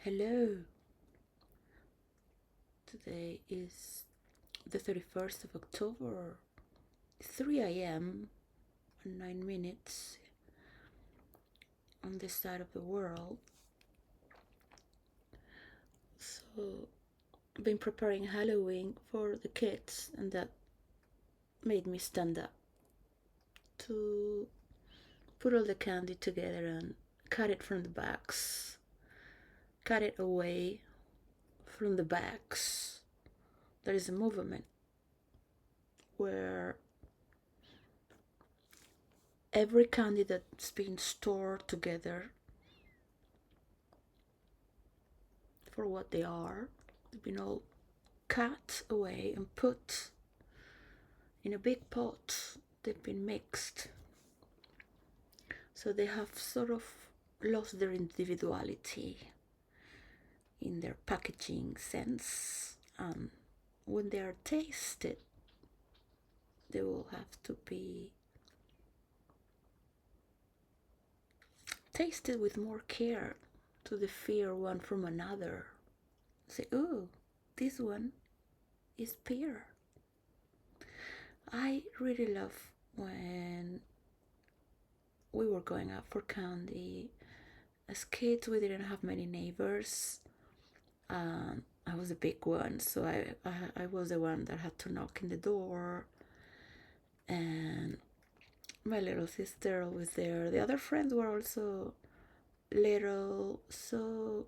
Hello, today is the 31st of October, 3 a.m. and 9 minutes on this side of the world. So, I've been preparing Halloween for the kids, and that made me stand up to put all the candy together and cut it from the backs, cut it away from the backs. There is a movement where every candy that's been stored together for what they are, they've been all cut away and put in a big pot. They've been mixed. So they have sort of lost their individuality in their packaging sense. When they are tasted, they will have to be tasted with more care to differ one from another. Say, oh, this one is pear. I really love when we were going out for candy. As kids, we didn't have many neighbors. I was a big one, so I was the one that had to knock in the door. And my little sister was there. The other friends were also little, so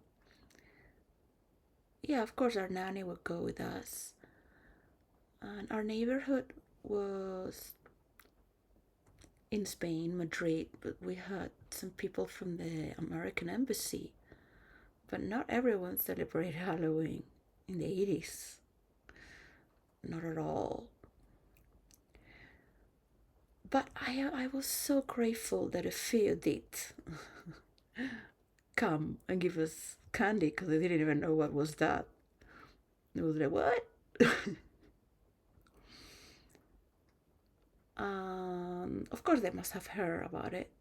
yeah, of course, our nanny would go with us. And our neighborhood was in Spain, Madrid, but we had some people from the American embassy. But not everyone celebrated Halloween in the 80s. Not at all. But I was so grateful that a few did come and give us candy because they didn't even know what was that. It was like, what? Of course, they must have heard about it.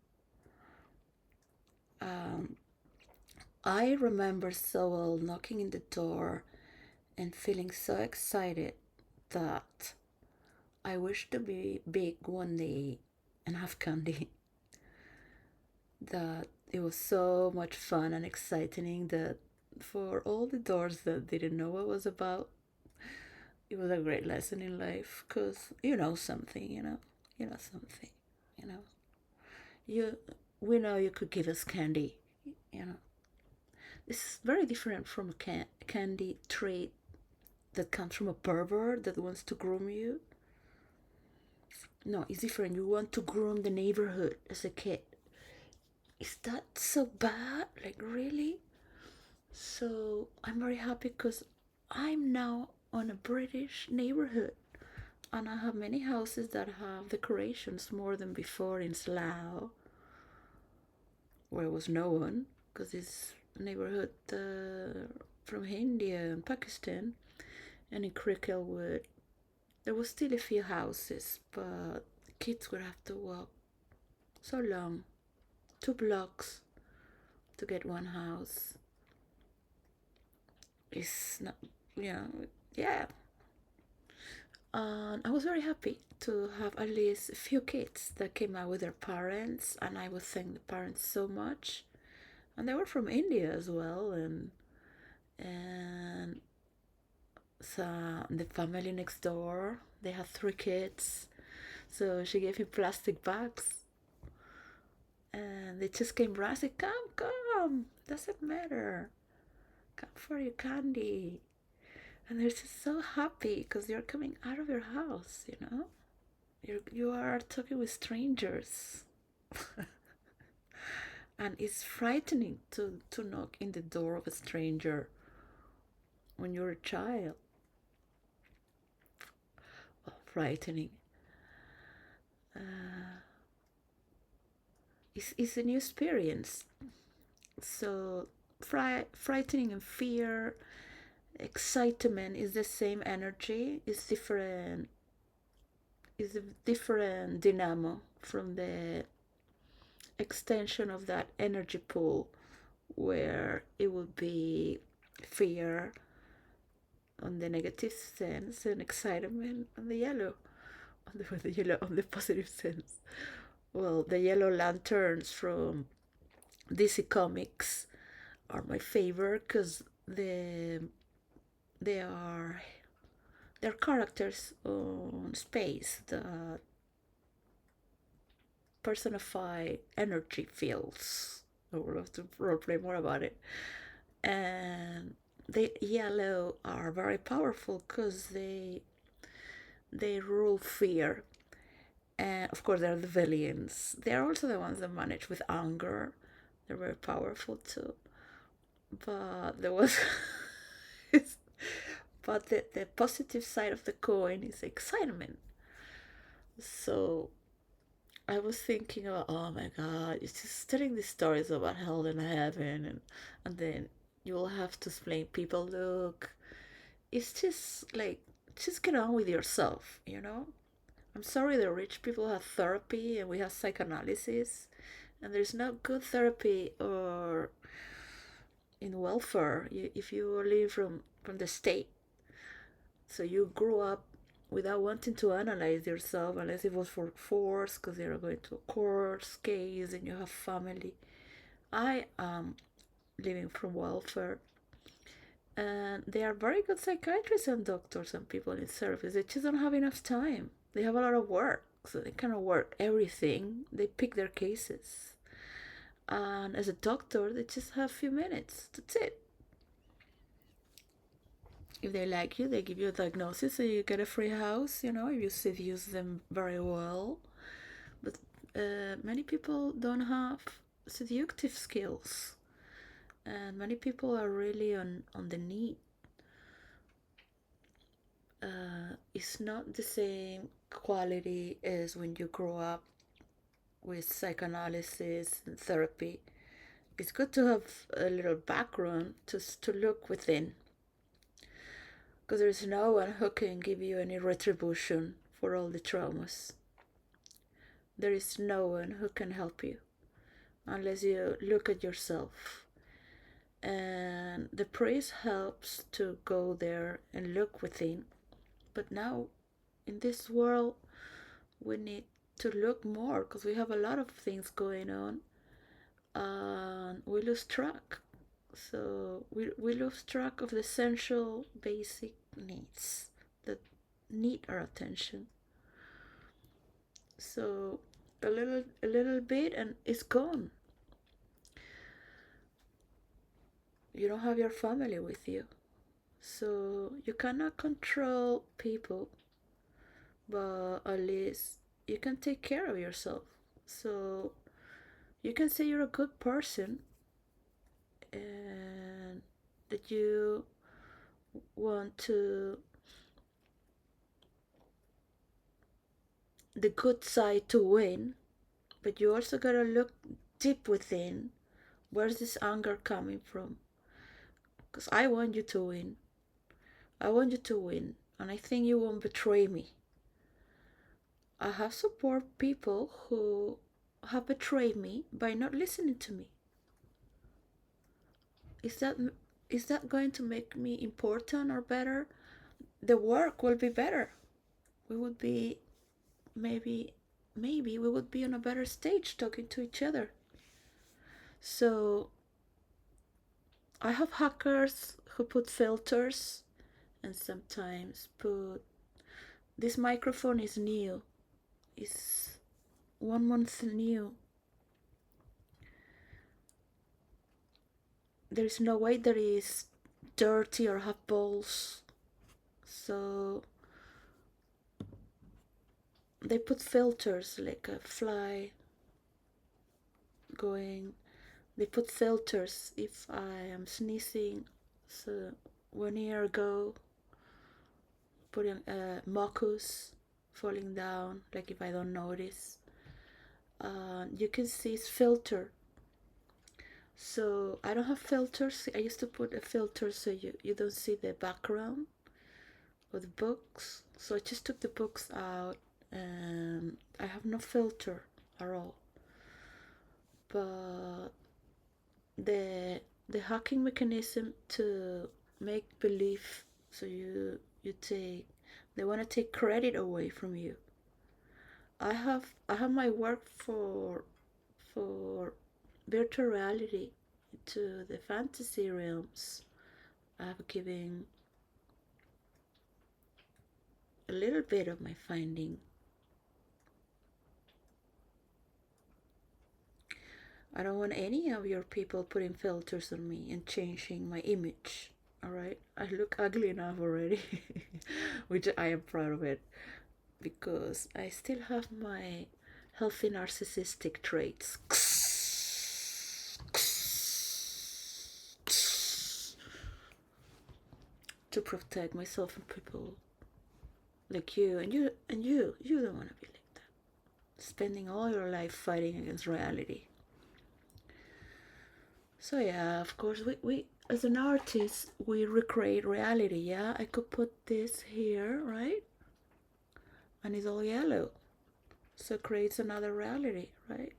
I remember so well knocking in the door and feeling so excited that I wish to be big one day and have candy. That it was so much fun and exciting that for all the doors that didn't know what it was about, it was a great lesson in life because you know something, you know something, you know. You, we know you could give us candy, you know. It's very different from a candy treat that comes from a pervert that wants to groom you. No, it's different. You want to groom the neighborhood as a kid. Is that so bad? Like, really? So, I'm very happy because I'm now on a British neighborhood and I have many houses that have decorations more than before in Slough, where was no one, because it's a neighborhood from India and Pakistan, and in Cricklewood there was still a few houses, but kids would have to walk so long, 2 blocks, to get one house. It's not, yeah. And I was very happy to have at least a few kids that came out with their parents, and I would thank the parents so much. And they were from India as well, and so the family next door, they had 3 kids, so she gave me plastic bags, and they just came running. I said, come, doesn't matter, come for your candy. And they're just so happy because you're coming out of your house, you are talking with strangers. And it's frightening to knock in the door of a stranger when you're a child. Oh, frightening. It's a new experience. So frightening and fear, excitement is the same energy. It's different. It's a different dynamo from the extension of that energy pool where it would be fear on the negative sense and excitement on the yellow, on the positive sense. Well, the yellow lanterns from DC Comics are my favorite because they are they're characters on space that personify energy fields. I would love to roleplay more about it. And the yellow are very powerful because they rule fear. And of course, they're the villains. They're also the ones that manage with anger. They're very powerful too. But there was, but the positive side of the coin is excitement. So I was thinking about, oh my God, it's just telling these stories about hell and heaven, and then you will have to explain people, look, it's just like, just get on with yourself, you know? I'm sorry the rich people have therapy and we have psychoanalysis, and there's no good therapy or in welfare if you live from the state. So you grew up without wanting to analyze yourself unless it was for force because you're going to a court case and you have family. I am living from welfare, and they are very good psychiatrists and doctors and people in service. They just don't have enough time. They have a lot of work, so they cannot work everything. They pick their cases, and as a doctor they just have a few minutes, that's it. If they like you, they give you a diagnosis so you get a free house, you know, if you seduce them very well. But many people don't have seductive skills, and many people are really on the need. It's not the same quality as when you grow up with psychoanalysis and therapy. It's good to have a little background to look within, because there's no one who can give you any retribution for all the traumas. There is no one who can help you unless you look at yourself. And the priest helps to go there and look within. But now, in this world, we need to look more because we have a lot of things going on and we lose track. So we lose track of the essential basic needs that need our attention. So a little bit and it's gone. You don't have your family with you. So you cannot control people, but at least you can take care of yourself. So you can say you're a good person and that you want to the good side to win, but you also gotta look deep within. Where's this anger coming from? Because I want you to win. I want you to win, and I think you won't betray me. I have support people who have betrayed me by not listening to me. Is that is that going to make me important or better? The work will be better. We would be maybe we would be on a better stage talking to each other. So I have hackers who put filters and sometimes put this microphone is new. It's 1 month new. There's no way that is dirty or have balls. So they put filters like a fly going. They put filters if I am sneezing. So 1 year ago, putting mucus falling down, like if I don't notice. You can see it's filter. So I don't have filters. I used to put a filter so you don't see the background of the books. So I just took the books out and I have no filter at all. But the hacking mechanism to make belief, so you take, they want to take credit away from you. I have my work for virtual reality to the fantasy realms. I've given a little bit of my finding. I don't want any of your people putting filters on me and changing my image. Alright? I look ugly enough already, which I am proud of it, because I still have my healthy narcissistic traits to protect myself from people like you, and you don't want to be like that, spending all your life fighting against reality. So yeah, of course, we as an artist, we recreate reality. Yeah, I could put this here, right? And it's all yellow, so it creates another reality, right?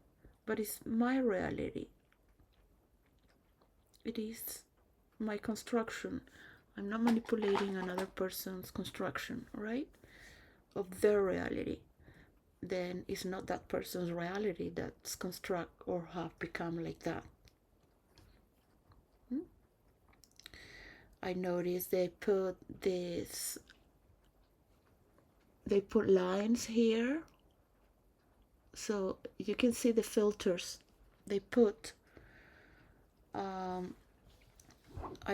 But it's my reality. It is my construction. I'm not manipulating another person's construction, right? Of their reality. Then it's not that person's reality that's construct or have become like that. I noticed they put lines here, so you can see the filters they put. I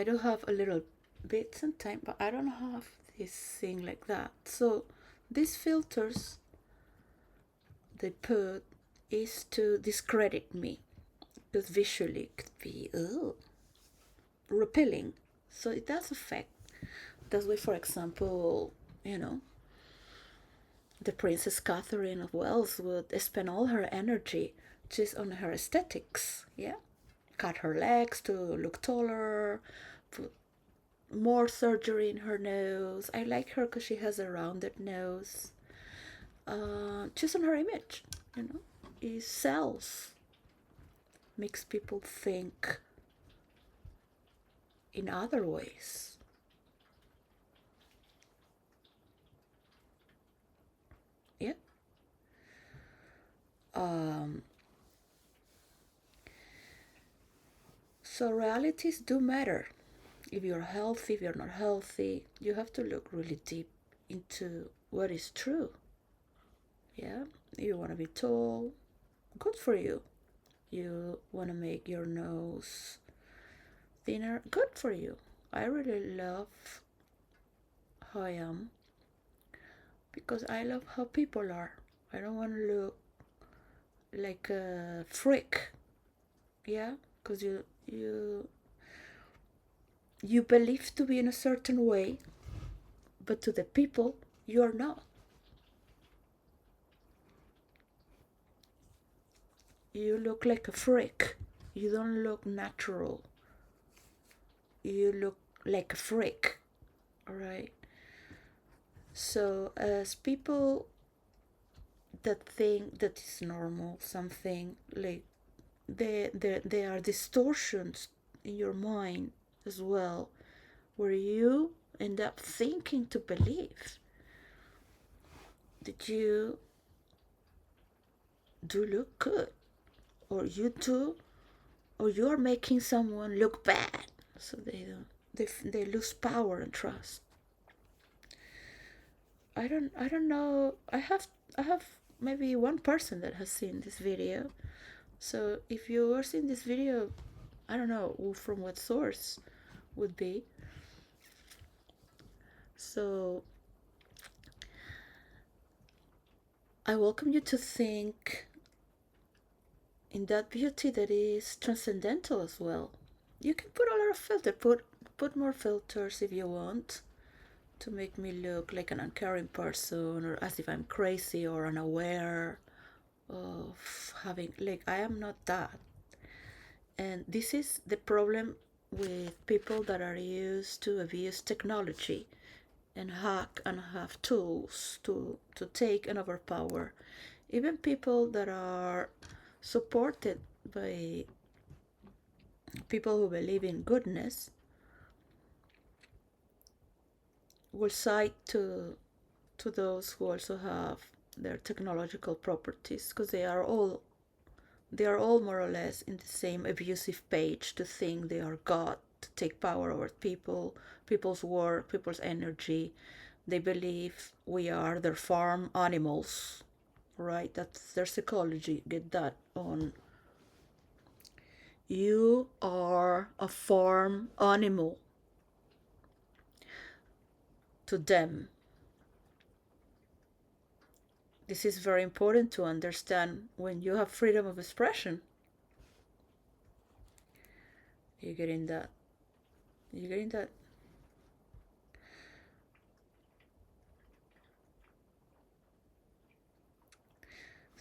do have a little bits and time, but I don't have this thing like that. So these filters they put is to discredit me, because visually it could be repelling. So it does affect. That's why, for example, the Princess Catherine of Wales would spend all her energy just on her aesthetics. Yeah, cut her legs to look taller, put more surgery in her nose. I like her because she has a rounded nose. Just on her image, it sells, makes people think in other ways. Yeah. So realities do matter. If you're healthy, if you're not healthy, you have to look really deep into what is true. Yeah. You want to be tall, good for you. You want to make your nose thinner, good for you. I really love how I am because I love how people are. I don't want to look like a freak. Yeah, because you believe to be in a certain way, but to the people you are not. You look like a freak. You don't look natural. You look like a freak. Alright? So, as people that think that is normal, something like there are distortions in your mind as well, where you end up thinking to believe that you do look good, or you do, or you are making someone look bad, so they lose power and trust. I don't know. I have maybe one person that has seen this video. So if you are seeing this video, I don't know from what source would be. So I welcome you to think in that beauty that is transcendental as well. You can put a lot of filter, put more filters if you want, to make me look like an uncaring person, or as if I'm crazy or unaware of having, like, I am not that. And this is the problem with people that are used to abuse technology and hack and have tools to take and overpower. Even people that are supported by people who believe in goodness will side to those who also have their technological properties, because they are all more or less in the same abusive page to think they are God, to take power over people, people's work, people's energy. They believe we are their farm animals, right? That's their psychology. Get that on. You are a farm animal to them. This is very important to understand when you have freedom of expression. You get in that. You get in that.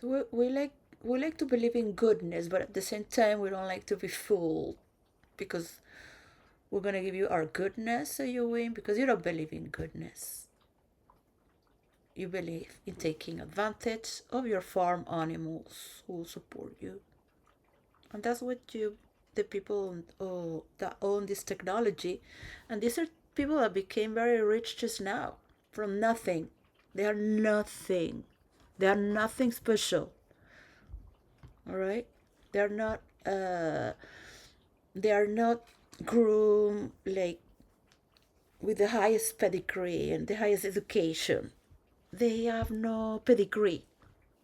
So we like to believe in goodness, but at the same time we don't like to be fooled, because we're gonna give you our goodness so you win, because you don't believe in goodness. You believe in taking advantage of your farm animals who support you. And that's what the people that own this technology, and these are people that became very rich just now from nothing. They are nothing. They are nothing special. All right, they are not. They are not groomed like with the highest pedigree and the highest education. They have no pedigree.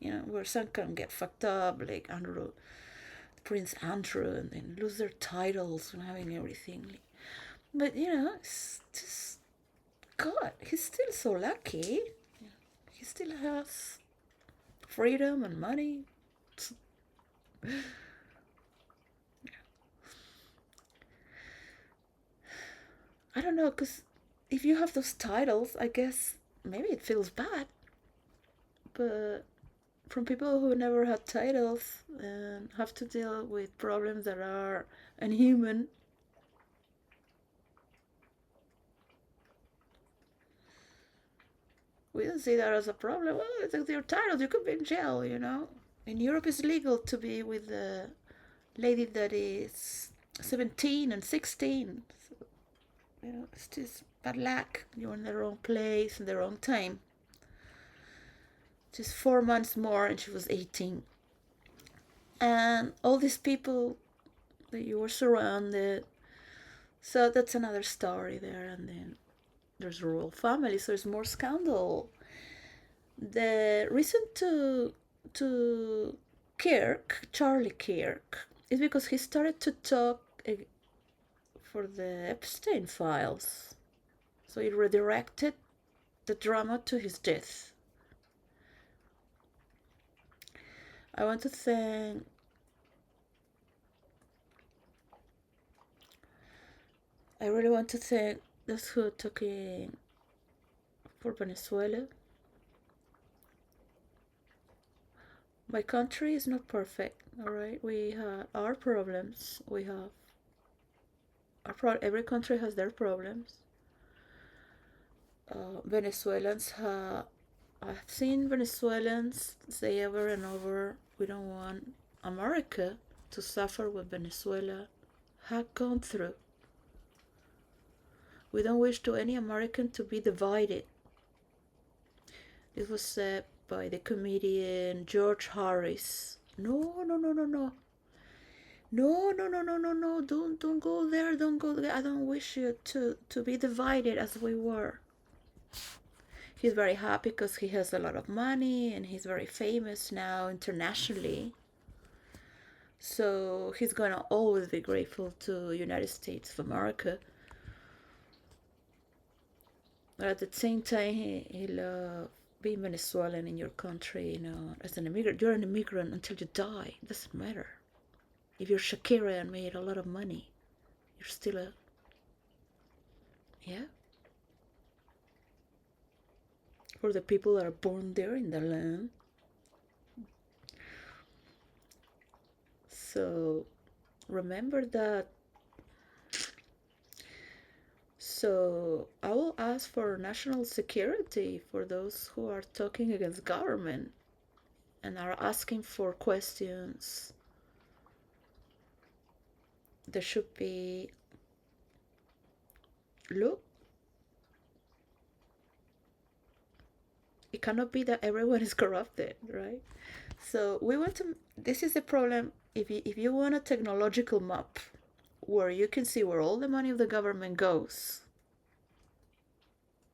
Where some can get fucked up, like Prince Andrew, and then lose their titles and having everything. But it's just God. He's still so lucky. He still has freedom and money. I don't know, because if you have those titles, I guess maybe it feels bad. But from people who never had titles and have to deal with problems that are inhuman, we don't see that as a problem. Well, it's like your titles, you could be in jail. In Europe, it's legal to be with a lady that is 17 and 16. So, it's just bad luck. You're in the wrong place, in the wrong time. Just 4 months more, and she was 18. And all these people that you were surrounded. So that's another story there. And then there's royal family, so there's more scandal. The reason to Charlie Kirk, is because he started to talk for the Epstein files. So it redirected the drama to his death. I want to thank I really want to thank those who are talking for Venezuela. My country is not perfect, all right? We have our problems. We have every country has their problems. Venezuelans I've seen Venezuelans say over and over, we don't want America to suffer what Venezuela had gone through. We don't wish to any American to be divided. This was said by the comedian George Harris. No, no, no, no, no. No, no, no, no, no, no. Don't go there. Don't go there. I don't wish you to be divided as we were. He's very happy because he has a lot of money and he's very famous now internationally. So he's gonna always be grateful to United States of America. But at the same time, he loves being Venezuelan in your country. As an immigrant, you're an immigrant until you die. It doesn't matter. If you're Shakira and made a lot of money, you're still yeah. For the people that are born there in the land. So remember that. So I will ask for national security for those who are talking against government and are asking for questions there should be, look, it cannot be that everyone is corrupted, right? So we want to, this is the problem. If you want a technological map where you can see where all the money of the government goes,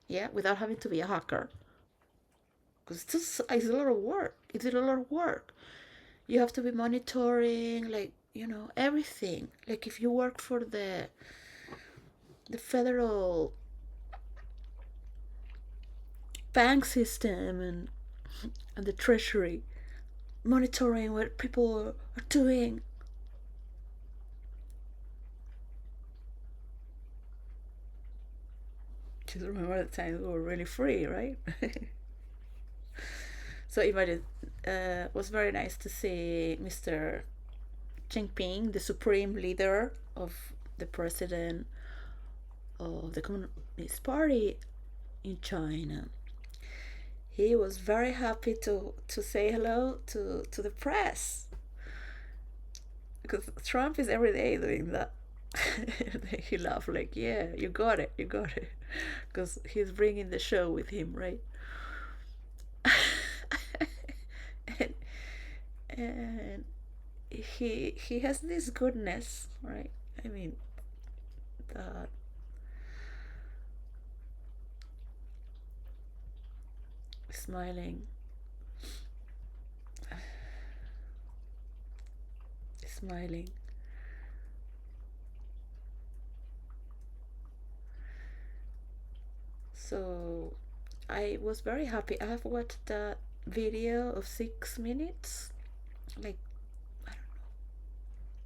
yeah, without having to be a hacker, because it's a lot of work. It's a lot of work. You have to be monitoring, like, everything. Like if you work for the federal bank system and the treasury, monitoring what people are doing. Just remember the times we were really free, right? So imagine, it was very nice to see Mr. Jinping, the supreme leader of the president of the Communist Party in China. He was very happy to say hello to the press, because Trump is every day doing that. He laughed like, yeah, you got it, because he's bringing the show with him, right? and, and he has this goodness, right? I mean, that smiling, smiling. So I was very happy. I have watched that video of 6 minutes, like, I don't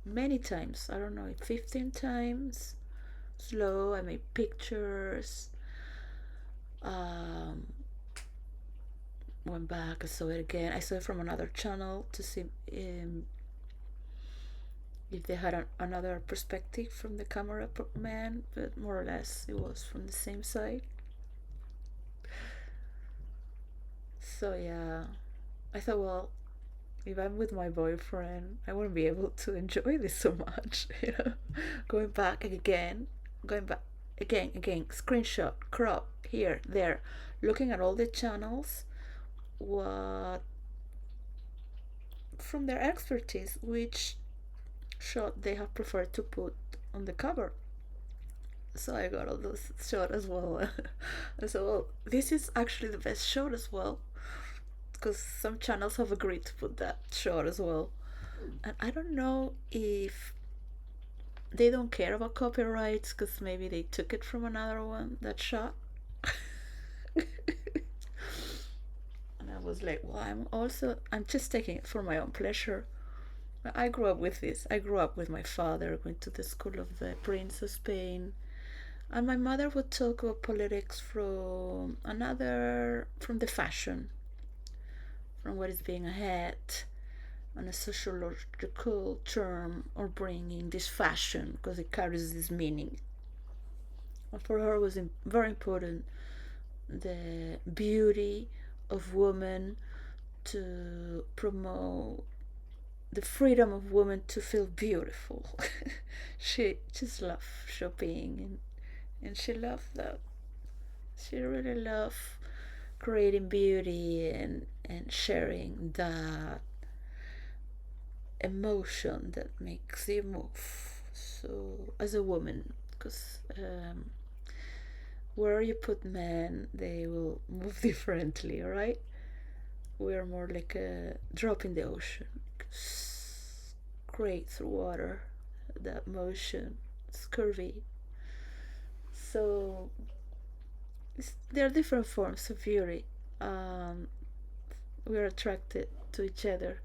know, many times. I don't know, 15 times. Slow. I made pictures. Um, Went back. I saw it again. I saw it from another channel to see if they had another perspective from the cameraman, but more or less it was from the same side. So yeah, I thought, well, if I'm with my boyfriend, I wouldn't be able to enjoy this so much. Going back again, going back again, screenshot, crop, here, there, looking at all the channels, what from their expertise, which shot they have preferred to put on the cover. So I got all those shot as well. I said, well, this is actually the best shot as well, because some channels have agreed to put that shot as well. And I don't know if they don't care about copyrights, because maybe they took it from another one, that shot. And I was like, well, I'm just taking it for my own pleasure. I grew up with this. I grew up with my father, went to the school of the Prince of Spain. And my mother would talk about politics from the fashion, from what is being ahead, on a sociological term, or bringing this fashion because it carries this meaning. And for her, it was very important the beauty of women, to promote the freedom of women to feel beautiful. She just loved shopping, and she loved that. She really loved creating beauty and sharing that emotion that makes you move. So as a woman, because where you put men, they will move differently, right? We're more like a drop in the ocean, straight through water. That motion, it's curvy. So there are different forms of beauty. Um, we're attracted to each other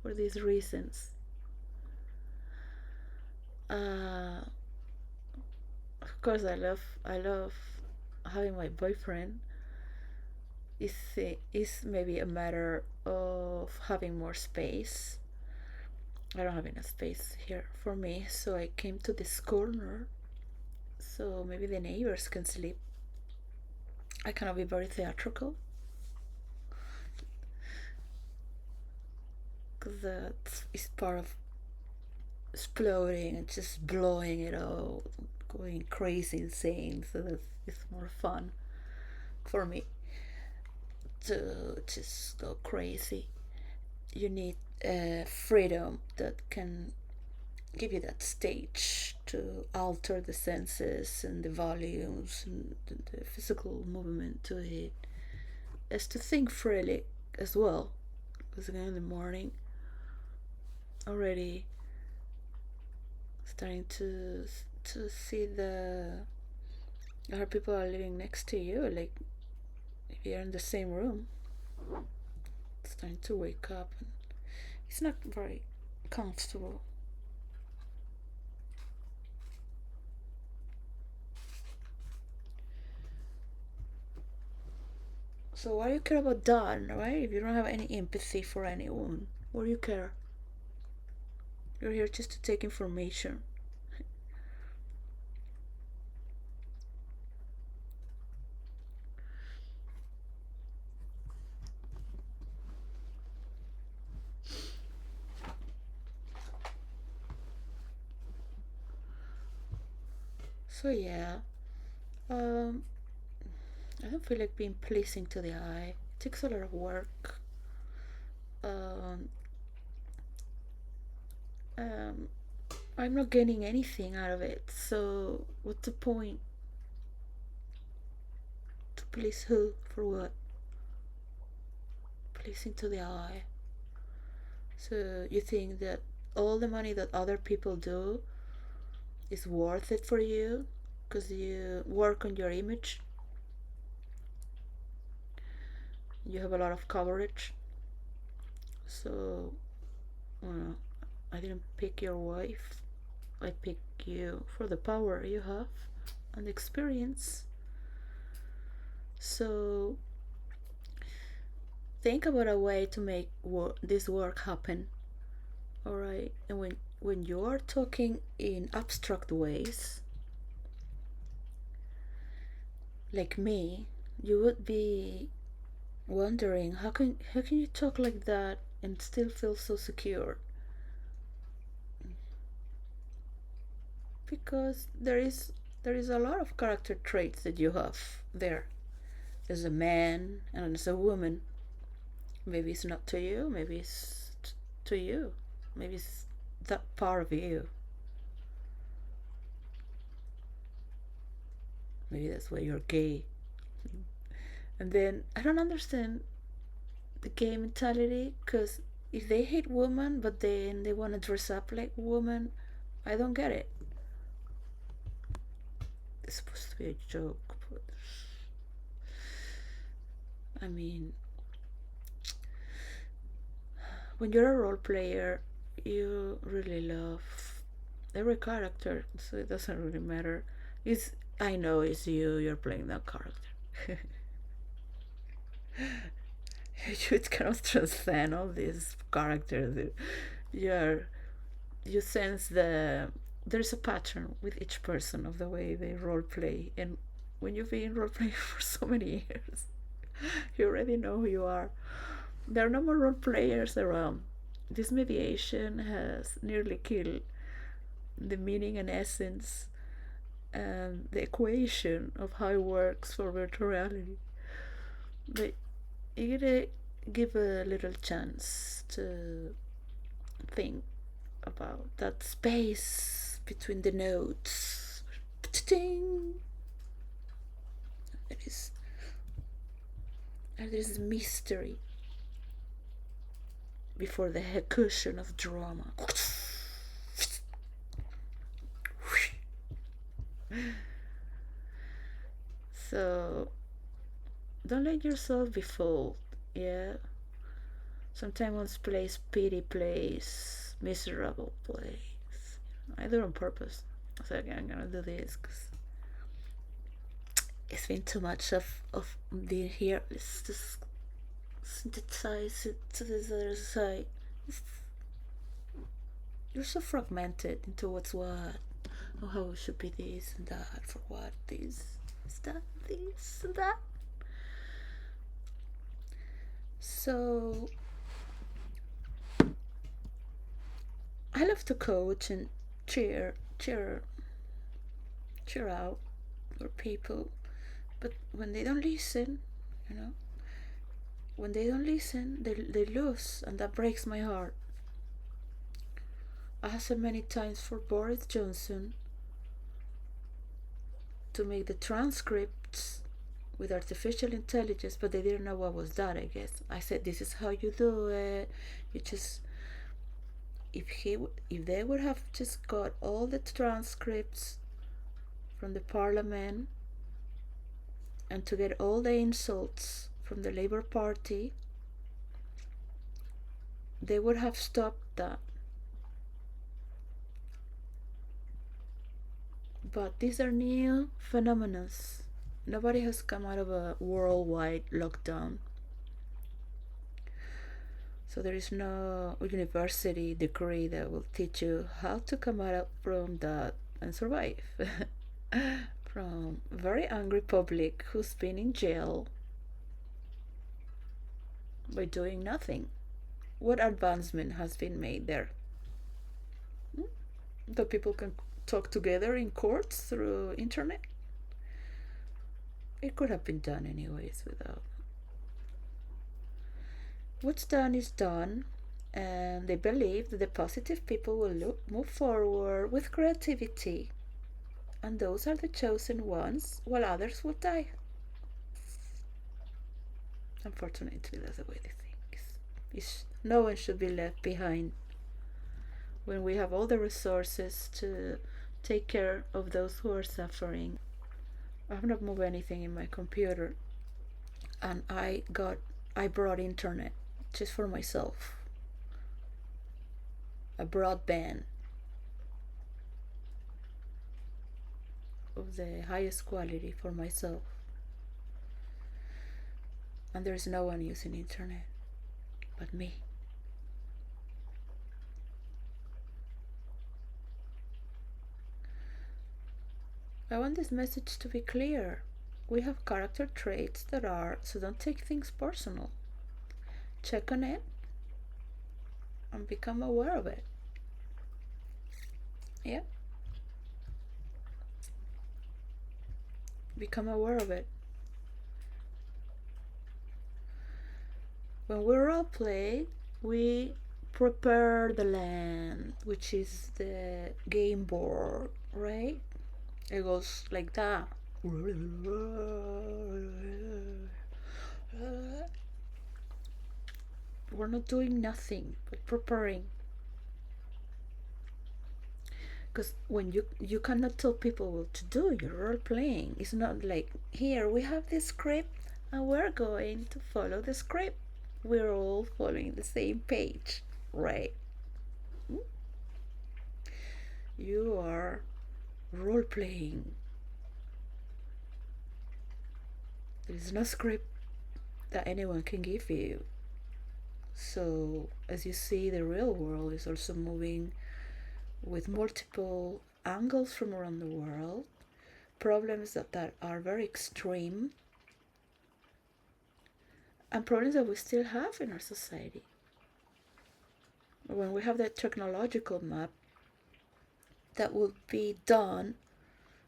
for these reasons. Uh, of course, I love having my boyfriend. Is maybe a matter of having more space. I don't have enough space here for me, so I came to this corner so maybe the neighbors can sleep. I cannot be very theatrical, because that is part of exploding and just blowing it all, going crazy, insane. So it's more fun for me to just go crazy. You need freedom that can give you that stage to alter the senses and the volumes and the physical movement to it, as to think freely as well. Because again, in the morning, already starting to see the other people are living next to you, like if you're in the same room, starting to wake up, and it's not very comfortable. So why do you care about that, right? If you don't have any empathy for anyone, what do you care? You're here just to take information. So yeah, um, I don't feel like being pleasing to the eye. It takes a lot of work. Um, um, I'm not getting anything out of it. So what's the point? To please who? For what? Pleasing to the eye. So you think that all the money that other people do is worth it for you because you work on your image? You have a lot of coverage. So, well, I didn't pick your wife. I picked you for the power you have and the experience. So, think about a way to make this work happen. All right, and when you are talking in abstract ways, like me, you would be wondering how can you talk like that and still feel so secure? Because there is a lot of character traits that you have there as a man and as a woman. Maybe it's not to you, maybe it's to you, maybe it's that part of you. Maybe that's why you're gay. And then I don't understand the gay mentality, because if they hate women but then they want to dress up like women, I don't get it. It's supposed to be a joke, but I mean, when you're a role player, you really love every character, so it doesn't really matter. It's I know it's you're playing that character. You kind of transcend all these characters. You're you sense there's a pattern with each person of the way they role play, and when you've been role playing for so many years, you already know who you are. There are no more role players around. This mediation has nearly killed the meaning and essence and the equation of how it works for virtual reality. But you gotta give a little chance to think about that space between the notes. There is there's mystery before the cushion of drama. So don't let yourself be fooled. Yeah, sometimes one plays pity plays, miserable plays. I do it on purpose. I was like, I'm gonna do this because it's been too much of being here. Let's just synthesize it to this other side. It's, you're so fragmented into what's what. Oh, how it should be this and that. For what? This is that. This and that. So I love to coach and cheer out for people, but when they don't listen, you know, when they don't listen, they lose, and that breaks my heart. I have said many times for Boris Johnson to make the transcripts with artificial intelligence, but they didn't know what was that, I guess. I said, this is how you do it. You just, if they would have just got all the transcripts from the parliament and to get all the insults from the Labour Party, they would have stopped that. But these are new phenomena. Nobody has come out of a worldwide lockdown. So there is no university degree that will teach you how to come out from that and survive. From a very angry public who's been in jail by doing nothing. What advancement has been made there? That people can talk together in courts through internet? It could have been done anyways without. What's done is done, and they believe that the positive people will move forward with creativity, and those are the chosen ones, while others will die. Unfortunately, that's the way they think. No one should be left behind when we have all the resources to take care of those who are suffering. I have not moved anything in my computer, and I brought internet just for myself, a broadband of the highest quality for myself, and there's no one using internet but me. I want this message to be clear. We have character traits that are, so don't take things personal. Check on it and become aware of it. Yeah. Become aware of it. When we role play, we prepare the land, which is the game board, right? It goes like that. We're not doing nothing but preparing. Because when you cannot tell people what to do, you're role playing. It's not like, here we have this script and we're going to follow the script. We're all following the same page, right? You are role playing. There is no script that anyone can give you. So, as you see, the real world is also moving with multiple angles from around the world, problems that are very extreme, and problems that we still have in our society. When we have that technological map that will be done,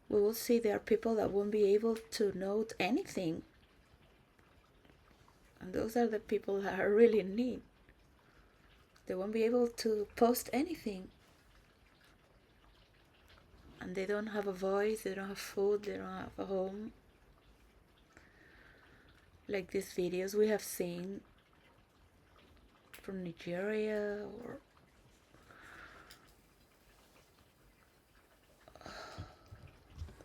we will see there are people that won't be able to note anything. And those are the people that are really in need. They won't be able to post anything. And they don't have a voice, they don't have food, they don't have a home. Like these videos we have seen from Nigeria, or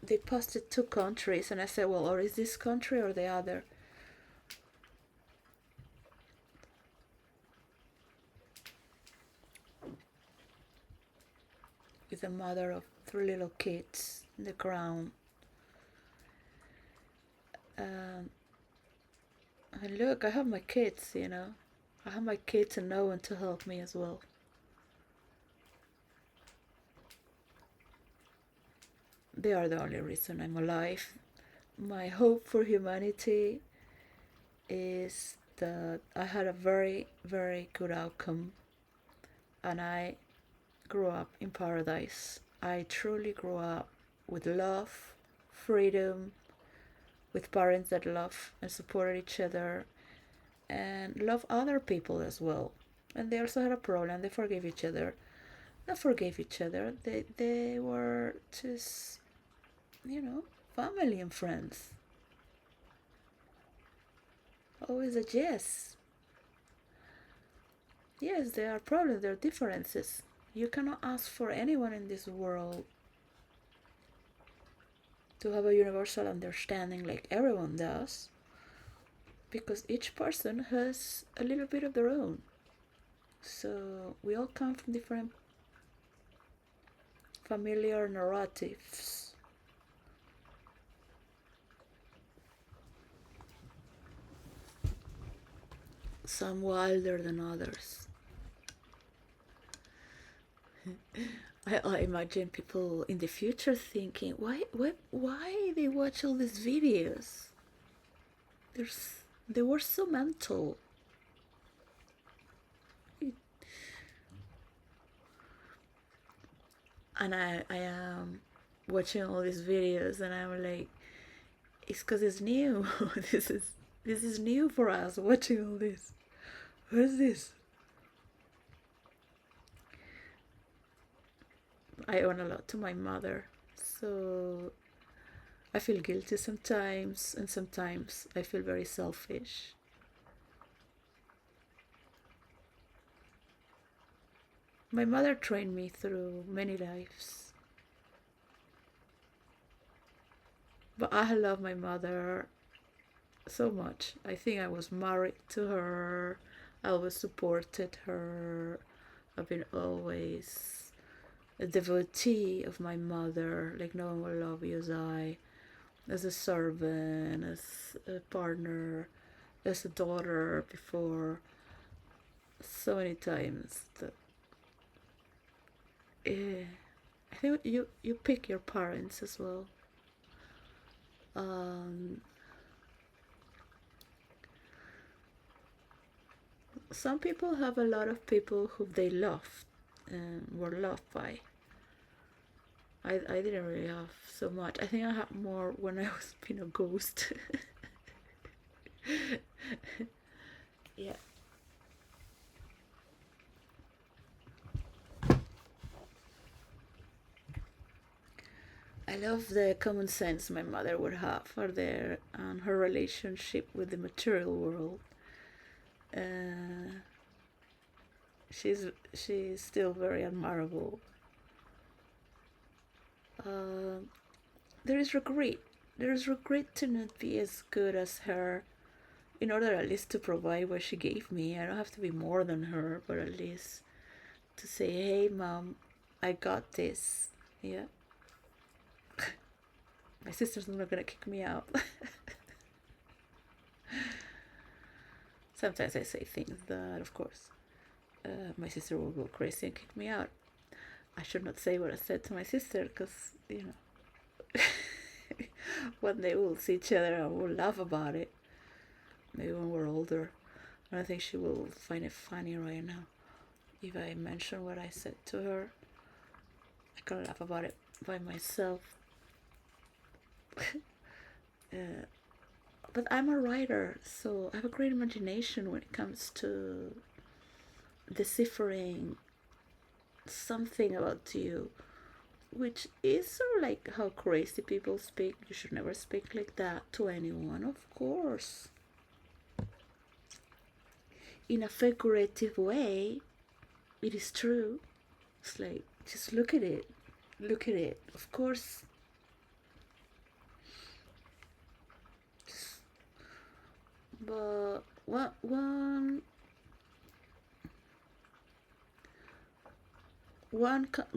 they posted 2 countries, and I said, well, or is this country or the other? With a mother of 3 little kids in the ground. And look, I have my kids, you know. I have my kids and no one to help me as well. They are the only reason I'm alive. My hope for humanity is that I had a very, very good outcome, and I grew up in paradise. I truly grew up with love, freedom, with parents that love and supported each other and love other people as well. And they also had a problem. They forgave each other. Not forgave each other. They were just, family and friends. Always a yes. Yes, there are problems, there are differences. You cannot ask for anyone in this world to have a universal understanding like everyone does, because each person has a little bit of their own. So we all come from different familiar narratives. Some wilder than others. I imagine people in the future thinking, why they watch all these videos? They were so mental. And I am watching all these videos, and I'm like, it's because it's new. this is new for us, watching all this. What is this? I owe a lot to my mother, so I feel guilty sometimes, and sometimes I feel very selfish. My mother trained me through many lives, but I love my mother so much. I think I was married to her. I always supported her. I've been always a devotee of my mother. Like, no one will love you as a servant, as a partner, as a daughter before. So many times that I think you pick your parents as well. Some people have a lot of people who they loved and were loved by. I didn't really have so much. I think I had more when I was being a ghost. Yeah. I love the common sense my mother would have for her relationship with the material world. She's still very admirable. There is regret. There is regret to not be as good as her, in order at least to provide what she gave me. I don't have to be more than her, but at least to say, hey, mom, I got this. Yeah. My sister's not gonna kick me out. Sometimes I say things that, of course, my sister will go crazy and kick me out. I should not say what I said to my sister, because, one day we'll see each other and we'll laugh about it. Maybe when we're older. I don't think she will find it funny right now. If I mention what I said to her, I can laugh about it by myself. But I'm a writer, so I have a great imagination when it comes to deciphering something about you, which is sort of like how crazy people speak. You should never speak like that to anyone, of course. In a figurative way, it is true. It's like, just look at it. Look at it. Of course. But one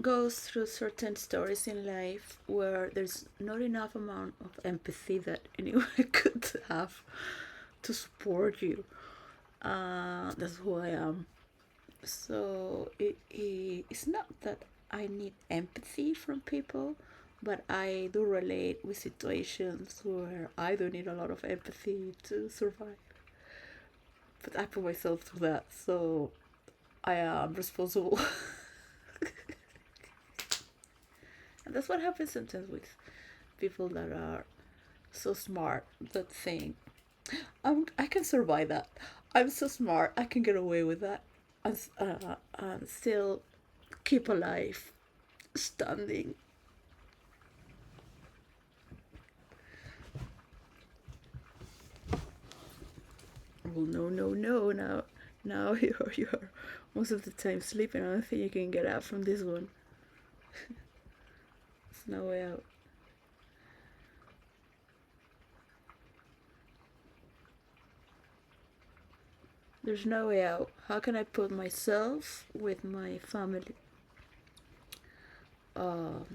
goes through certain stories in life where there's not enough amount of empathy that anyone could have to support you. That's who I am. So it's not that I need empathy from people, but I do relate with situations where I do need a lot of empathy to survive. But I put myself through that, so I am responsible. That's what happens sometimes with people that are so smart that think, I can survive that. I'm so smart, I can get away with that, and still keep alive, standing. Well, no, no, no. Now you're most of the time sleeping. I don't think you can get out from this one. There's no way out. There's no way out. How can I put myself with my family? But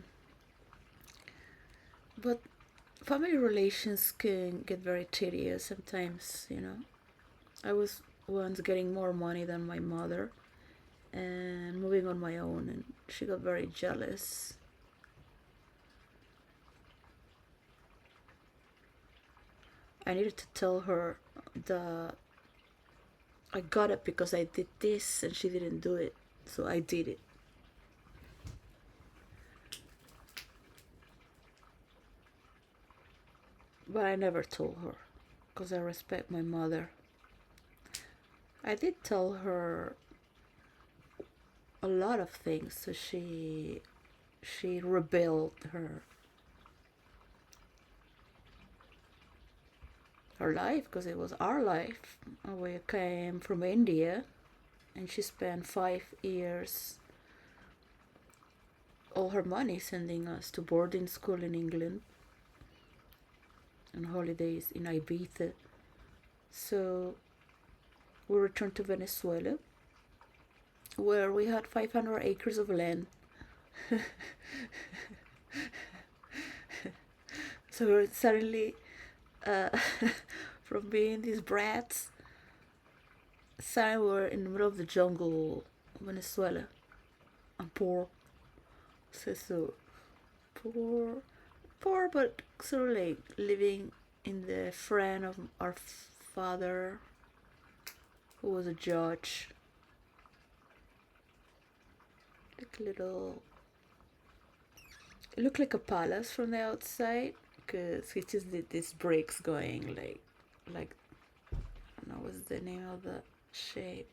family relations can get very tedious sometimes, you know. I was once getting more money than my mother and moving on my own, and she got very jealous. I needed to tell her that I got it because I did this and she didn't do it, so I did it. But I never told her because I respect my mother. I did tell her a lot of things, so she rebuilt her life, because it was our life. We came from India, and she spent 5 years, all her money, sending us to boarding school in England and holidays in Ibiza. So we returned to Venezuela, where we had 500 acres of land. So we're suddenly, from being these brats, suddenly we're in the middle of the jungle of Venezuela. I'm poor. So poor, but sort of like living in the friend of our father, who was a judge. Like a little, it looked like a palace from the outside, because he just did these bricks going like I don't know what's the name of the shape.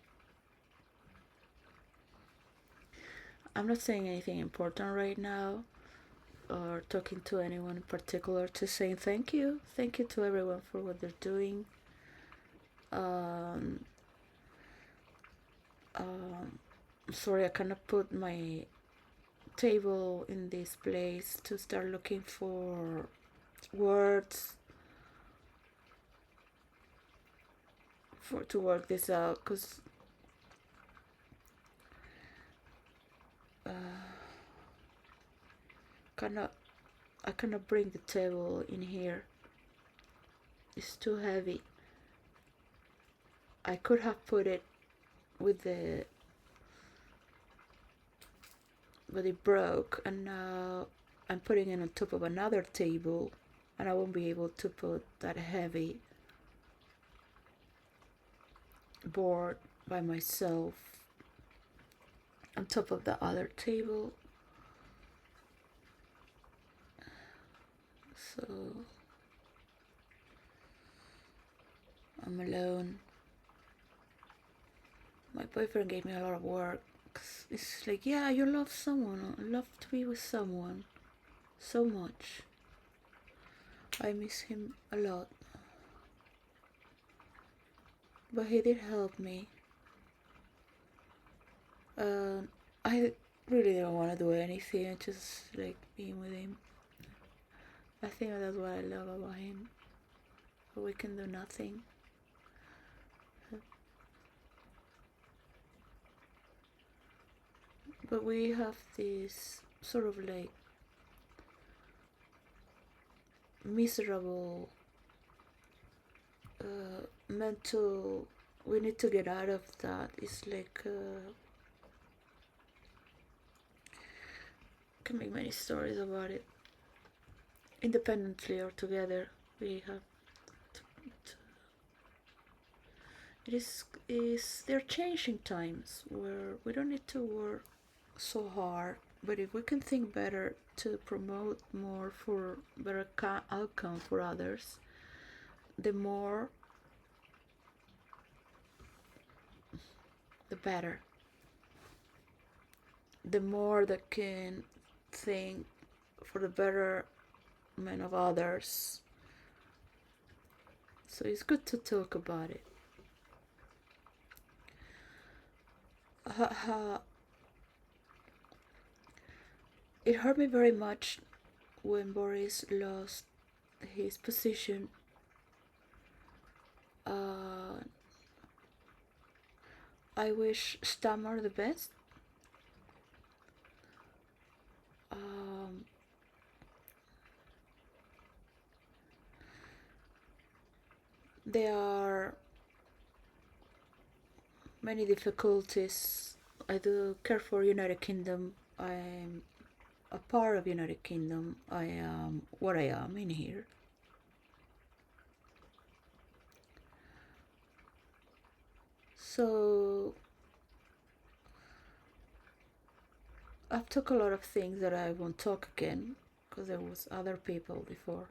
I'm not saying anything important right now or talking to anyone in particular, just saying thank you to everyone for what they're doing. um, Sorry, I cannot put my table in this place to start looking for words to work this out, because I cannot bring the table in here. It's too heavy. I could have put it with the, but it broke, and now I'm putting it on top of another table, and I won't be able to put that heavy board by myself on top of the other table. So I'm alone. My boyfriend gave me a lot of work. It's like, yeah, you love someone. I love to be with someone so much. I miss him a lot. But he did help me. I really don't want to do anything. I just like being with him. I think that's what I love about him. But we can do nothing. But we have this sort of like miserable mental, we need to get out of that. It's like can make many stories about it. Independently or together, we have it is they're changing times where we don't need to work so hard But if we can think better to promote more for better outcome for others, the more, the better. The more that can think for the betterment of others. So it's good to talk about it. It hurt me very much when Boris lost his position. I wish Stammer the best. There are many difficulties. I do care for United Kingdom. I'm a part of United Kingdom. I am what I am in here. So I've talked a lot of things that I won't talk again because there was other people before.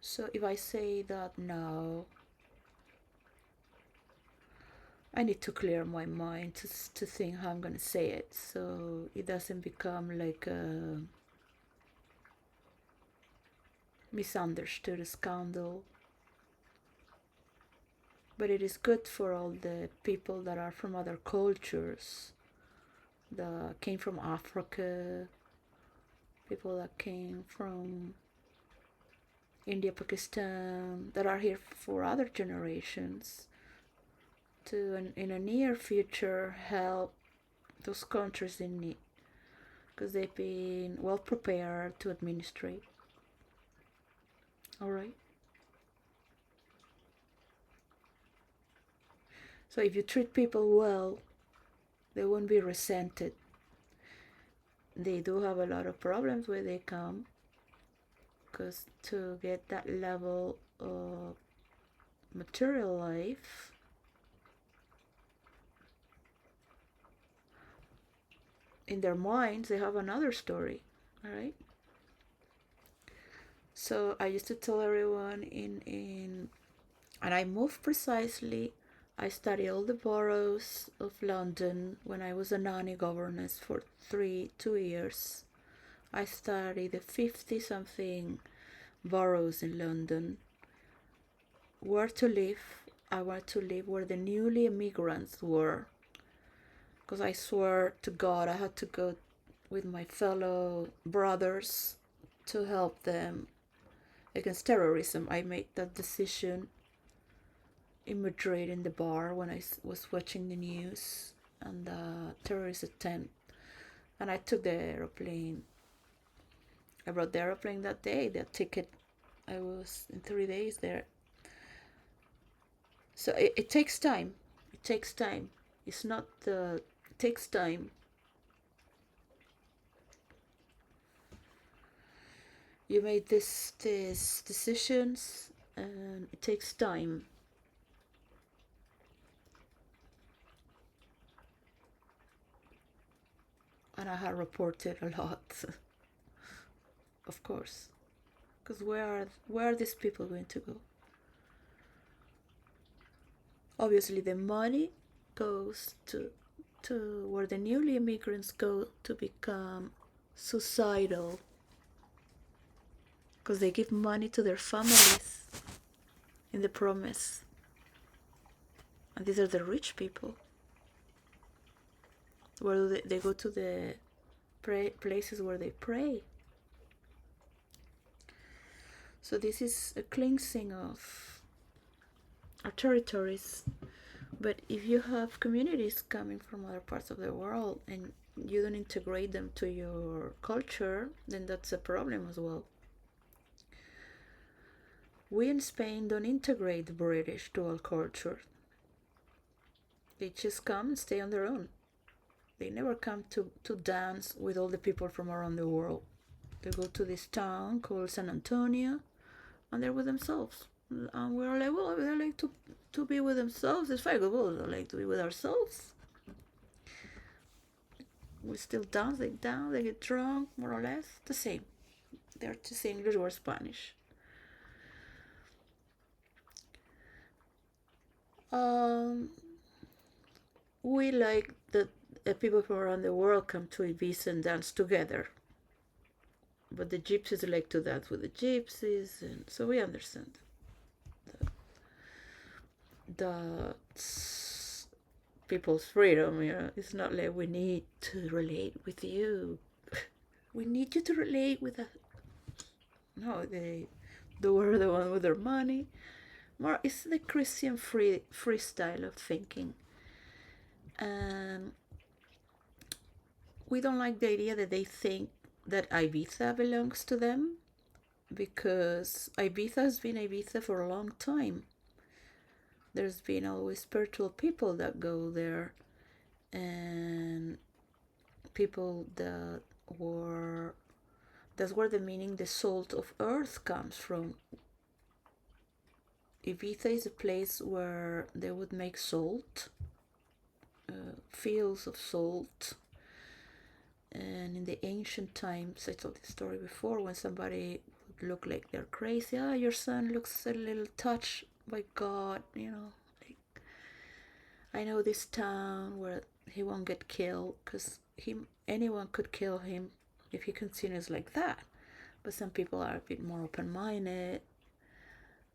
So if I say that now, I need to clear my mind to think how I'm gonna say it, so it doesn't become like a misunderstood scandal. But it is good for all the people that are from other cultures, that came from Africa, people that came from India, Pakistan, that are here for other generations, to in a near future help those countries in need, because they've been well prepared to administrate. All right. So if you treat people well, they won't be resented. They do have a lot of problems where they come, because to get that level of material life, in their minds they have another story. All right. So I used to tell everyone and I moved precisely. I studied all the boroughs of London when I was a nanny governess for 2 years. I studied the 50 something boroughs in London. Where to live? I wanted to live where the newly immigrants were, because I swear to God I had to go with my fellow brothers to help them against terrorism. I made that decision in Madrid in the bar when I was watching the news and the terrorist attempt, and I took the aeroplane. I brought the aeroplane that day, the ticket. I was in 3 days there. So it takes time. It takes time. It's not it takes time. You made these decisions, and it takes time. And I have reported a lot, of course, because where are these people going to go? Obviously, the money goes to where the newly immigrants go to become suicidal, because they give money to their families in the promise. And these are the rich people. Where they go to the places where they pray. So this is a cleansing of our territories. But if you have communities coming from other parts of the world and you don't integrate them to your culture, then that's a problem as well. We in Spain don't integrate the British dual culture. They just come and stay on their own. They never come to dance with all the people from around the world. They go to this town called San Antonio, and they're with themselves. And we're like, well, they like to be with themselves. It's fine. Well, they like to be with ourselves. We still dance, they dance, they get drunk, more or less the same. They're just English or Spanish. Um, we like that people from around the world come to Ibiza and dance together. But the gypsies like to dance with the gypsies, and so we understand that's people's freedom. It's not like we need to relate with you. We need you to relate with us. No, they were the one with their money. More, it's the Christian free style of thinking, and we don't like the idea that they think that Ibiza belongs to them, because Ibiza has been Ibiza for a long time. There's been always spiritual people that go there, and people that were, that's where the meaning the salt of earth comes from. Ibiza is a place where they would make salt, fields of salt. And in the ancient times, I told this story before, when somebody would look like they're crazy, your son looks a little touched by God, like, I know this town where he won't get killed, because anyone could kill him if he continues like that. But some people are a bit more open-minded.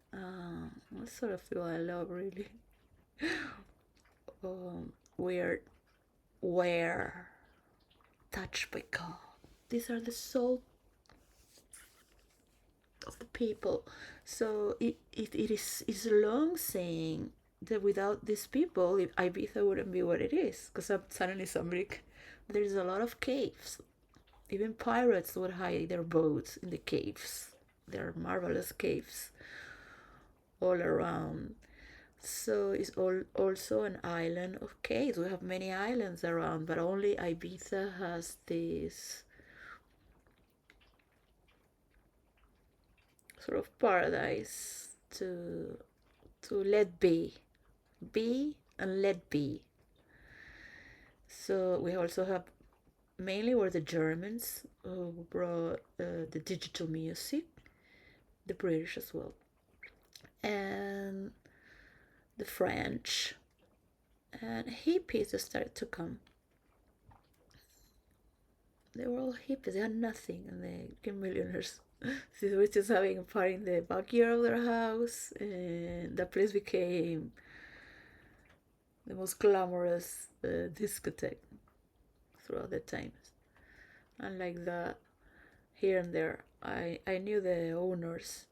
What sort of people I love, really. Weird, where touched by God. These are the soul of the people. So it is a long saying that without these people, Ibiza wouldn't be what it is. Because suddenly there's a lot of caves. Even pirates would hide their boats in the caves. There are marvelous caves all around. So it's also an island of caves. We have many islands around, but only Ibiza has this sort of paradise to let be and let be. So we also have, mainly were the Germans who brought the digital music, the British as well, and the French, and hippies that started to come. They were all hippies, they had nothing, and they became millionaires. They were just having a party in the backyard of their house, and that place became the most glamorous discotheque throughout the times. And like that, here and there, I knew the owners.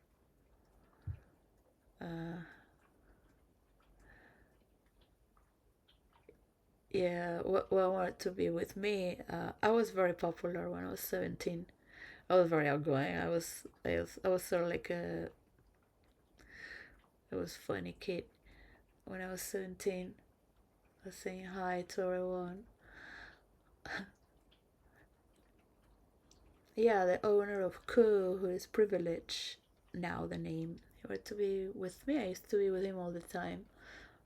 Yeah, what wanted to be with me. I was very popular when I was 17. I was very outgoing. I was sort of like I was funny kid when I was 17. I was saying hi to everyone. Yeah, the owner of Ku, who is privileged now, the name. He wanted to be with me. I used to be with him all the time.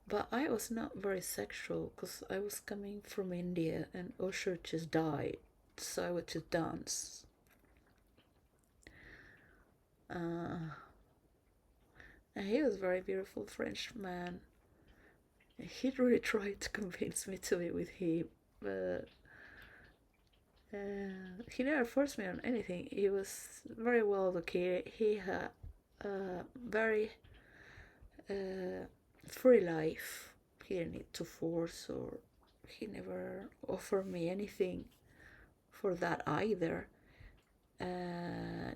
But I was not very sexual because I was coming from India and Usher just died. So I would just dance. And he was a very beautiful French man. He really tried to convince me to be with him, but he never forced me on anything. He was very well educated. He had a very free life. He didn't need to force, or he never offered me anything for that either. Uh,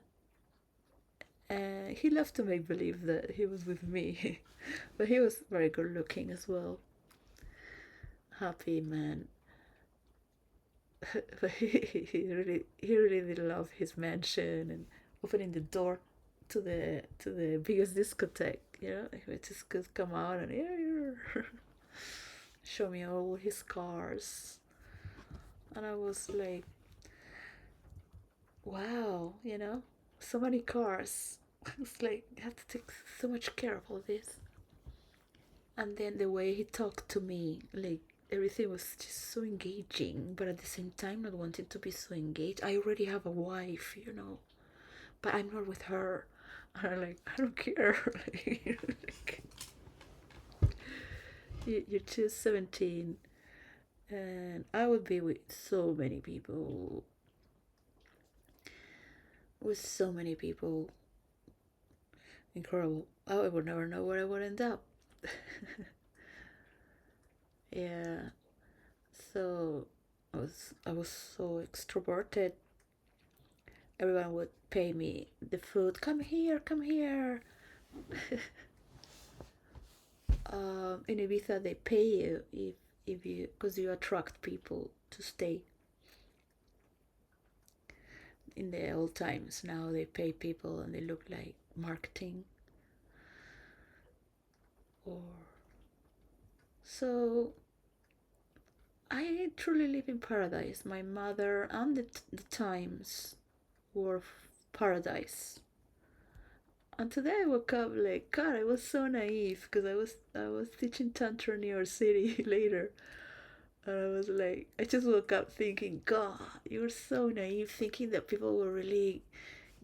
he loved to make believe that he was with me, but he was very good looking as well. Happy man. But he really did love his mansion and opening the door to the biggest discotheque. He would just could come out and show me all his cars, and I was like, wow, so many cars. It's like I have to take so much care of all this. And then the way he talked to me, like everything was just so engaging, but at the same time not wanting to be so engaged. I already have a wife, but I'm not with her. And I'm like, I don't care. Like, you're just 17, and I would be with so many people, incredible. I would never know where I would end up. Yeah, so I was so extroverted. Everyone would pay me the food. Come here, come here. In Ibiza, they pay you if you because you attract people to stay. In the old times, now they pay people and they look like marketing. Or so I truly live in paradise. My mother and the times were paradise. And today I woke up like, God, I was so naive because I was teaching tantra in New York City later, and I was like, I just woke up thinking, God, you were so naive, thinking that people will really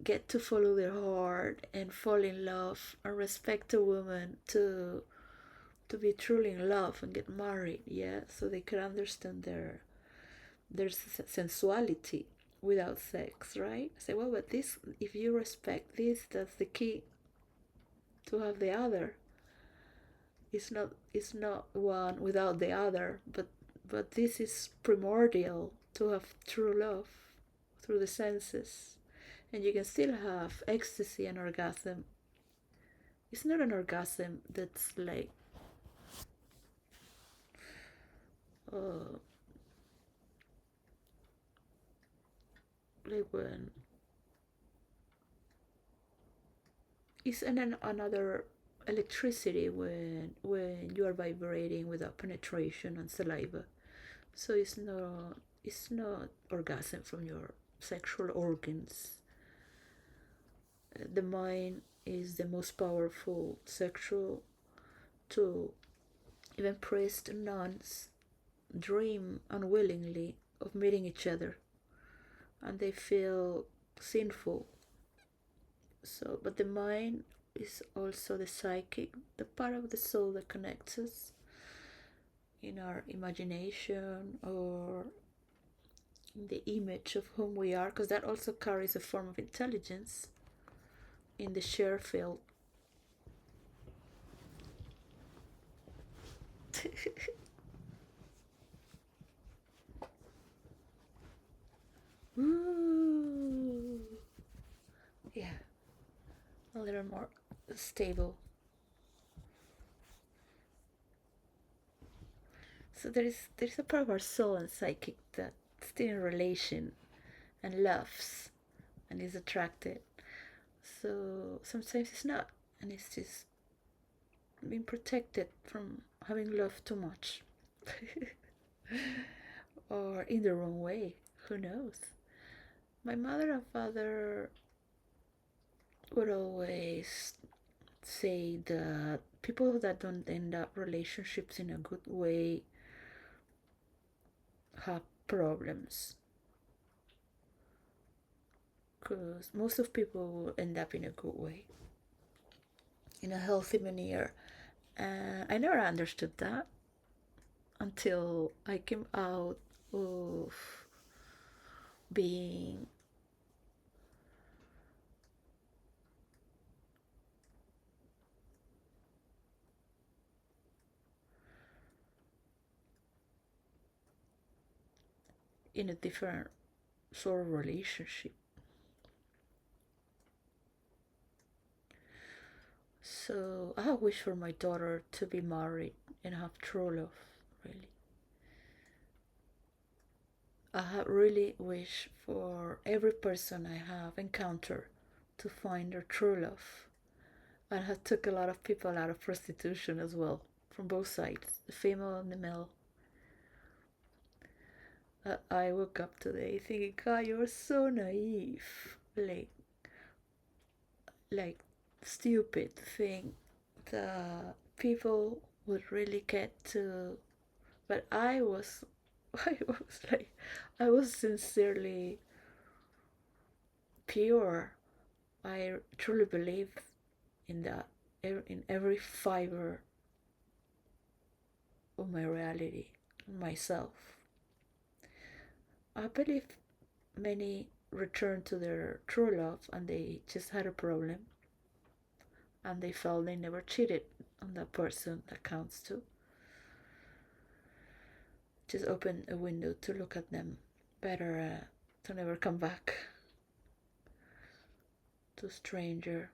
get to follow their heart and fall in love and respect a woman to be truly in love and get married, yeah, so they could understand their sensuality without sex, right? I say, well, but this, if you respect this, that's the key to have the other. It's not one without the other, but this is primordial to have true love through the senses, and you can still have ecstasy and orgasm. It's not an orgasm that's uh, like when it's another electricity when you are vibrating without penetration and saliva. So it's not orgasm from your sexual organs. The mind is the most powerful sexual tool. Even priests and nuns dream unwillingly of meeting each other, and they feel sinful. So, but the mind is also the psychic, the part of the soul that connects us in our imagination or in the image of whom we are, because that also carries a form of intelligence in the share field. Ooh. Yeah, a little more stable. So there's a part of our soul and psychic that's still in relation and loves and is attracted. So sometimes it's not, and it's just being protected from having loved too much. Or in the wrong way. Who knows? My mother and father would always say that people that don't end up relationships in a good way have problems, because most of people will end up in a good way, in a healthy manner. And I never understood that until I came out of being in a different sort of relationship. So I wish for my daughter to be married and have true love, really. I have really wished for every person I have encountered to find their true love. I have took a lot of people out of prostitution as well, from both sides, the female and the male. I woke up today thinking, God, you're so naive. Like stupid thing that people would really get to But I was, I was like, I was sincerely pure. I truly believe in that, in every fiber of my reality, myself. I believe many return to their true love and they just had a problem and they felt they never cheated on that person that counts to. Just open a window to look at them better, to never come back to a stranger.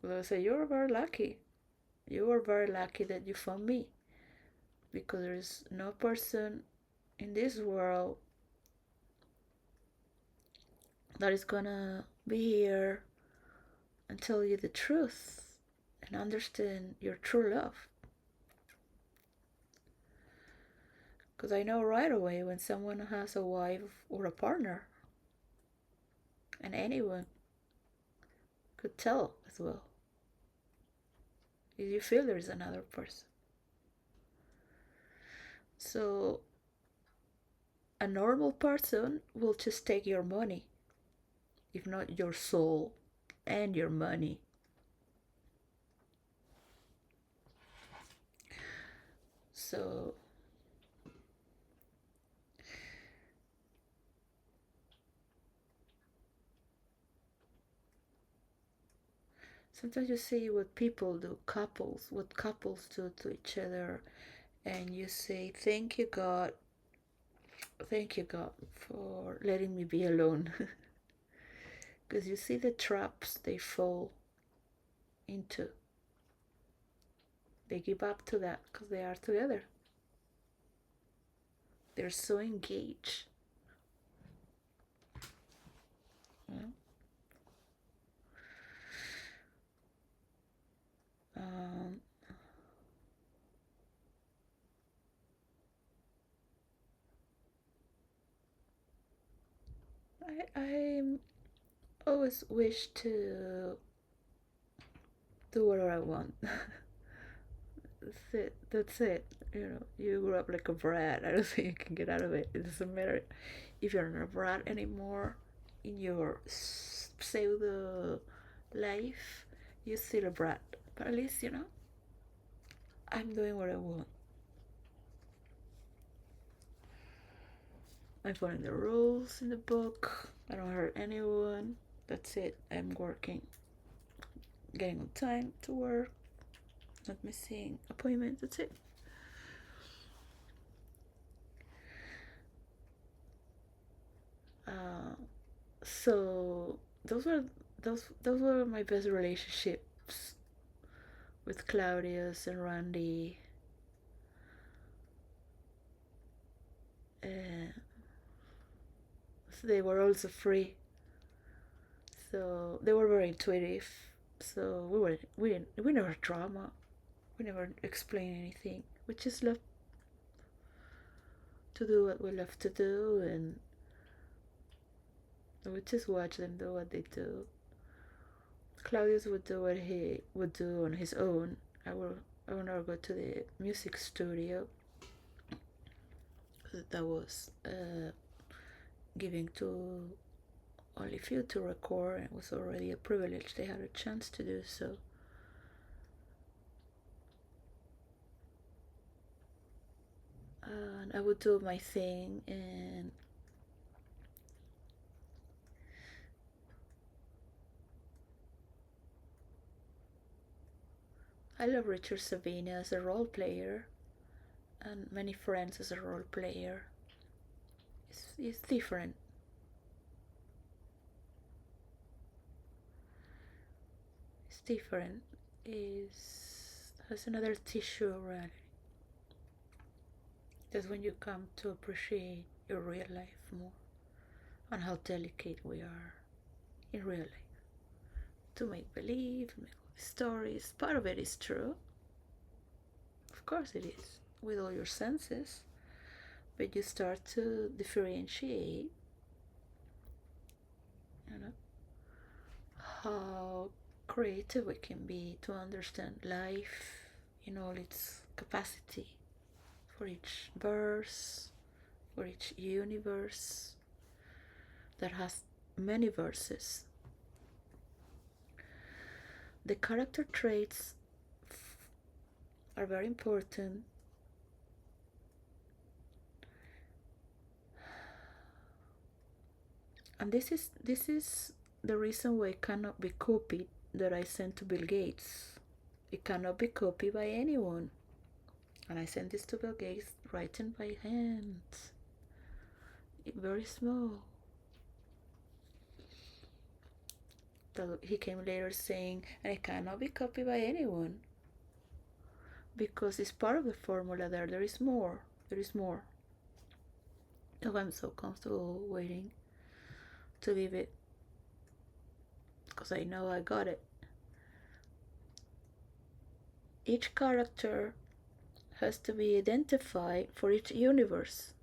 They'll say, you're very lucky. You are very lucky that you found me. Because there is no person in this world that is gonna be here and tell you the truth and understand your true love. Because I know right away when someone has a wife or a partner, and anyone could tell as well. If you feel there's another person. So a normal person will just take your money, if not your soul and your money. So sometimes you see what people do, what couples do to each other, and you say, thank you, God, for letting me be alone. Because you see the traps they fall into. They give up to that because they are together. They're so engaged. Yeah. Um, I always wish to do whatever I want. That's it. That's it. You know, you grew up like a brat. I don't think you can get out of it. It doesn't matter if you're not a brat anymore in your pseudo life. You're still a brat. But at least, you know, I'm doing what I want. I'm following the rules in the book. I don't hurt anyone. That's it. I'm working. Getting on time to work. Not missing appointments. That's it. Uh, so those were my best relationships with Claudius and Randy. Uh, so they were also free. So they were very intuitive. So we never drama. We never explain anything. We just love to do what we love to do, and we just watch them do what they do. Claudius would do what he would do on his own. I would never go to the music studio. That was giving to only few to record, and it was already a privilege. They had a chance to do so. And I would do my thing, and I love Richard Savina as a role player, and many friends as a role player. It's different. It's different. Is has another tissue around. That's when you come to appreciate your real life more and how delicate we are in real life. To make believe, make stories. Part of it is true. Of course it is, with all your senses. But you start to differentiate, you know, how creative we can be to understand life in all its capacity for each verse, for each universe that has many verses. The character traits are very important. And this is the reason why it cannot be copied, that I sent to Bill Gates. It cannot be copied by anyone. And I sent this to Bill Gates, written by hand, very small. So he came later saying, and it cannot be copied by anyone, because it's part of the formula there. There is more. There is more. Oh, I'm so comfortable waiting to leave it, because I know I got it. Each character has to be identified for each universe.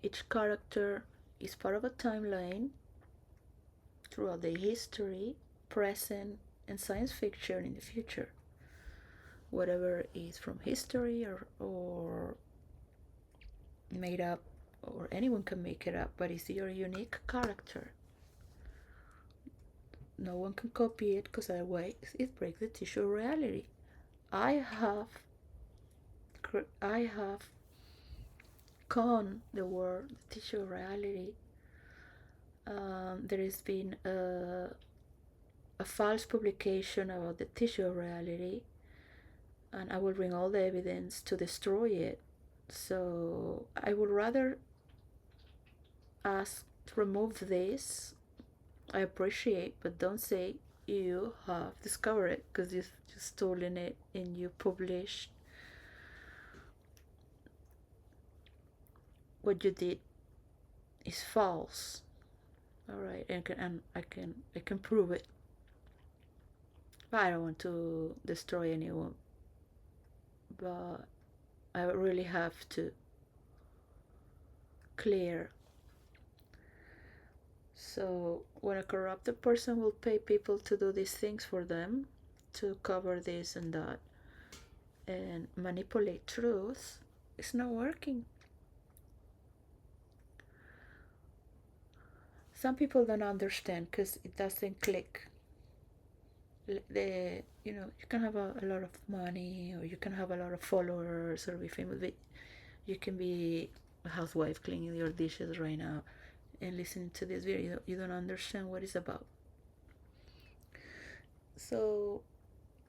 Each character is part of a timeline throughout the history, present, and science fiction in the future. Whatever is from history or made up, or anyone can make it up, but it's your unique character. No one can copy it, because otherwise it breaks the tissue of reality. I have con the word the tissue of reality. There has been a false publication about the tissue of reality, and I will bring all the evidence to destroy it. So I would rather ask to remove this. I appreciate, but don't say you have discovered it, because you've just stolen it and you published what you did is false. All right, and I can prove it. But I don't want to destroy anyone, but I really have to clear. So when a corrupted person will pay people to do these things for them, to cover this and that, and manipulate truth, it's not working. Some people don't understand because it doesn't click. You can have a lot of money, or you can have a lot of followers, or be famous, but you can be a housewife cleaning your dishes right now and listening to this video. You don't understand what it's about. So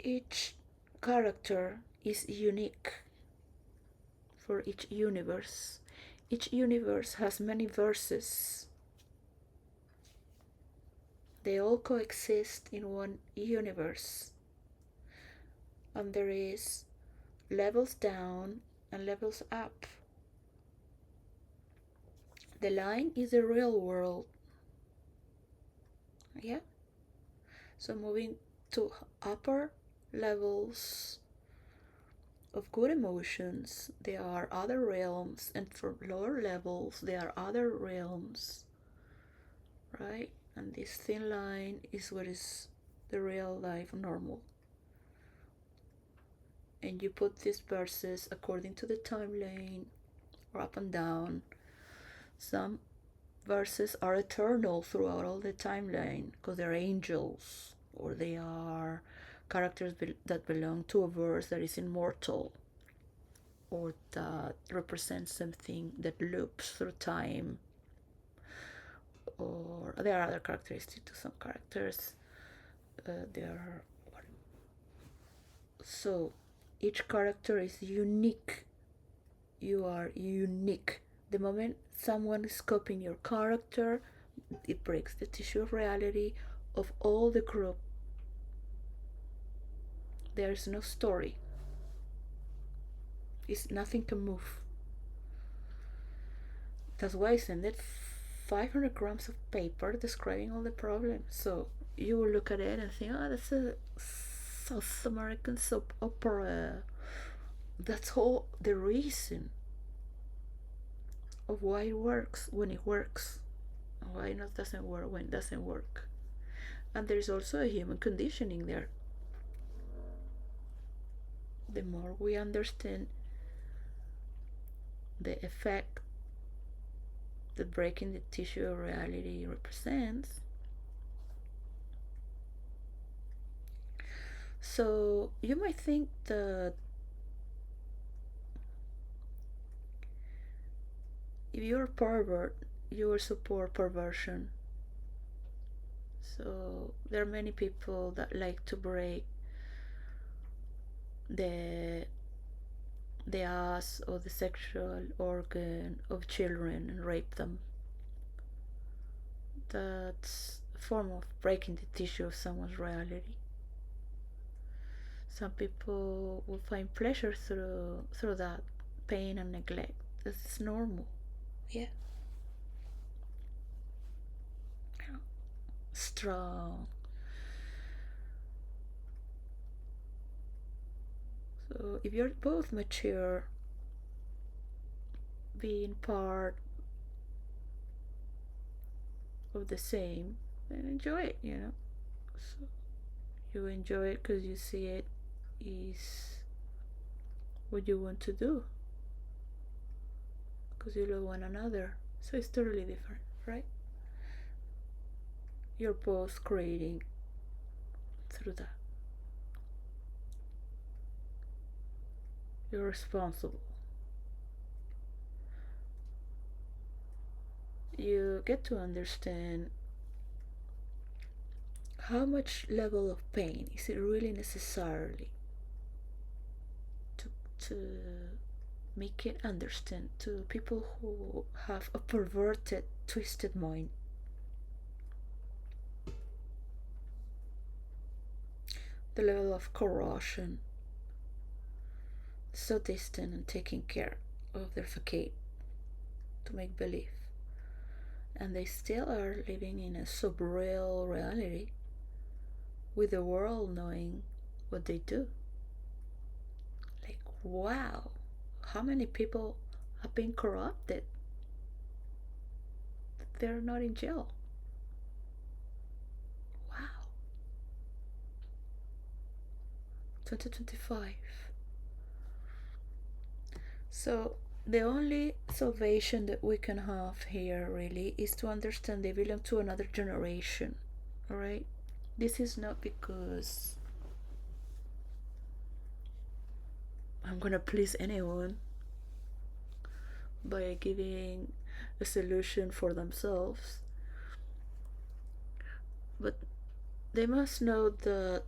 each character is unique for each universe. Each universe has many verses. They all coexist in one universe, and there is levels down and levels up. The line is the real world. Yeah. So moving to upper levels of good emotions, there are other realms, and for lower levels there are other realms, right? And this thin line is what is the real life normal. And you put these verses according to the timeline, or up and down. Some verses are eternal throughout all the timeline, because they're angels, or they are characters that belong to a verse that is immortal, or that represents something that loops through time. Or there are other characteristics to some characters. So each character is unique. You are unique. The moment someone is copying your character, it breaks the tissue of reality of all the group. There's no story. Nothing can move. That's why I sent it 500 grams of paper describing all the problems. So you will look at it and think, oh, that's a South American soap opera. That's all the reason of why it works when it works, and why it doesn't work when it doesn't work. And there's also a human conditioning there. The more we understand the effect that breaking the tissue of reality represents. So you might think that if you're a pervert, you will support perversion. So there are many people that like to break the the ass or the sexual organ of children and rape them. That's a form of breaking the tissue of someone's reality. Some people will find pleasure through that pain and neglect. That's normal. Yeah. Strong. So if you're both mature, being part of the same, then enjoy it, you know. So you enjoy it because you see it is what you want to do, because you love one another. So it's totally different, right? You're both creating through that. You're responsible. You get to understand how much level of pain is it really necessarily to make it understand to people who have a perverted, twisted mind. The level of corrosion, so distant and taking care of their facade to make believe. And they still are living in a subreal reality with the world knowing what they do. Like, wow, how many people have been corrupted? They're not in jail. Wow. 2025. So the only salvation that we can have here really is to understand they belong to another generation. Alright? This is not because I'm gonna please anyone by giving a solution for themselves, but they must know that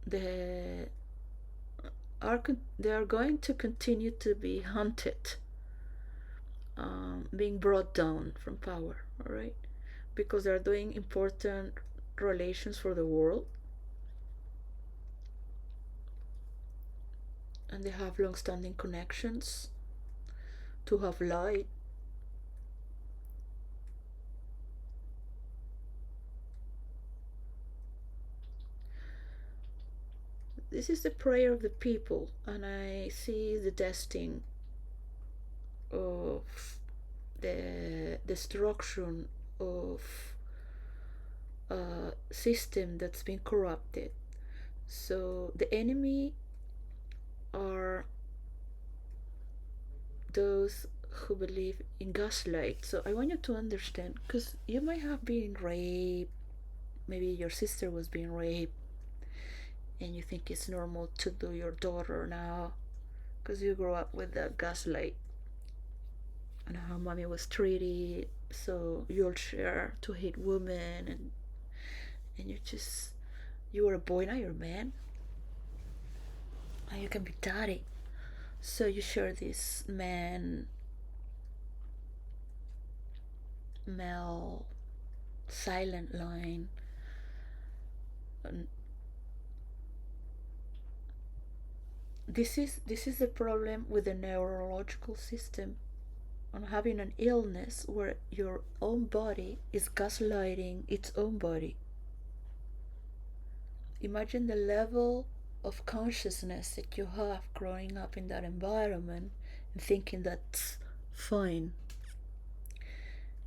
they are going to continue to be hunted, being brought down from power, all right, because they're doing important relations for the world, and they have long-standing connections to have light. This is the prayer of the people, and I see the destiny of the destruction of a system that's been corrupted. So the enemy are those who believe in gaslight. So I want you to understand, because you might have been raped, maybe your sister was being raped, and you think it's normal to do your daughter now because you grew up with the gaslight and how mommy was treated. So you'll share to hate women, and you were a boy, now you're a man, and you can be daddy. So you share this male silent line, and this is the problem with the neurological system, on having an illness where your own body is gaslighting its own body. Imagine the level of consciousness that you have growing up in that environment and thinking that's fine.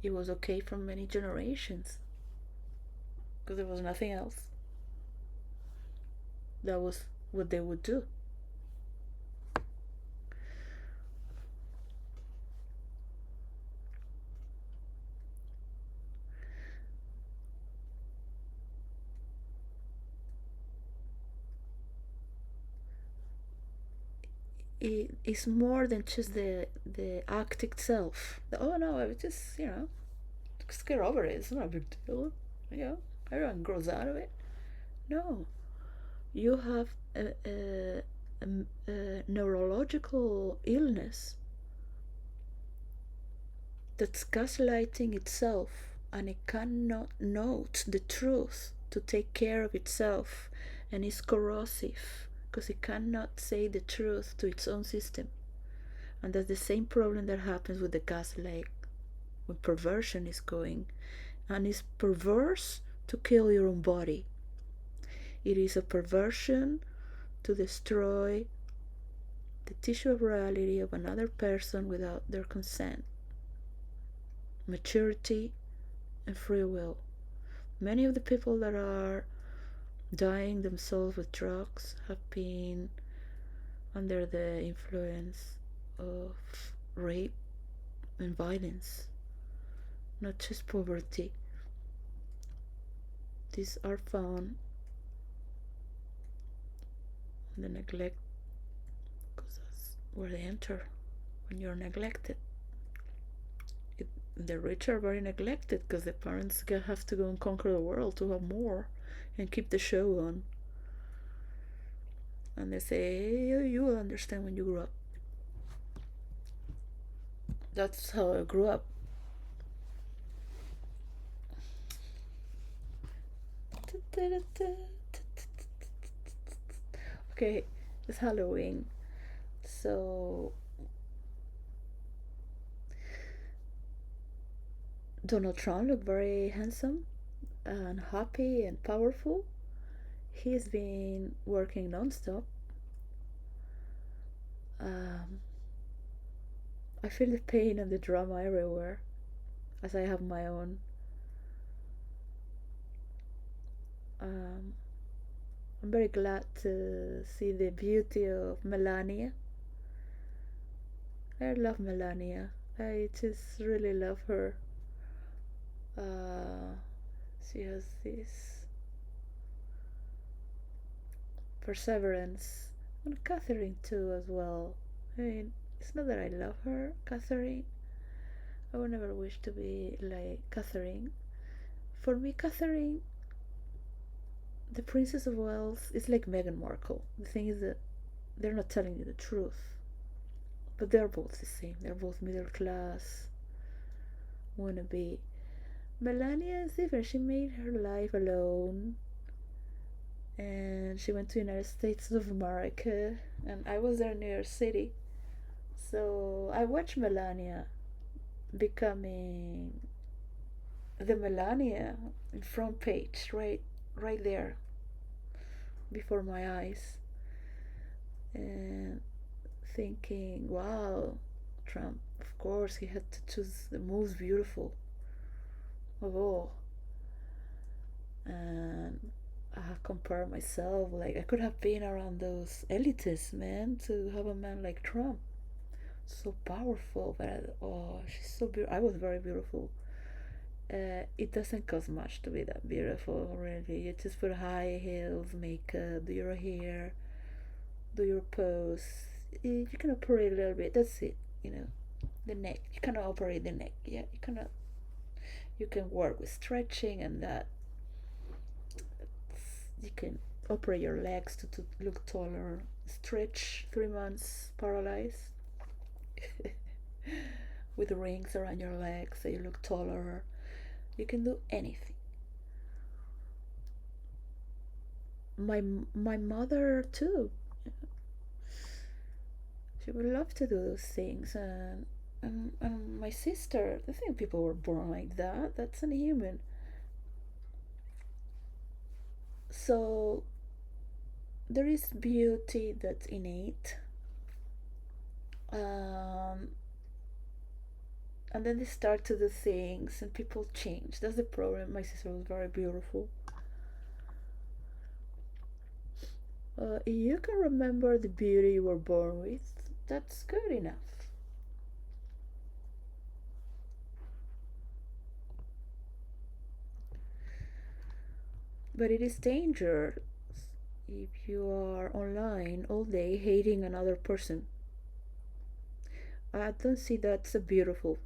It was okay for many generations because there was nothing else. That was what they would do. is more than just the act itself. Oh no, I was just, just get over it. It's not a big deal. Everyone grows out of it. No, you have a neurological illness that's gaslighting itself, and it cannot note the truth to take care of itself, and is corrosive because it cannot say the truth to its own system. And that's the same problem that happens with the gaslight when perversion is going, and it's perverse to kill your own body. It is a perversion to destroy the tissue of reality of another person without their consent, maturity, and free will. Many of the people that are dying themselves with drugs have been under the influence of rape and violence, not just poverty. These are found in the neglect, because that's where they enter when you're neglected. The rich are very neglected because the parents have to go and conquer the world to have more and keep the show on. And they say, hey, you will understand when you grow up. That's how I grew up. Okay, it's Halloween. So Donald Trump looked very handsome and happy and powerful. He's been working non-stop. I feel the pain and the drama everywhere, as I have my own. I'm very glad to see the beauty of Melania. I love Melania. I just really love her. She has this perseverance, and Catherine too as well. I mean, it's not that I love her, Catherine. I would never wish to be like Catherine. For me, Catherine, the Princess of Wales, is like Meghan Markle. The thing is that they're not telling you the truth, but they're both the same. They're both middle class, wannabe. Melania is different. She made her life alone, and she went to United States of America, and I was there in New York City. So I watched Melania becoming the Melania in front page, right there before my eyes, and thinking, wow, Trump, of course he had to choose the most beautiful of all. And I have compared myself, like I could have been around those elitists, man, to have a man like Trump, so powerful. But she's so beautiful. I was very beautiful. It doesn't cost much to be that beautiful, really. You just put high heels, makeup, do your hair, do your pose. You can operate a little bit. That's it. The neck. You cannot operate the neck. Yeah, you cannot. You can work with stretching and that. You can operate your legs to look taller. Stretch 3 months paralyzed with rings around your legs so you look taller. You can do anything. My mother too. She would love to do those things, and my sister. I think people were born like that. That's inhuman. So there is beauty that's innate, and then they start to do things and people change. That's the problem. My sister was very beautiful. You can remember the beauty you were born with. That's good enough. But it is dangerous if you are online all day hating another person. I don't see that's a beautiful,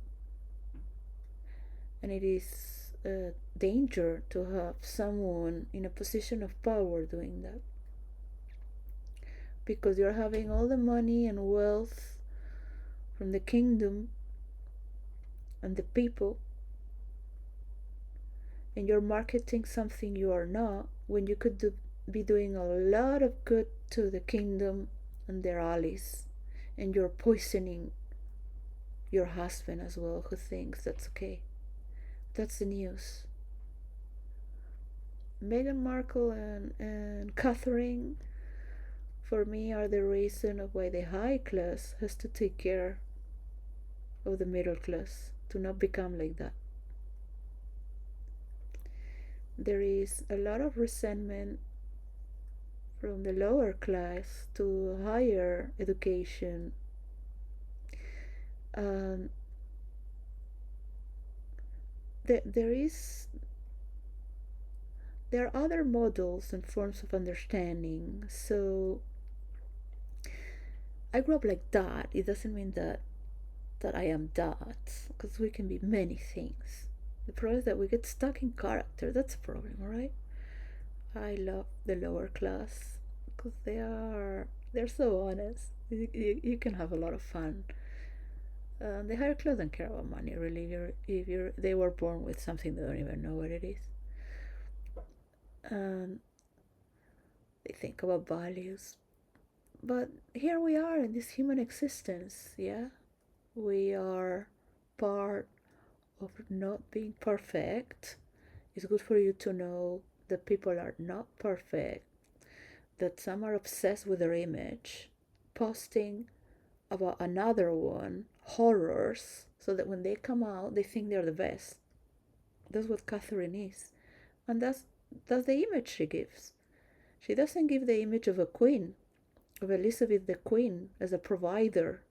and it is a danger to have someone in a position of power doing that, because you're having all the money and wealth from the kingdom and the people, and you're marketing something you are not, when you could be doing a lot of good to the kingdom and their allies, and you're poisoning your husband as well, who thinks that's okay. That's the news. Meghan Markle and Catherine, for me, are the reason of why the high class has to take care of the middle class to not become like that. There is a lot of resentment from the lower class to higher education. Um, there is there are other models and forms of understanding. So I grew up like that. It doesn't mean that I am that, because we can be many things. The problem is that we get stuck in character. That's a problem, right? I love the lower class because they're so honest. You can have a lot of fun. The higher class don't care about money really. If you're they were born with something they don't even know what it is. Um, they think about values. But here we are in this human existence, yeah? We are part of not being perfect. It's good for you to know that people are not perfect, that some are obsessed with their image, posting about another one horrors, so that when they come out, they think they're the best. That's what Catherine is. And that's the image she gives. She doesn't give the image of a queen, of Elizabeth the Queen as a provider.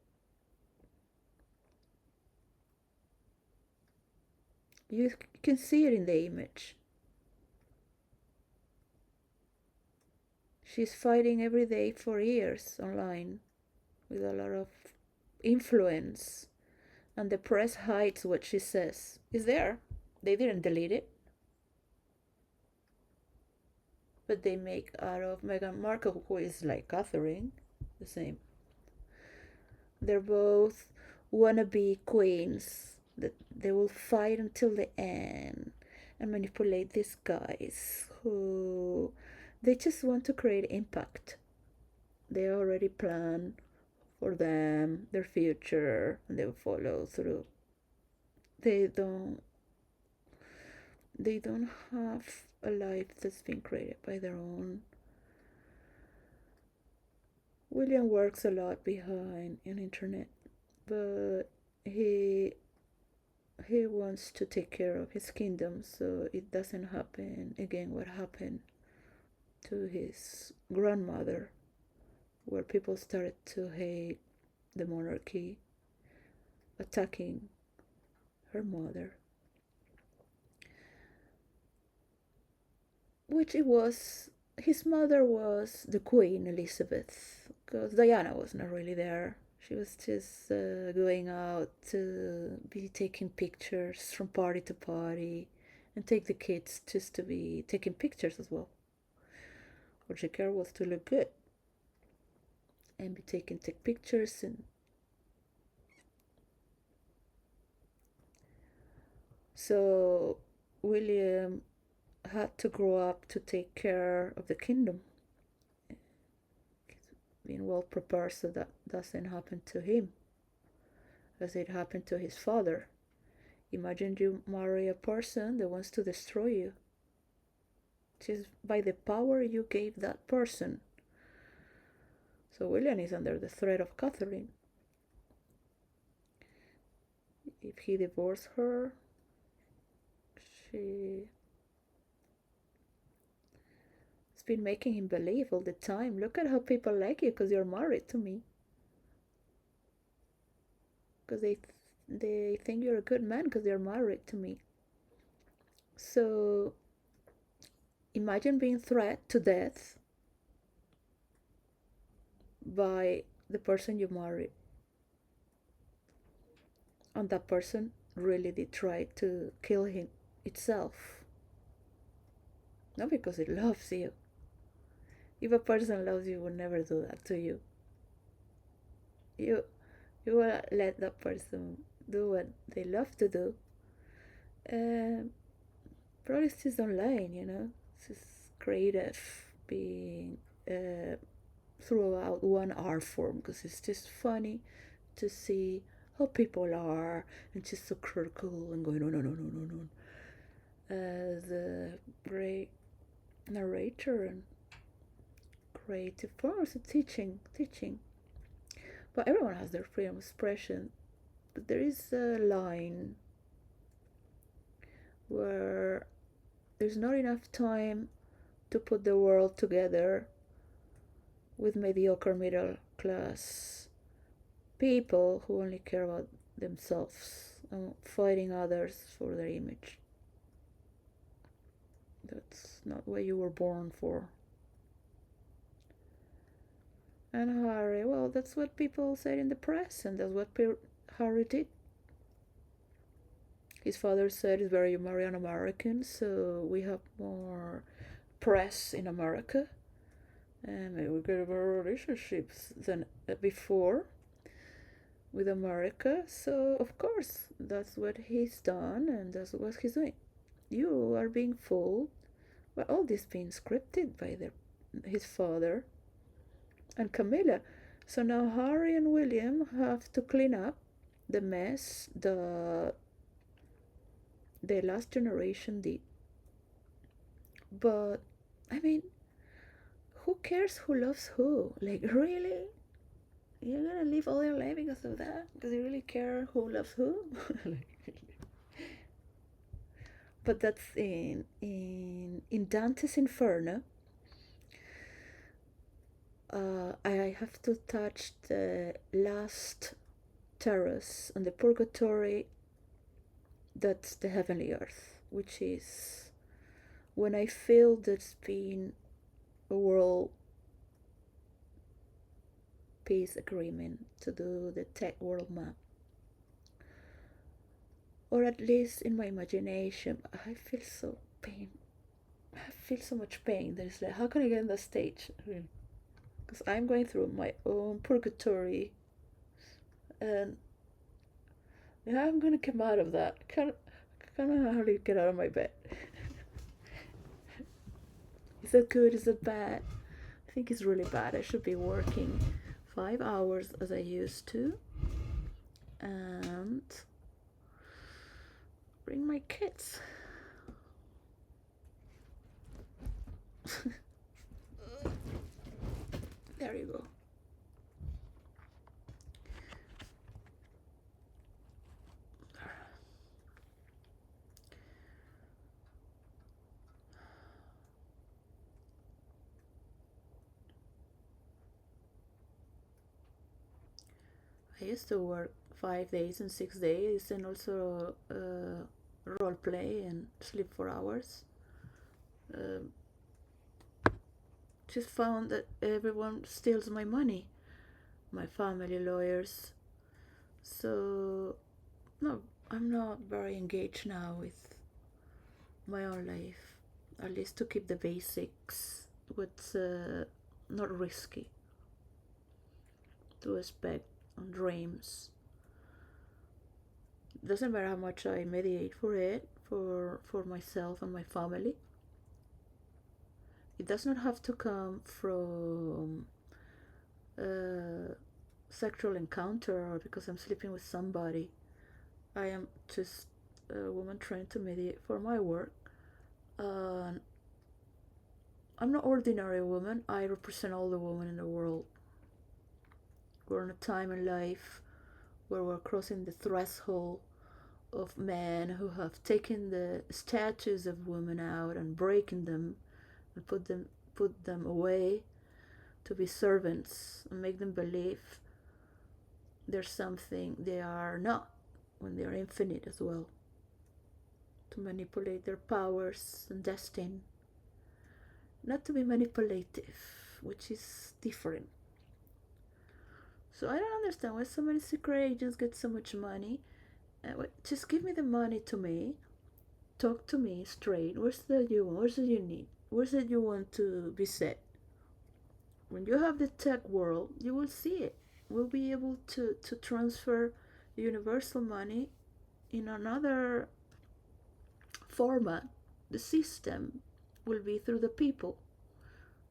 You can see it in the image. She's fighting every day for years online with a lot of influence, and the press hides what she says. It's there. They didn't delete it. But they make out of Meghan Markle, who is like Catherine, the same. They're both wannabe queens that they will fight until the end and manipulate these guys who they just want to create impact. They already plan for them, their future, and they'll follow through. They don't they don't have a life that's been created by their own. William works a lot behind an internet, but he wants to take care of his kingdom so it doesn't happen again what happened to his grandmother, where people started to hate the monarchy, attacking her mother, which it was. His mother was the Queen Elizabeth, because Diana was not really there. She was just going out to be taking pictures from party to party and take the kids just to be taking pictures as well. What she cared was to look good and be taking take pictures. And so William had to grow up to take care of the kingdom, being well prepared so that doesn't happen to him as it happened to his father. Imagine you marry a person that wants to destroy you just by the power you gave that person. So William is under the threat of Catherine. If he divorced her, she's been making him believe all the time, look at how people like you because you're married to me. Because they think you're a good man because you're married to me. So imagine being threatened to death by the person you married. And that person really did try to kill him itself. Not because it loves you. If a person loves you, would never do that to you. You you will let that person do what they love to do. Uh, Probably it's just online, It's just creative being throughout one art form because it's just funny to see how people are and just so critical and going on and on and on. The great narrator and creative force of teaching. But everyone has their freedom of expression. But there is a line where there's not enough time to put the world together with mediocre middle class people who only care about themselves and fighting others for their image. That's not what you were born for. And Harry, well, that's what people said in the press, and that's what Harry did. His father said he's very American, so we have more press in America, and maybe we get better relationships than before with America. So of course, that's what he's done, and that's what he's doing. You are being fooled, but all this being scripted by his father and Camilla. So now Harry and William have to clean up the mess the last generation did. But I mean, who cares who loves who? Like, really? You're gonna live all your life because of that? Because you really care who loves who? But that's in Dante's Inferno. I have to touch the last terrace on the purgatory. That's the heavenly earth, which is when I feel there's been a world peace agreement to do the tech world map, or at least in my imagination. I feel so pain. I feel so much pain. There's like, how can I get on the stage? Because I'm going through my own purgatory, and yeah, I'm gonna come out of that. I can't know how to get out of my bed. Is that good? Is that bad? I think it's really bad. I should be working 5 hours as I used to, and bring my kids. There you go. I used to work 5 days and 6 days, and also role play and sleep 4 hours. Um, just found that everyone steals my money, my family, lawyers. So no, I'm not very engaged now with my own life. At least to keep the basics, what's not risky, to expect on dreams. Doesn't matter how much I mediate for it, for myself and my family. It does not have to come from a sexual encounter or because I'm sleeping with somebody. I am just a woman trying to mediate for my work. I'm not ordinary woman. I represent all the women in the world. We're in a time in life where we're crossing the threshold of men who have taken the statues of women out and breaking them and put them away to be servants and make them believe there's something they are not when they are infinite as well, to manipulate their powers and destiny, not to be manipulative, which is different. So I don't understand why so many secret agents get so much money Just give me the money to me. Talk to me straight. Where's the you want? Where's the you need? Where's it you want to be set? When you have the tech world, you will see it. We'll be able to transfer universal money in another format. The system will be through the people.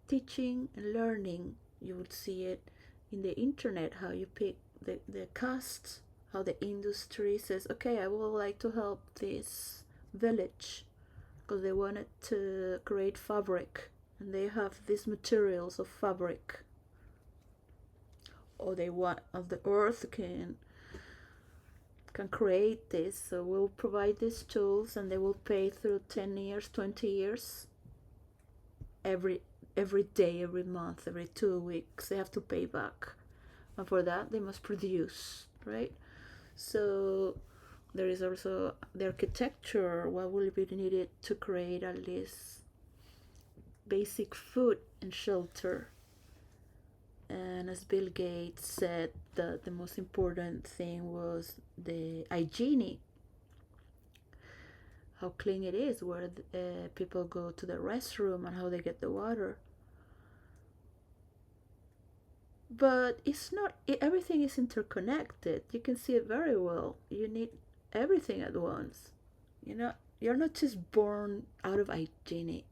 Teaching and learning, you will see it in the internet, how you pick the costs, how the industry says, okay, I would like to help this village because they wanted to create fabric and they have these materials of fabric, or they want of the earth can create this, so we'll provide these tools and they will pay through 10 years, 20 years, every day, every month, every 2 weeks they have to pay back, and for that they must produce, right? So there is also the architecture, what will be needed to create at least basic food and shelter. And as Bill Gates said, the most important thing was the hygiene, how clean it is, where people go to the restroom and how they get the water. But it's not, everything is interconnected. You can see it very well. You need everything at once. You're not just born out of hygiene.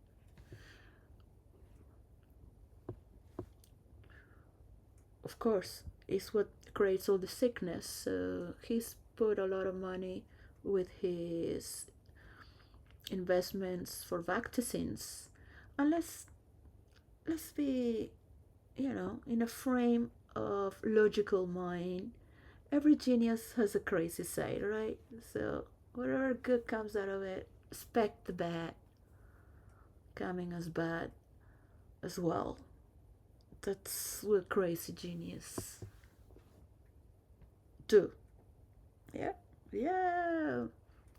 Of course, it's what creates all the sickness. So he's put a lot of money with his investments for vaccines. And let's be, in a frame of logical mind. Every genius has a crazy side, right? So whatever good comes out of it, expect the bad coming as bad as well. That's what crazy genius do. Yeah, yeah.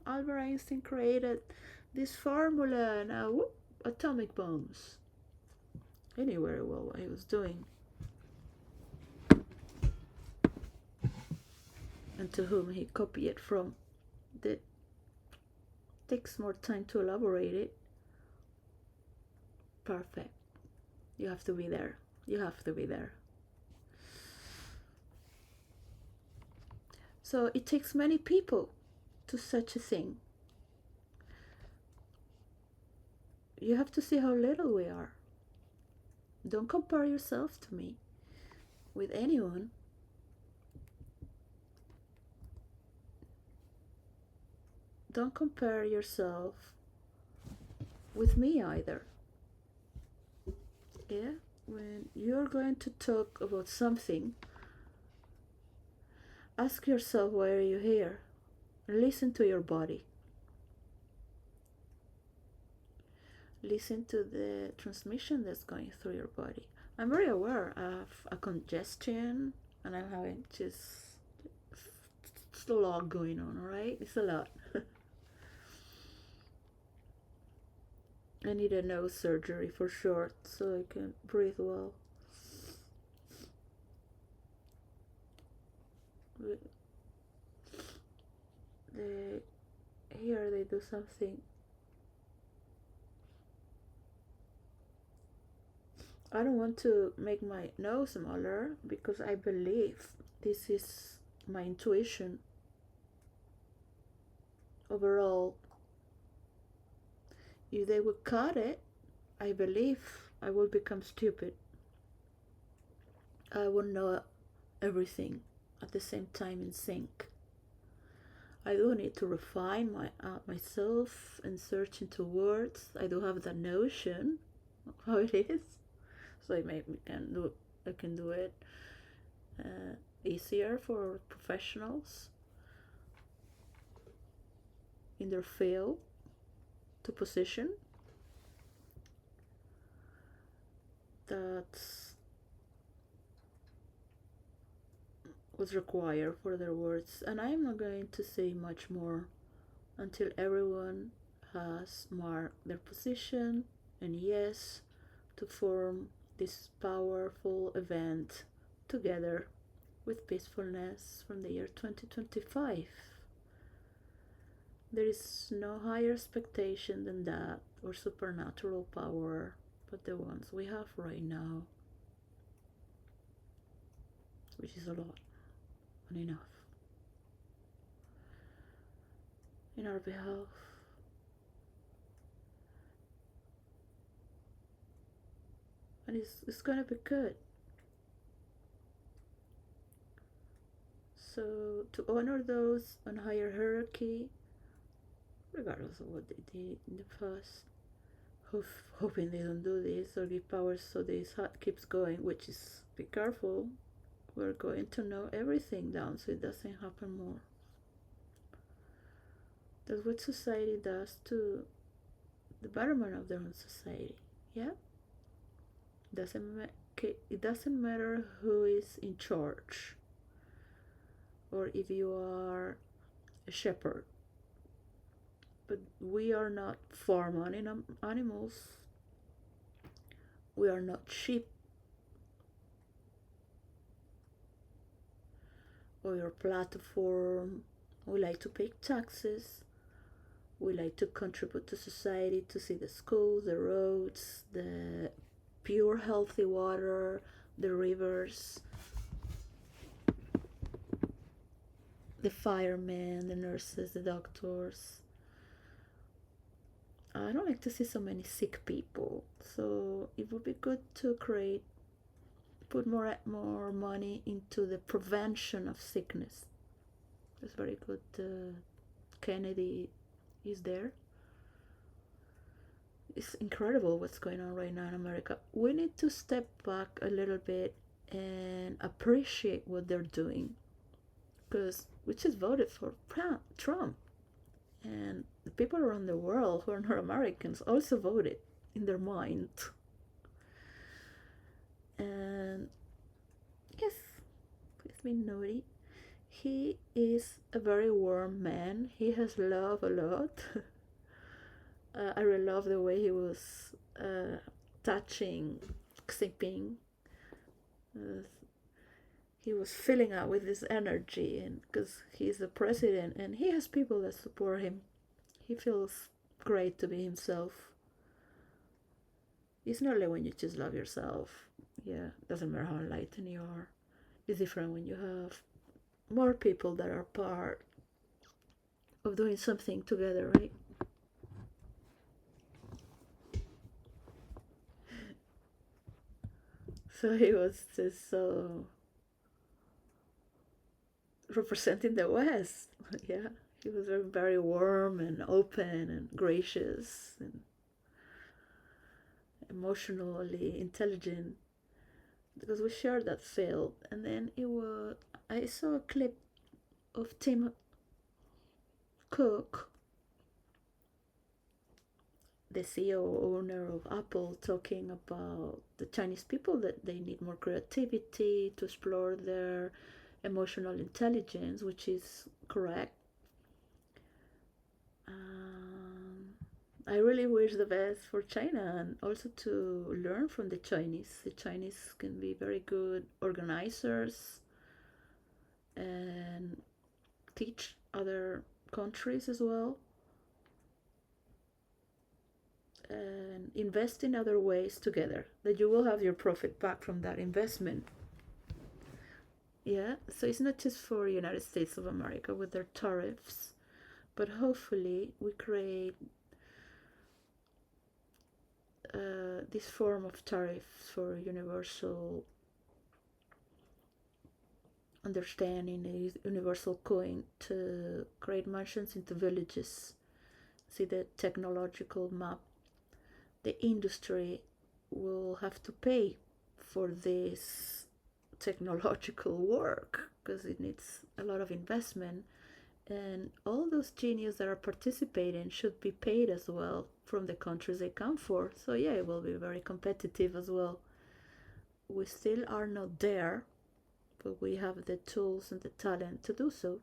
Albert Einstein created this formula. Now, whoop, atomic bombs. He knew very well what he was doing, and to whom he copied it from. That takes more time to elaborate it. Perfect. You have to be there. You have to be there. So it takes many people to such a thing. You have to see how little we are. Don't compare yourself to me with anyone. Don't compare yourself with me either. Yeah? When you're going to talk about something, ask yourself, why are you here? Listen to your body. Listen to the transmission that's going through your body. I'm very aware of a congestion, and I'm having just, it's a lot going on, alright? It's a lot. I need a nose surgery for sure so I can breathe well. Here they do something. I don't want to make my nose smaller because I believe this is my intuition. Overall, if they would cut it, I believe I will become stupid. I will know everything at the same time in sync. I do need to refine myself and search into words. I do have the notion of how it is, so I can do it easier for professionals in their field to position. That's was required for their words, and I'm not going to say much more until everyone has marked their position and yes to form this powerful event together with peacefulness from the year 2025. There is no higher expectation than that or supernatural power but the ones we have right now, which is a lot and enough in our behalf. And it's gonna be good. So, to honor those on higher hierarchy, regardless of what they did in the past, hoping they don't do this or give powers so this keeps going, which is, be careful, we're going to know everything down so it doesn't happen more. That's what society does to the betterment of their own society. Yeah? It doesn't matter who is in charge or if you are a shepherd. But we are not farm animals. We are not sheep or your platform. We like to pay taxes. We like to contribute to society, to see the schools, the roads, the pure healthy water, the rivers, the firemen, the nurses, the doctors. I don't like to see so many sick people, so it would be good to put more money into the prevention of sickness. It's very good. Kennedy is there. It's incredible what's going on right now in America. We need to step back a little bit and appreciate what they're doing, because we just voted for Trump, and the people around the world who are not Americans also voted in their mind. And yes, please be naughty. He is a very warm man. He has love a lot. I really love the way he was touching Xi Jinping. Uh, he was filling up with this energy, and because he's the president and he has people that support him, he feels great to be himself. It's not like when you just love yourself. Yeah, doesn't matter how enlightened you are. It's different when you have more people that are part of doing something together, right? So he was just so representing the West. Yeah, he was very warm and open and gracious and emotionally intelligent, because we shared that field. And then I saw a clip of Tim Cook, the CEO owner of Apple, talking about the Chinese people, that they need more creativity to explore their emotional intelligence, which is correct. I really wish the best for China, and also to learn from the Chinese. The Chinese can be very good organizers and teach other countries as well, and invest in other ways together that you will have your profit back from that investment. Yeah, so it's not just for United States of America with their tariffs, but hopefully we create this form of tariffs for universal understanding, a universal coin, to create mansions into villages. See the technological map. The industry will have to pay for this technological work because it needs a lot of investment, and all those geniuses that are participating should be paid as well from the countries they come for. So yeah, it will be very competitive as well. We still are not there, but we have the tools and the talent to do so.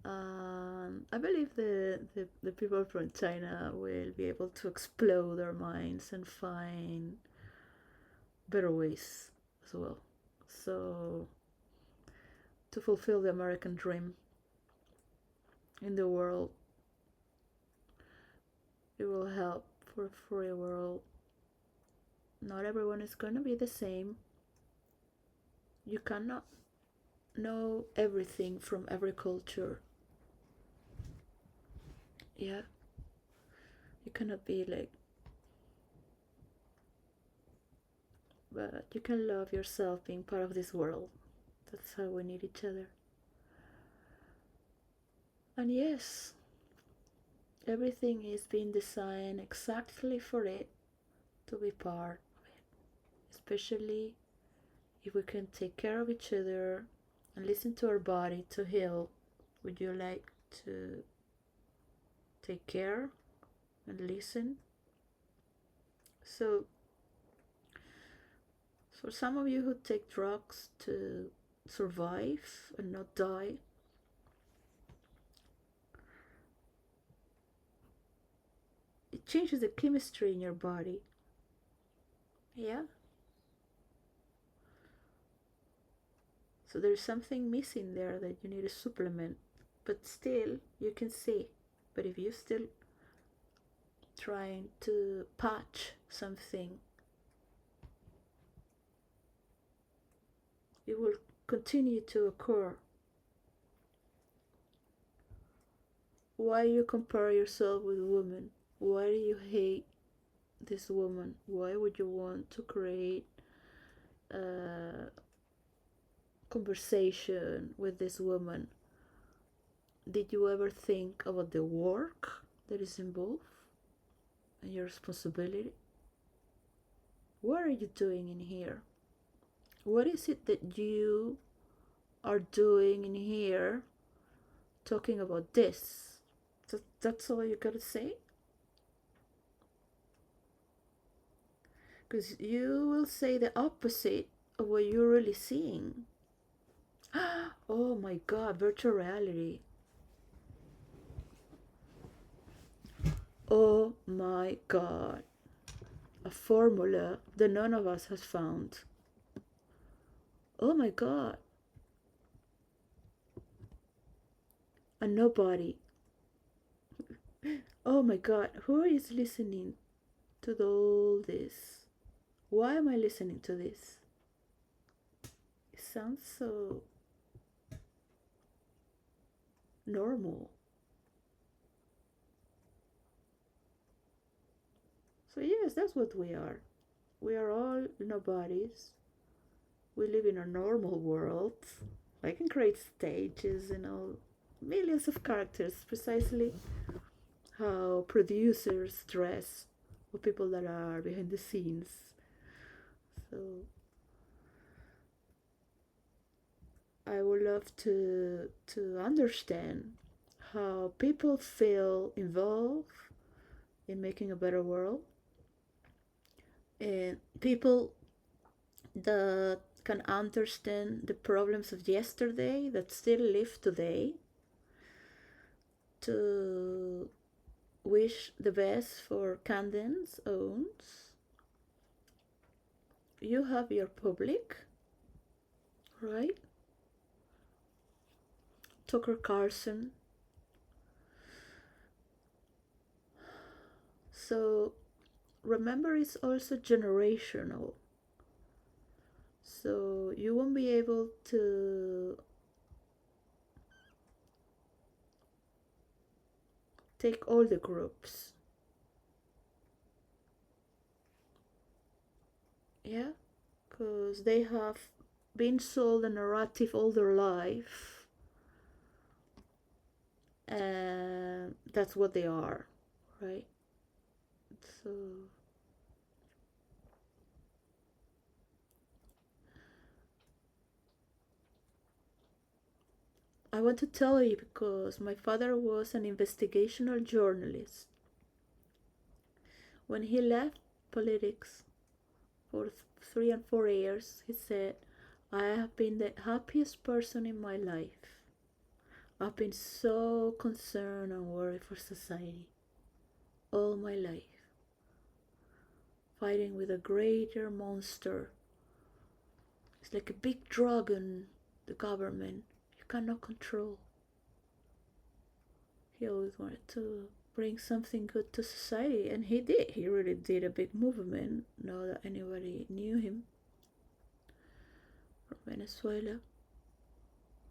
I believe the people from China will be able to explode their minds and find better ways as well. So, to fulfill the American dream. in the world. It will help for a free world. Not everyone is going to be the same. You cannot know everything from every culture. Yeah. You cannot be like, but you can love yourself being part of this world. That's how we need each other. And yes, everything is being designed exactly for it to be part of it. Especially if we can take care of each other and listen to our body to heal. Would you like to take care and listen? So, for some of you who take drugs to survive and not die, it changes the chemistry in your body. Yeah? So there's something missing there that you need a supplement. But still, you can see. But if you're still trying to patch something, it will continue to occur. Why you compare yourself with a woman? Why do you hate this woman? Why would you want to create a conversation with this woman? Did you ever think about the work that is involved and your responsibility? What are you doing in here? What is it that you are doing in here talking about this? That's all you gotta say? Because you will say the opposite of what you're really seeing. Oh my god, virtual reality. Oh my god. A formula that none of us has found. Oh my god. And nobody. Oh my god, who is listening to all this? Why am I listening to this? It sounds so normal. So yes, that's what we are. We are all nobodies. We live in a normal world. I can create stages and all millions of characters, precisely how producers dress or people that are behind the scenes. So I would love to understand how people feel involved in making a better world, and people that can understand the problems of yesterday that still live today, to wish the best for Camden's owns. You have your public, right? Tucker Carlson. So remember, it's also generational. So you won't be able to take all the groups. Yeah? Because they have been sold a narrative all their life. And that's what they are, right? So I want to tell you because my father was an investigational journalist. When he left politics for 3 and 4 years, he said, I have been the happiest person in my life. I've been so concerned and worried for society all my life, fighting with a greater monster. It's like a big dragon, the government. You cannot control. He always wanted to bring something good to society, and he did. He really did a big movement, not that anybody knew him, from Venezuela.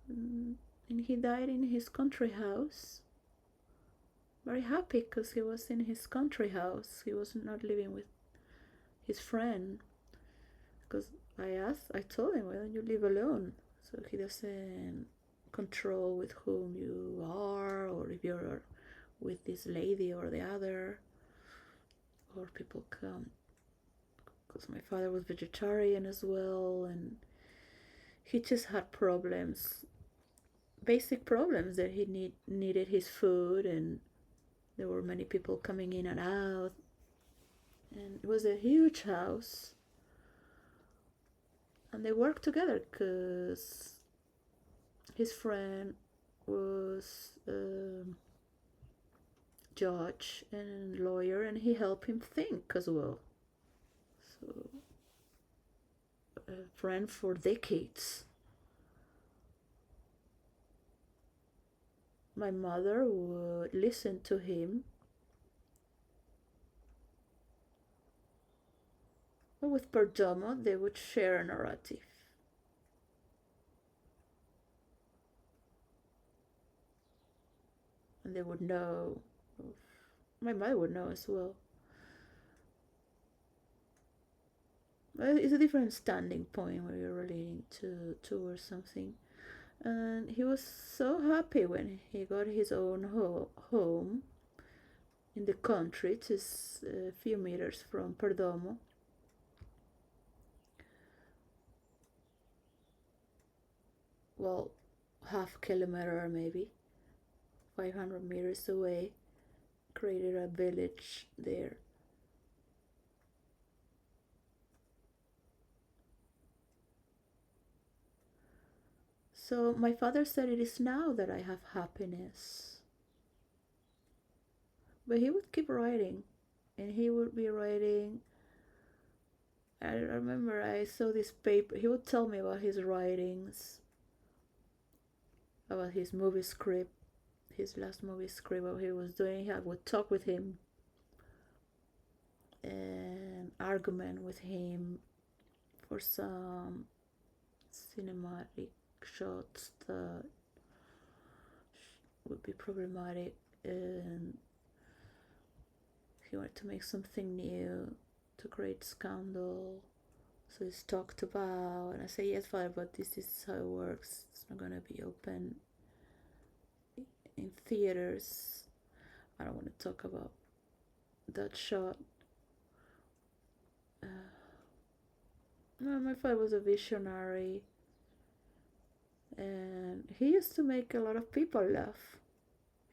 And he died in his country house. Very happy because he was in his country house. He was not living with his friend. Because I told him, why don't you live alone? So he doesn't control with whom you are, or if you're with this lady or the other, or people come. Because my father was vegetarian as well, and he just had problems, basic problems, that he needed his food, and there were many people coming in and out, and it was a huge house, and they worked together because his friend was a judge and lawyer, and he helped him think as well. So a friend for decades. My mother would listen to him, but with Perdomo they would share a narrative. And they would know, my mother would know as well. But it's a different standing point where you're relating towards something. And he was so happy when he got his own home in the country, just a few meters from Perdomo. Well, half kilometer maybe, 500 meters away, created a village there. So my father said, it is now that I have happiness. But he would keep writing, and he would be writing. I remember I saw this paper. He would tell me about his writings, about his movie script, his last movie script, what he was doing. I would talk with him and argument with him for some cinematic shots that would be problematic, and he wanted to make something new to create scandal. So it's talked about, and I say, yes, father, but this is how it works. It's not gonna be open in theaters. I don't want to talk about that shot. No, my father was a visionary, and he used to make a lot of people laugh.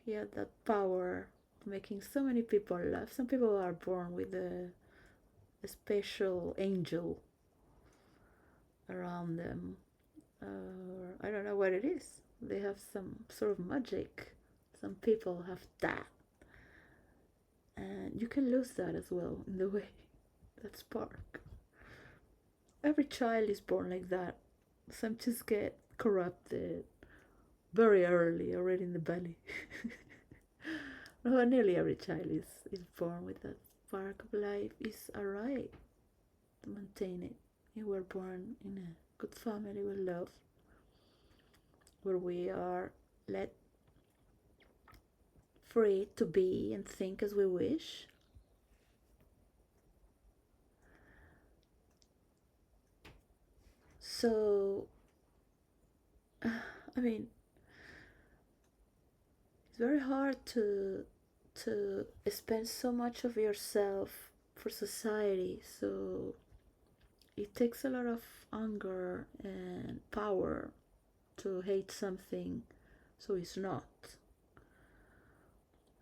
He had that power of making so many people laugh. Some people are born with a special angel around them. I don't know what it is. They have some sort of magic. Some people have that. And you can lose that as well in the way, that spark. Every child is born like that. Some just get corrupted very early, already in the belly. No, nearly every child is born with that spark of life. It's alright to maintain it. You were born in a good family with love, where we are let free to be and think as we wish. So, I mean, it's very hard to spend so much of yourself for society. So it takes a lot of anger and power to hate something so it's not.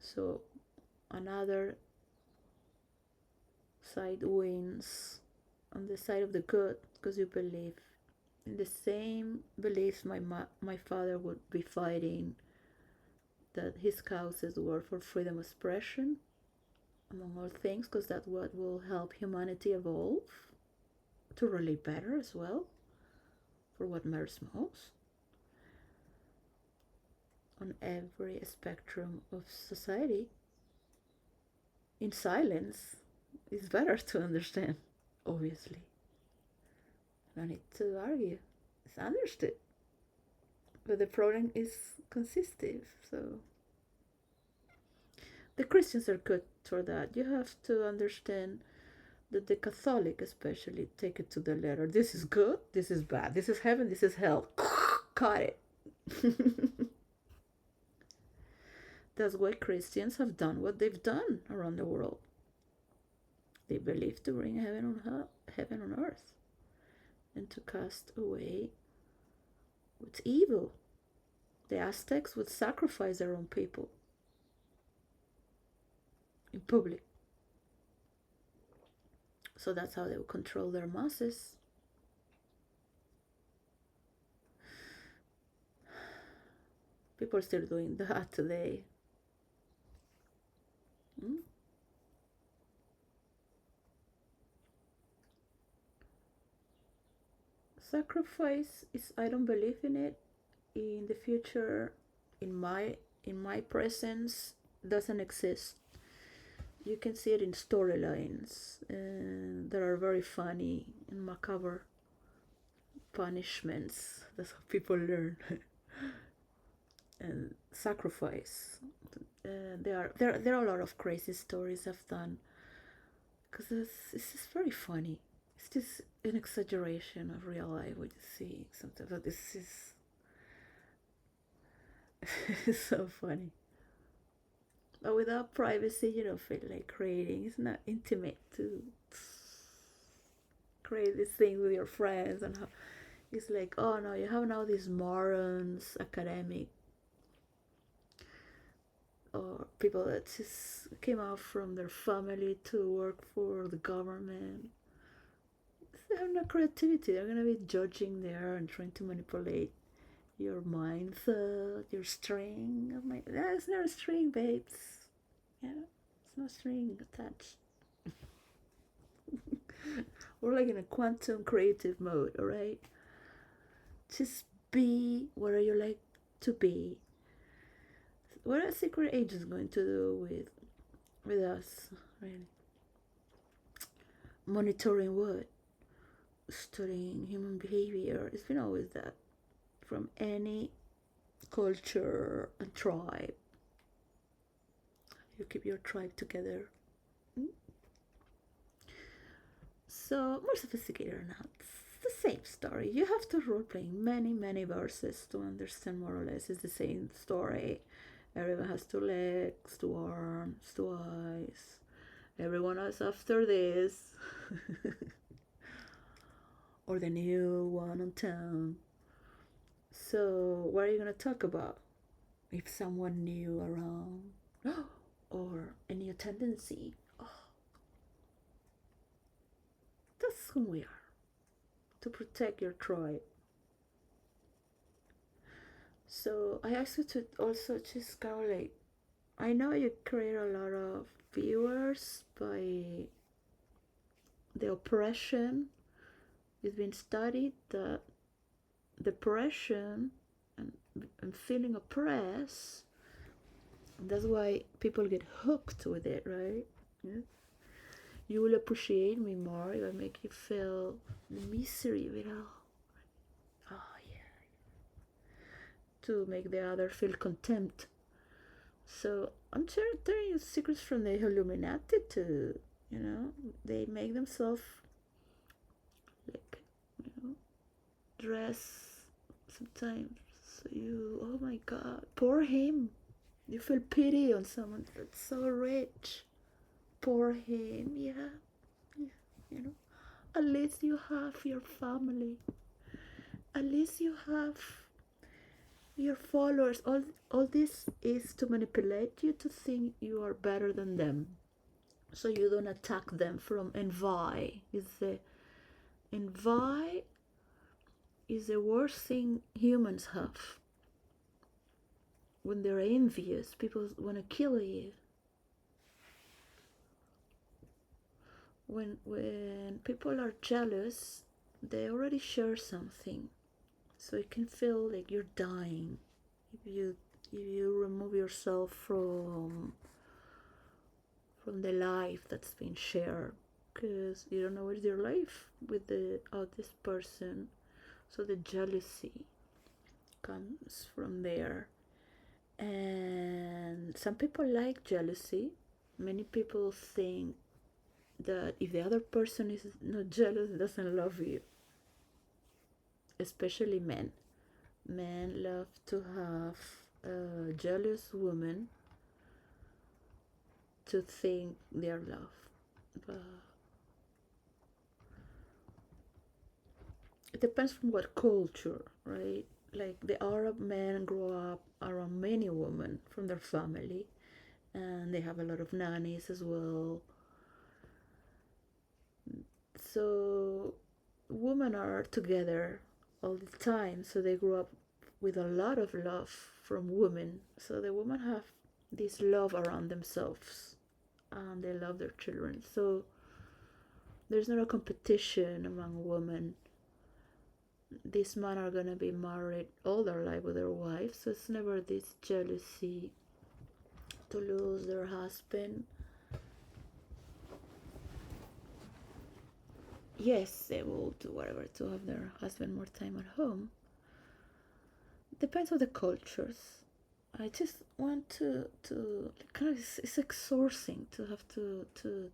So another side wins on the side of the good because you believe in the same beliefs my father would be fighting, that his causes were for freedom of expression, among all things, because that's what will help humanity evolve to really better as well, for what matters most. on every spectrum of society in silence is better to understand, obviously. No need to argue. It's understood. But the problem is consistent. So the Christians are good for that. You have to understand that the Catholic especially take it to the letter. This is good, this is bad, this is heaven, this is hell. Cut it. That's why Christians have done what they've done around the world. They believe to bring heaven on earth, and to cast away what's evil. The Aztecs would sacrifice their own people in public. So that's how they would control their masses. People are still doing that today. Sacrifice is, I don't believe in it. In the future, in my presence, doesn't exist. You can see it in storylines that are very funny and macabre punishments. That's how people learn. And sacrifice. There are a lot of crazy stories I've done, because it's just very funny. It's just an exaggeration of real life what you see sometimes. But this is it's so funny. But without privacy, you don't feel like creating. It's not intimate to create this thing with your friends, and how it's like, oh no, you have now these morons, academic, or people that just came out from their family to work for the government. They have no creativity. They're gonna be judging there and trying to manipulate your mindset, your string. That's not a string, babes. Yeah, it's no string attached. We're like in a quantum creative mode, alright? Just be where you like to be. What are secret agents going to do with us, really? Monitoring what? Studying human behavior. It's been always that. From any culture and tribe. You keep your tribe together. So, more sophisticated or not, it's the same story. You have to roleplay many verses to understand more or less. It's the same story. Everyone has 2 legs, 2 arms, 2 eyes. Everyone is after this. Or the new one on town. So, what are you going to talk about? If someone new around, or a new tendency. That's who we are. To protect your tribe. So I ask you to also just kind of like, I know you create a lot of viewers by the oppression. It's been studied that depression and feeling oppressed, that's why people get hooked with it, right? Yeah. You will appreciate me more if I make you feel the misery of it all. Oh yeah. To make the other feel contempt. So I'm telling you secrets from the Illuminati too. They make themselves like, dress sometimes. So oh my God, poor him. You feel pity on someone that's so rich. Poor him, yeah. At least you have your family. At least you have your followers. All this is to manipulate you to think you are better than them, so you don't attack them from envy. Envy is the worst thing humans have. When they're envious, people want to kill you. When people are jealous, they already share something, so it can feel like you're dying if you if you remove yourself from the life that's been shared, because you don't know what's your life with the this person, so the jealousy comes from there. And some people like jealousy. Many people think that if the other person is not jealous, doesn't love you, especially men. Men love to have a jealous woman to think they're loved. But it depends from what culture, right? Like the Arab men grow up around many women from their family, and they have a lot of nannies as well. So women are together all the time, so they grow up with a lot of love from women. So the women have this love around themselves, and they love their children. So there's not a competition among women. These men are gonna be married all their life with their wives, so it's never this jealousy to lose their husband. Yes, they will do whatever to have their husband more time at home. Depends on the cultures. I just want to kind of, it's exhausting to have to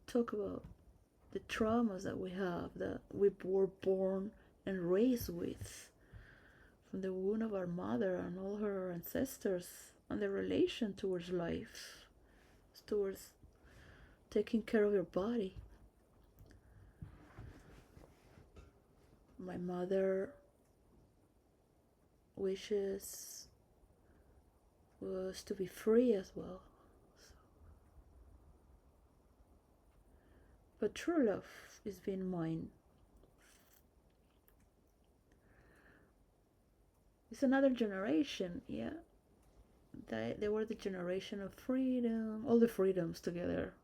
talk about the traumas that we have, that we were born and raised with from the womb of our mother and all her ancestors, and the relation towards life, towards taking care of your body. My mother wishes was to be free as well. But true love is being mine. It's another generation, yeah. They were the generation of freedom, all the freedoms together.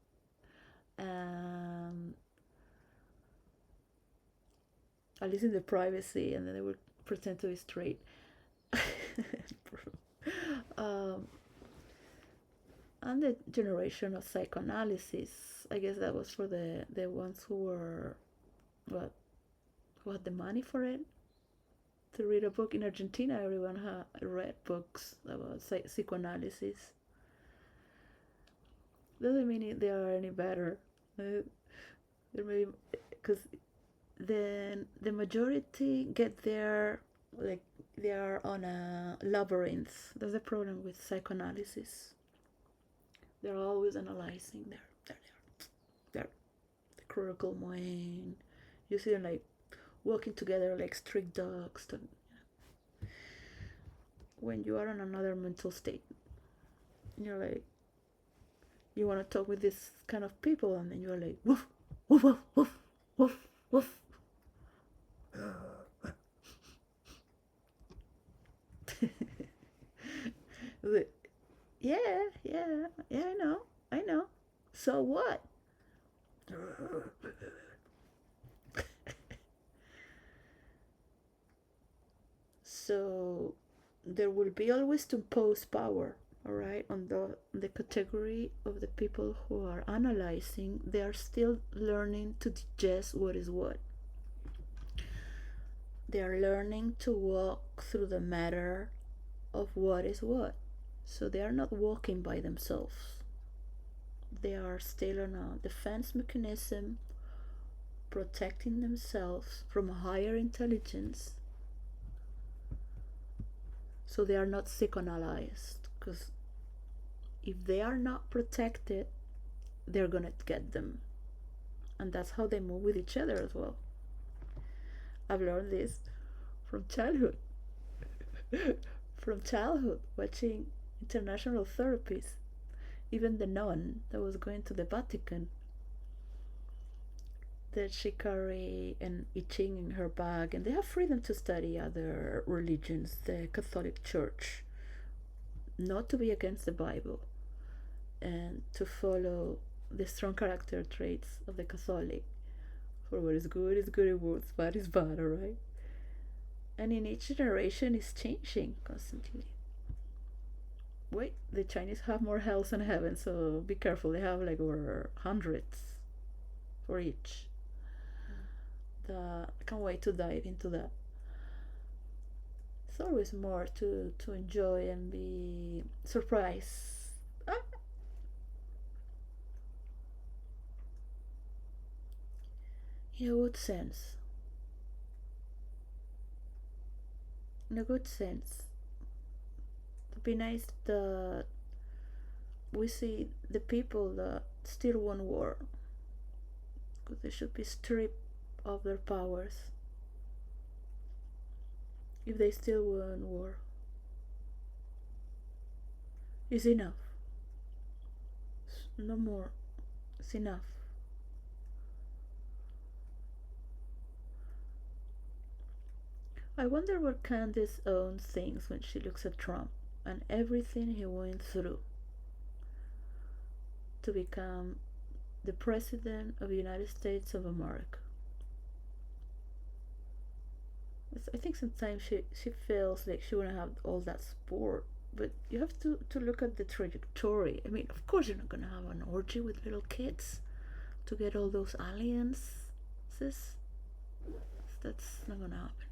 At least in the privacy, and then they would pretend to be straight. um, and the generation of psychoanalysis, I guess that was for the ones who were, what, who had the money for it, to read a book. In Argentina, everyone had read books about psychoanalysis. Doesn't mean they are any better. There may, because the majority get there, like they are on a labyrinth. That's the problem with psychoanalysis. They're always analyzing their the critical mind. You see them like walking together like strict dogs. When you are in another mental state, you're like, you want to talk with this kind of people, and then you're like, woof, woof, woof, woof, woof, woof. Yeah, yeah, yeah, I know. So what? So there will be always to impose power, all right, on the category of the people who are analyzing. They are still learning to digest what is what. They are learning to walk through the matter of what is what. So they are not walking by themselves. They are still on a defense mechanism, protecting themselves from a higher intelligence. So they are not psychoanalyzed, because if they are not protected, they're gonna get them. And that's how they move with each other as well. I've learned this from childhood. From childhood, watching international therapies. Even the nun that was going to the Vatican, that she carry an I Ching in her bag, and they have freedom to study other religions, the Catholic Church, not to be against the Bible, and to follow the strong character traits of the Catholic. For what is good, and what's bad is bad, alright? And in each generation is changing constantly. Wait, the Chinese have more hells than heaven, so be careful. They have like over hundreds for each. I can't wait to dive into that. It's always more to enjoy and be surprised. Ah, in a good sense. In a good sense. It'd be nice that we see the people that still want war, because they should be stripped of their powers if they still want war. It's enough. No more. It's enough. I wonder what Candace Owen thinks when she looks at Trump and everything he went through to become the President of the United States of America. I think sometimes she feels like she wouldn't have all that support, but you have to look at the trajectory. I mean, of course, you're not going to have an orgy with little kids to get all those alliances. That's not going to happen.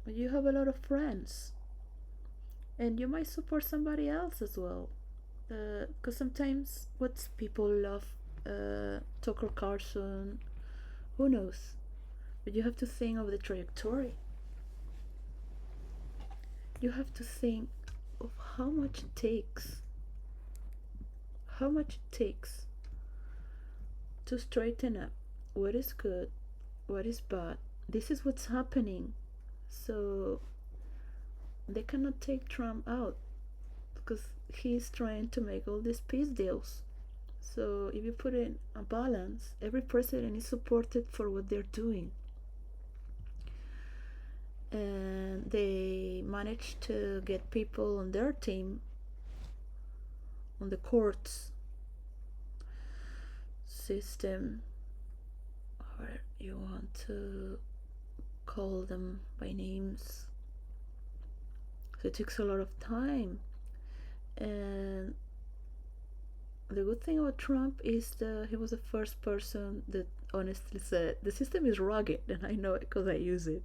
But you have a lot of friends, and you might support somebody else as well. Because sometimes what people love, Tucker Carlson, who knows? But you have to think of the trajectory. You have to think of how much it takes to straighten up what is good, what is bad. This is what's happening. So they cannot take Trump out because he's trying to make all these peace deals. So if you put in a balance, every president is supported for what they're doing. And they managed to get people on their team, on the courts system, or you want to call them by names. So it takes a lot of time. And the good thing about Trump is that he was the first person that honestly said the system is rugged, and I know it because I use it.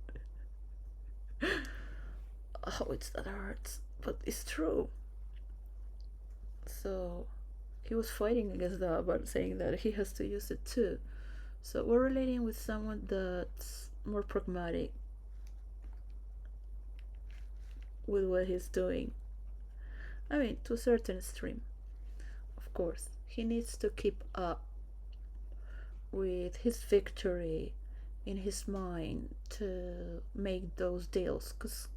Oh, it's that hurts, but it's true. So he was fighting against that, but saying that he has to use it too. So we're relating with someone that's more pragmatic with what he's doing. I mean, to a certain extreme, of course. He needs to keep up with his victory in his mind to make those deals, because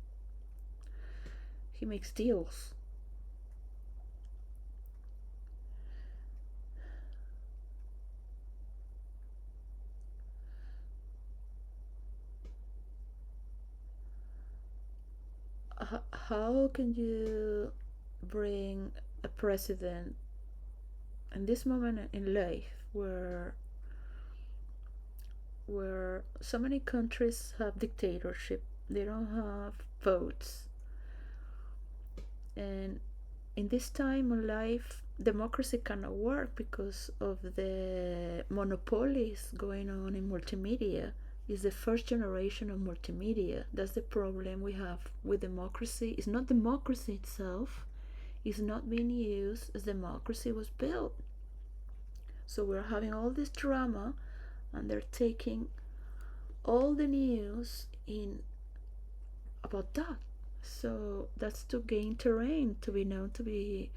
he makes deals. How can you bring a president in this moment in life where so many countries have dictatorship, they don't have votes, and in this time of life democracy cannot work because of the monopolies going on in multimedia. Is the first generation of multimedia. That's the problem we have with democracy. It's not democracy itself, it's not being used as democracy was built. So we're having all this drama, and they're taking all the news in about that. So that's to gain terrain, to be known, to be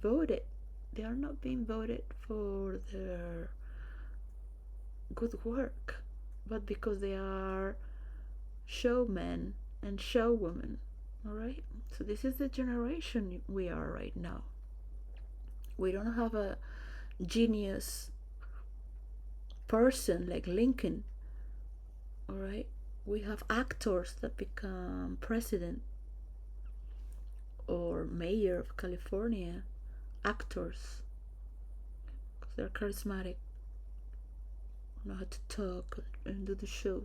voted. They are not being voted for their good work, but because they are showmen and showwomen. All right. So this is the generation we are right now. We don't have a genius person like Lincoln. All right. We have actors that become president or mayor of California. Actors, because they're charismatic, know how to talk and do the show.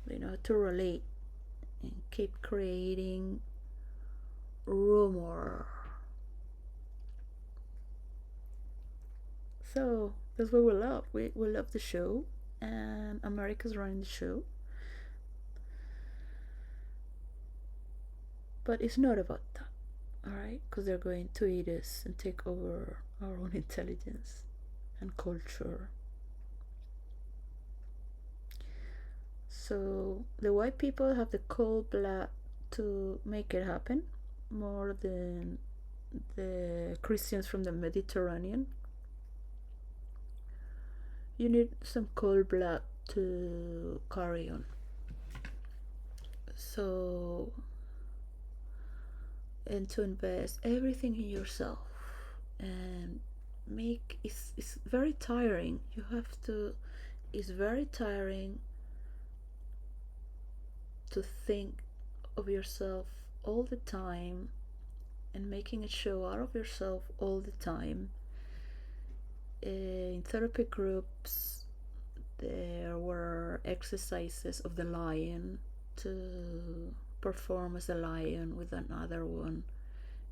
They know how to relate and keep creating rumor. So that's what we love. We love the show, and America's running the show. But it's not about that, alright? Because they're going to eat us and take over our own intelligence and culture. So the white people have the cold blood to make it happen more than the Christians from the Mediterranean. You need some cold blood to carry on. So, and to invest everything in yourself and make it's very tiring. You have to, it's very tiring to think of yourself all the time and making a show out of yourself all the time. In therapy groups, there were exercises of the lion to perform as a lion with another one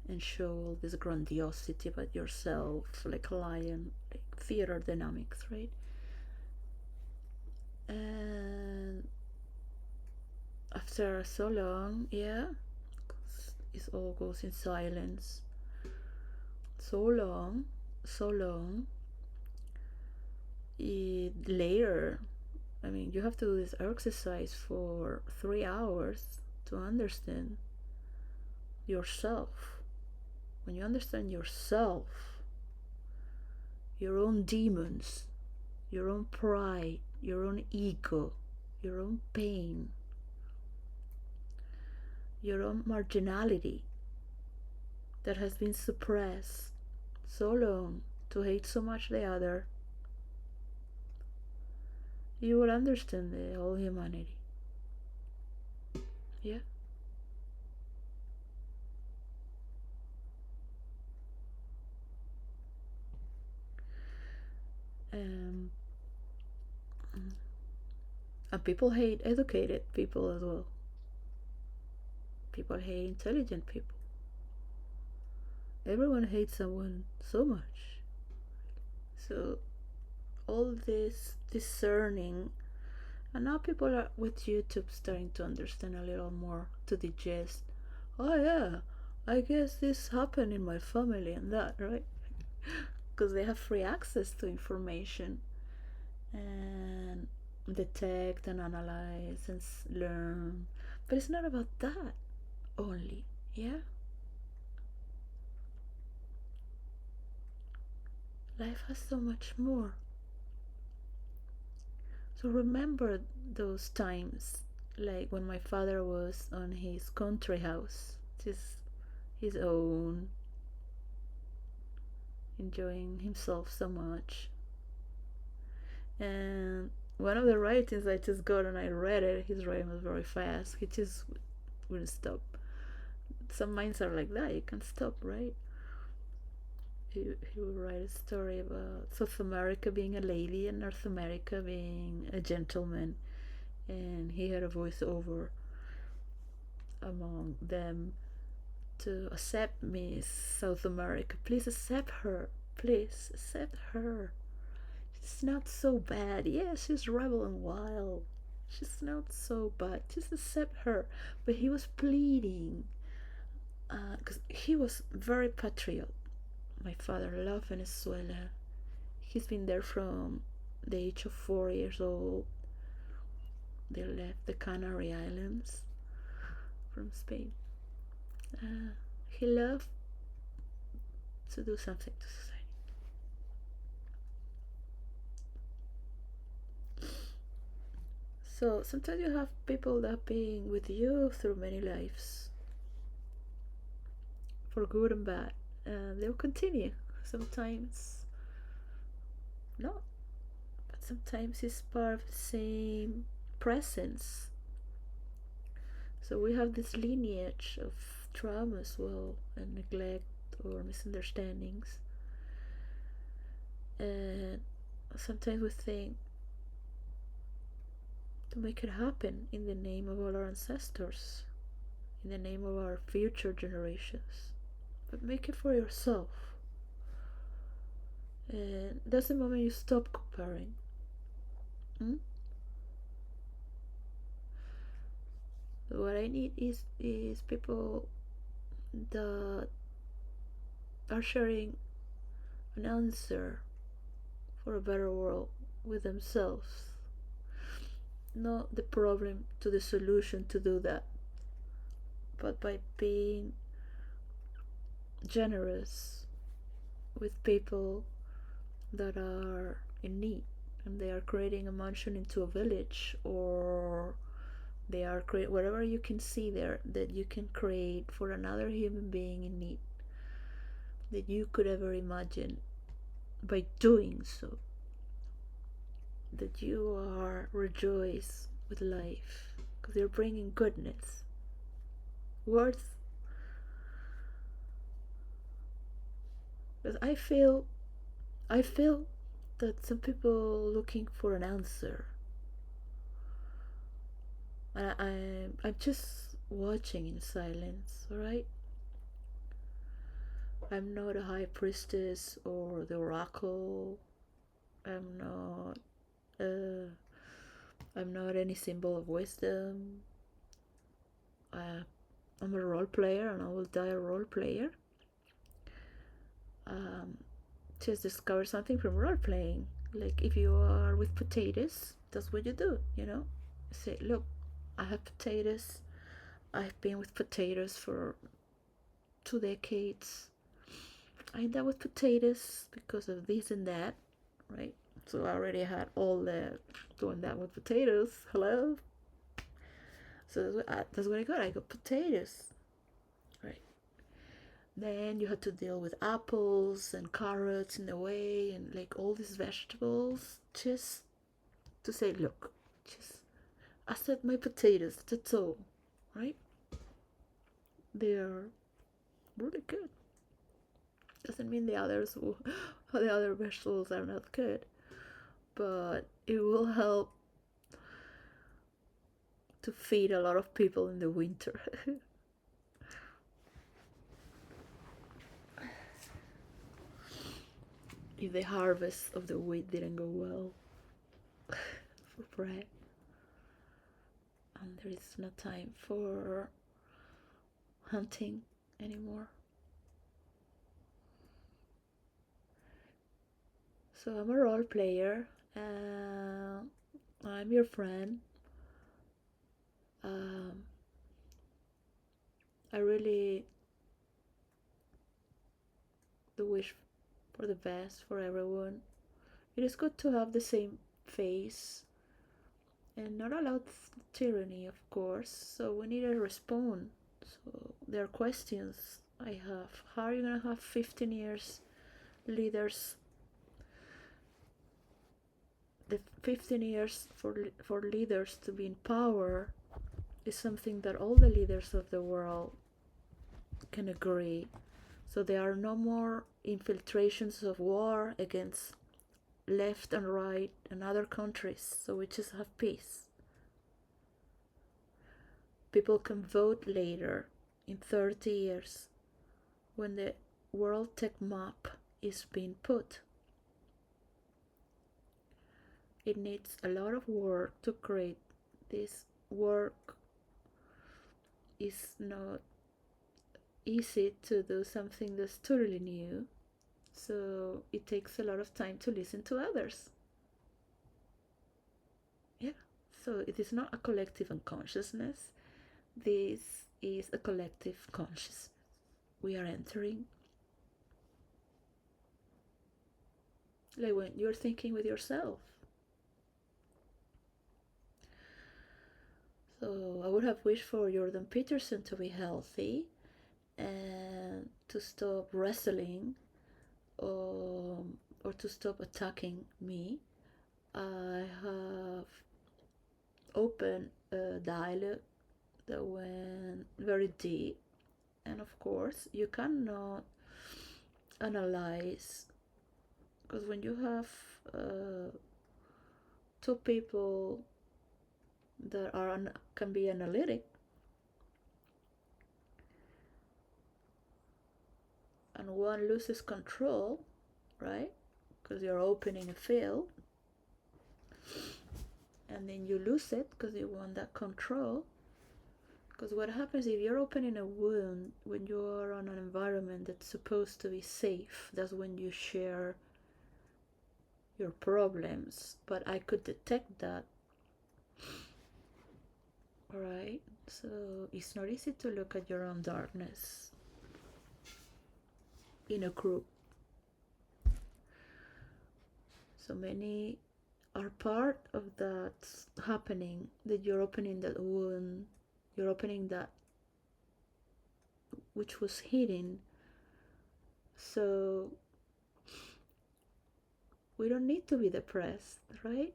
and show all this grandiosity about yourself, like a lion, like theater dynamics, right? And after so long, yeah, it all goes in silence. So long, so long. Later, I mean, you have to do this exercise for 3 hours to understand yourself. When you understand yourself, your own demons, your own pride, your own ego, your own pain, your own marginality that has been suppressed so long to hate so much the other, you will understand the whole humanity. Yeah. Um, and people hate educated people as well. People hate intelligent people. Everyone hates someone so much. So all this discerning, and now people are with YouTube starting to understand a little more, to digest. Oh yeah, I guess this happened in my family and that, right? Because they have free access to information and detect and analyze and learn. But it's not about that only, yeah? Life has so much more. So remember those times, like when my father was on his country house, just his own, enjoying himself so much. And one of the writings I just got and I read it, his writing was very fast. He just wouldn't stop. Some minds are like that, you can't stop, right? He would write a story about South America being a lady and North America being a gentleman. And he had a voiceover among them to accept Miss South America. Please accept her. Please accept her. She's not so bad. Yeah, she's rebel and wild. She's not so bad. Just accept her. But he was pleading because he was very patriot. My father loved Venezuela. He's been there from the age of 4 years old. They left the Canary Islands from Spain. He loved to do something to society. So sometimes you have people that have been with you through many lives, for good and bad, and they'll continue. Sometimes not, but sometimes it's part of the same presence. So we have this lineage of trauma as well, and neglect or misunderstandings. And sometimes we think to make it happen in the name of all our ancestors, in the name of our future generations. But make it for yourself. And that's the moment you stop comparing. Hmm? What I need is people that are sharing an answer for a better world with themselves, not the problem to the solution to do that, but by being generous with people that are in need, and they are creating a mansion into a village, or they are create whatever you can see there that you can create for another human being in need that you could ever imagine. By doing so, that you are rejoice with life, because you're bringing goodness, worth. Because I feel that some people looking for an answer, and I'm just watching in silence. All right, I'm not a high priestess or the oracle. I'm not. Uh, I'm not any symbol of wisdom. Uh, I'm a role player, and I will die a role player. Um, just discover something from role playing. Like if you are with potatoes, that's what you do. Say, look, I have potatoes. I've been with potatoes for 2 decades. I end up with potatoes because of this and that, right? So I already had all the doing that with potatoes. Hello. So that's what I got. I got potatoes, right? Then you had to deal with apples and carrots in the way, and like all these vegetables, just to say, look, just I said my potatoes. That's all, right? They are really good. Doesn't mean the others the other vegetables are not good, but it will help to feed a lot of people in the winter. If the harvest of the wheat didn't go well for bread, and there is no time for hunting anymore. So I'm a role player. I'm your friend. Um, I really do wish for the best for everyone. It is good to have the same face and not allow tyranny, of course. So we need to respond. So there are questions I have. How are you gonna have 15 years leaders? The 15 years for leaders to be in power is something that all the leaders of the world can agree. So there are no more infiltrations of war against left and right and other countries. So we just have peace. People can vote later, in 30 years, when the world tech map is being put. It needs a lot of work to create this. Work is not easy to do something that's totally new, so it takes a lot of time to listen to others. Yeah, so it is not a collective unconsciousness, this is a collective consciousness we are entering. Like when you're thinking with yourself. So I would have wished for Jordan Peterson to be healthy and to stop wrestling, or to stop attacking me. I have opened a dialogue that went very deep, and of course, you cannot analyze, because when you have two people that can be analytic, and one loses control, right? Because you're opening a field, and then you lose it because you want that control. Because what happens if you're opening a wound when you are on an environment that's supposed to be safe? That's when you share your problems. But I could detect that, right? So it's not easy to look at your own darkness in a group. So many are part of that happening, that you're opening that wound, you're opening that which was hidden. So we don't need to be depressed, right?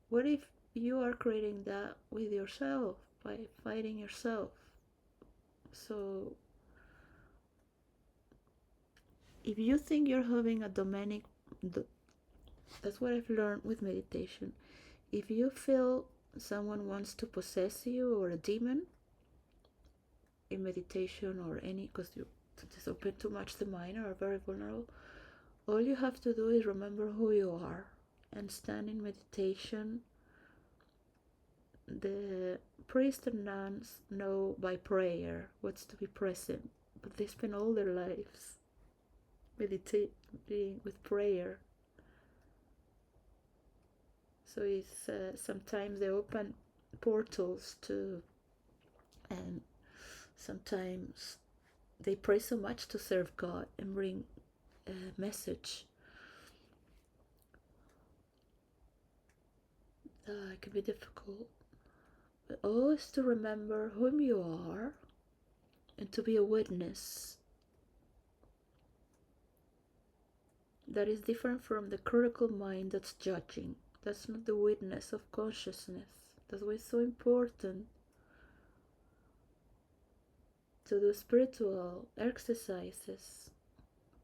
What if you are creating that with yourself by fighting yourself? So if you think you're having a demonic, that's what I've learned with meditation. If you feel someone wants to possess you or a demon in meditation or any, because you just open too much the mind or are very vulnerable, all you have to do is remember who you are and stand in meditation. The priests and nuns know by prayer what's to be present, but they spend all their lives meditating with prayer. So it's sometimes they open portals to, and sometimes they pray so much to serve God and bring a message. It can be difficult, but always to remember whom you are and to be a witness. That is different from the critical mind that's judging. That's not the witness of consciousness. That's why it's so important to do spiritual exercises,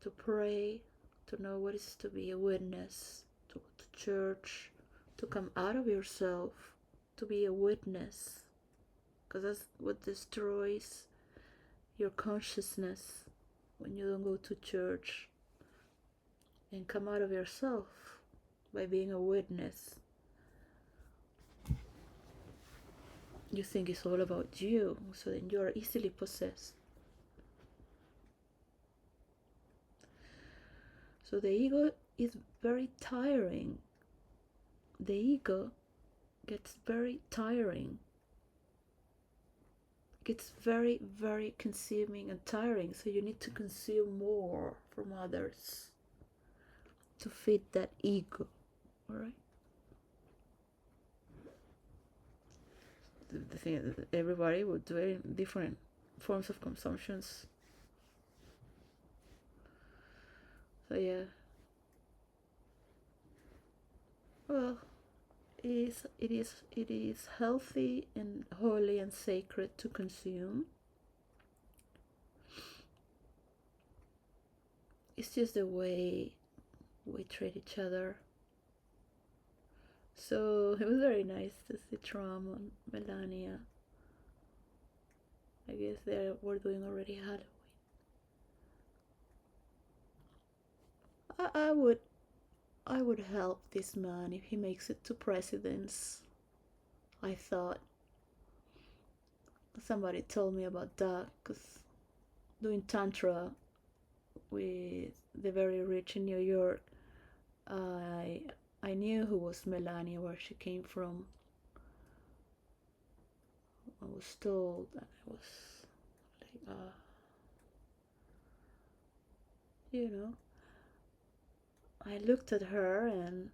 to pray, to know what it is to be a witness, to go to church, to come out of yourself, to be a witness, because that's what destroys your consciousness when you don't go to church and come out of yourself by being a witness. You think it's all about you, so then you are easily possessed. So the ego is very tiring. The ego gets very tiring. Gets very, very consuming and tiring. So you need to consume more from others to feed that ego. Alright? The thing is, everybody would do it in different forms of consumptions. So yeah. Well, it is healthy and holy and sacred to consume. It's just the way we treat each other. So it was very nice to see Trump and Melania. I guess they were doing already Halloween. I would help this man if he makes it to presidents. I thought somebody told me about that, because doing tantra with the very rich in New York, I knew who was Melania, where she came from. I was told that I was like, you know, I looked at her and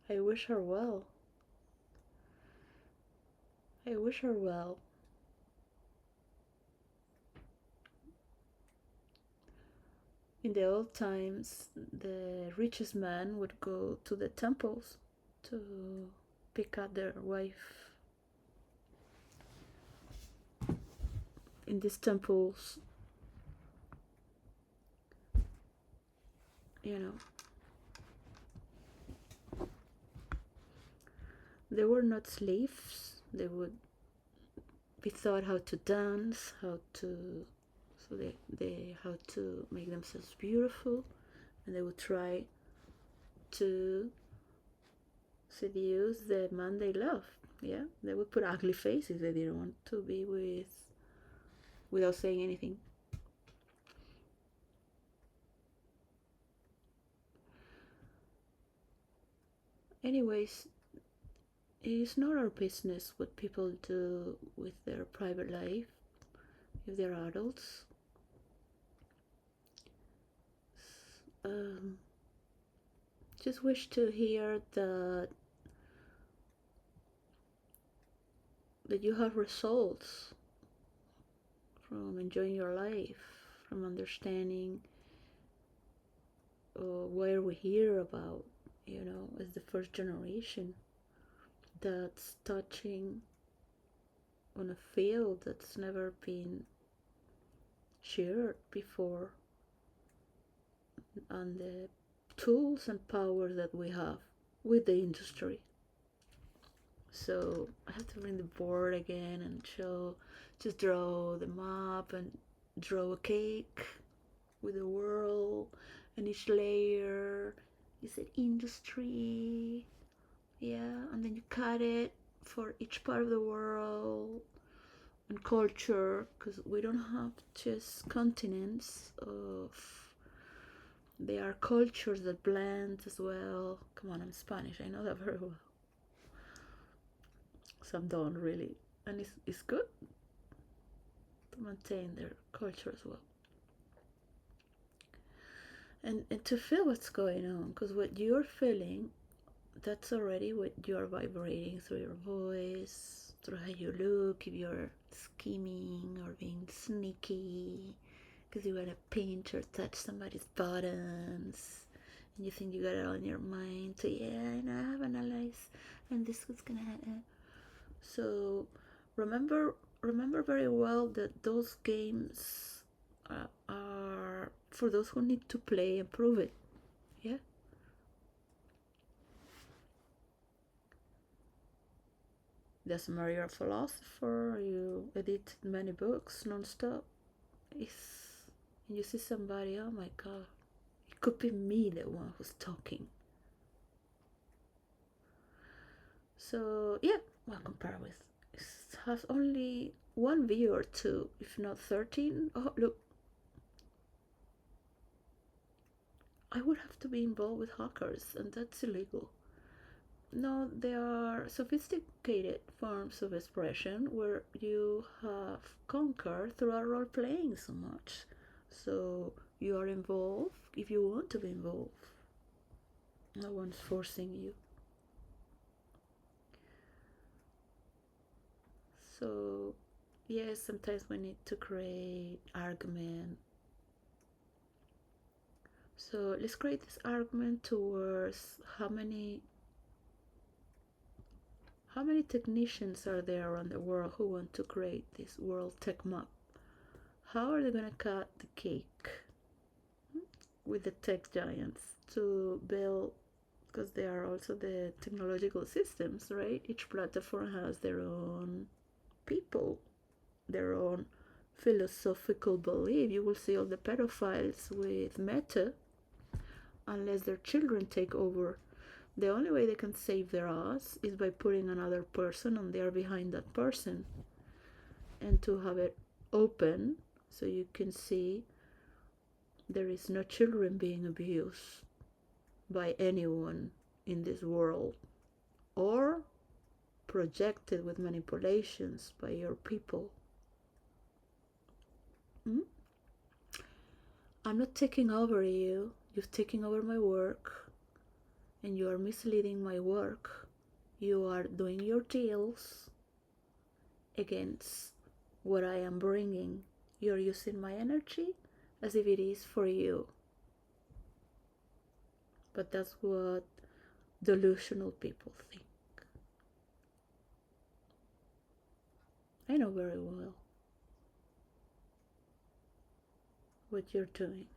I wish her well. I wish her well. In the old times, the richest man would go to the temples to pick out their wife. In these temples, you know, they were not slaves. They would be taught how to dance, how to, so they how to make themselves beautiful, and they would try to seduce the man they love. Yeah, they would put ugly faces. They didn't want to be without saying anything. Anyways, it's not our business what people do with their private life if they're adults. Um, just wish to hear that you have results from enjoying your life, from understanding why we hear about, as the first generation that's touching on a field that's never been shared before, and the tools and power that we have with the industry. So I have to bring the board again and just draw the map and draw a cake with a whirl, and each layer is an industry. Yeah, and then you cut it for each part of the world and culture, because we don't have just continents of, they are cultures that blend as well. Come on, I'm Spanish, I know that very well. Some don't really, and it's good to maintain their culture as well. And to feel what's going on, because what you're feeling, that's already what you're vibrating through your voice, through how you look, if you're scheming or being sneaky because you want to pinch or touch somebody's buttons and you think you got it all in your mind. So yeah, I know I have analyzed and this was gonna happen. So remember very well that those games are for those who need to play and prove it. Yeah. Doesn't matter you're a philosopher, you edit many books non-stop. It's, and you see somebody, oh my god, it could be me, the one who's talking. So yeah, well, compare with, it has only one view or two, if not 13. Oh look, I would have to be involved with hackers, and that's illegal. No, there are sophisticated forms of expression where you have conquered throughout role playing so much. So you are involved if you want to be involved. No one's forcing you. So, yes, sometimes we need to create argument. So let's create this argument towards how many technicians are there around the world who want to create this world tech map? How are they gonna cut the cake with the tech giants to build? Because they are also the technological systems, right? Each platform has their own people, their own philosophical belief. You will see all the pedophiles with Meta, unless their children take over. The only way they can save their ass is by putting another person on there behind that person, and to have it open so you can see there is no children being abused by anyone in this world, or projected with manipulations by your people. Hmm? I'm not taking over you. You've taken over my work, and you are misleading my work. You are doing your deals against what I am bringing. You're using my energy as if it is for you. But that's what delusional people think. I know very well what you're doing.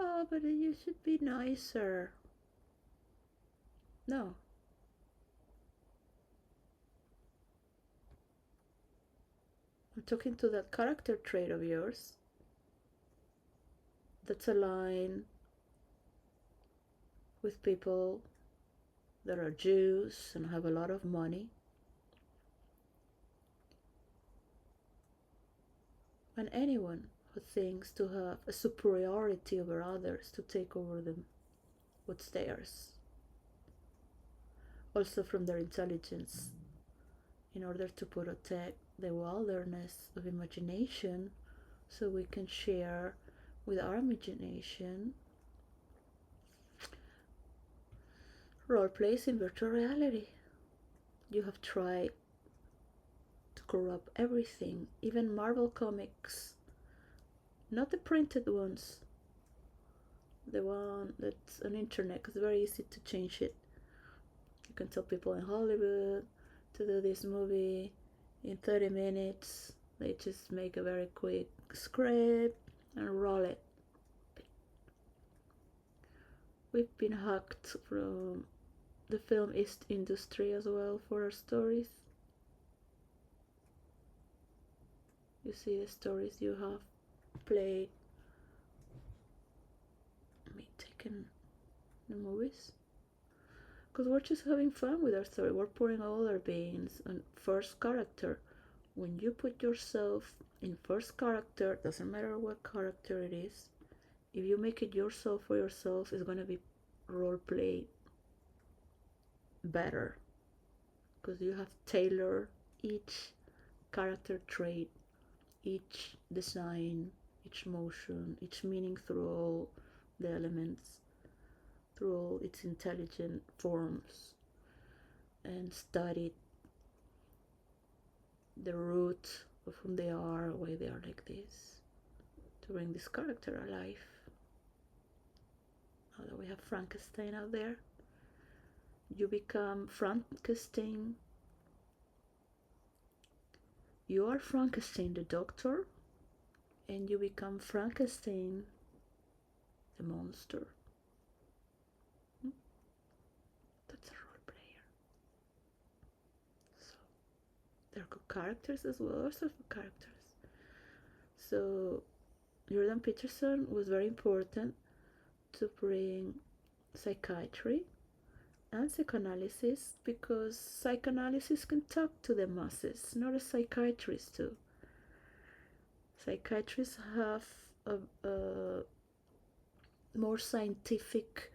Oh, but you should be nicer. No. I'm talking to that character trait of yours that's aligned with people that are Jews and have a lot of money, and anyone who thinks to have a superiority over others to take over them what's theirs, also from their intelligence, in order to protect the wilderness of imagination so we can share with our imagination role plays in virtual reality. You have tried to corrupt everything, even Marvel comics, not the printed ones, the one that's on internet, because it's very easy to change it. You can tell people in Hollywood to do this movie in 30 minutes. They just make a very quick script and roll it. We've been hacked from the film East industry as well for our stories. You see the stories you have played, me taking the movies. Because we're just having fun with our story. We're pouring all our beings on first character. When you put yourself in first character, doesn't matter what character it is, if you make it yourself for yourself, it's gonna be role play better, because you have tailored each character trait, each design, each motion, each meaning through all the elements, through all its intelligent forms, and studied the root of whom they are, why they are like this, to bring this character alive. Now that we have Frankenstein out there, you become Frankenstein. You are Frankenstein the doctor, and you become Frankenstein the monster. That's a role player. So they're good characters as well as good characters. So Jordan Peterson was very important to bring psychiatry and psychoanalysis, because psychoanalysis can talk to the masses, not a psychiatrist too. Psychiatrists have a more scientific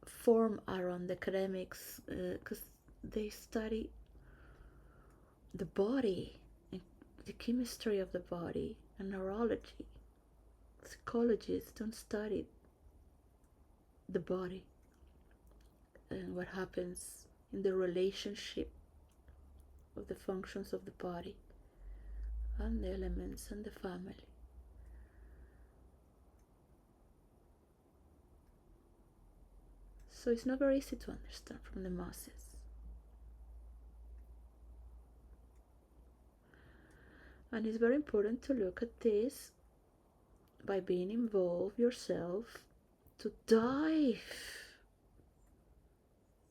form around academics, because they study the body and the chemistry of the body and neurology. Psychologists don't study the body and what happens in the relationship of the functions of the body and the elements and the family. So it's not very easy to understand from the masses. And it's very important to look at this by being involved yourself, to dive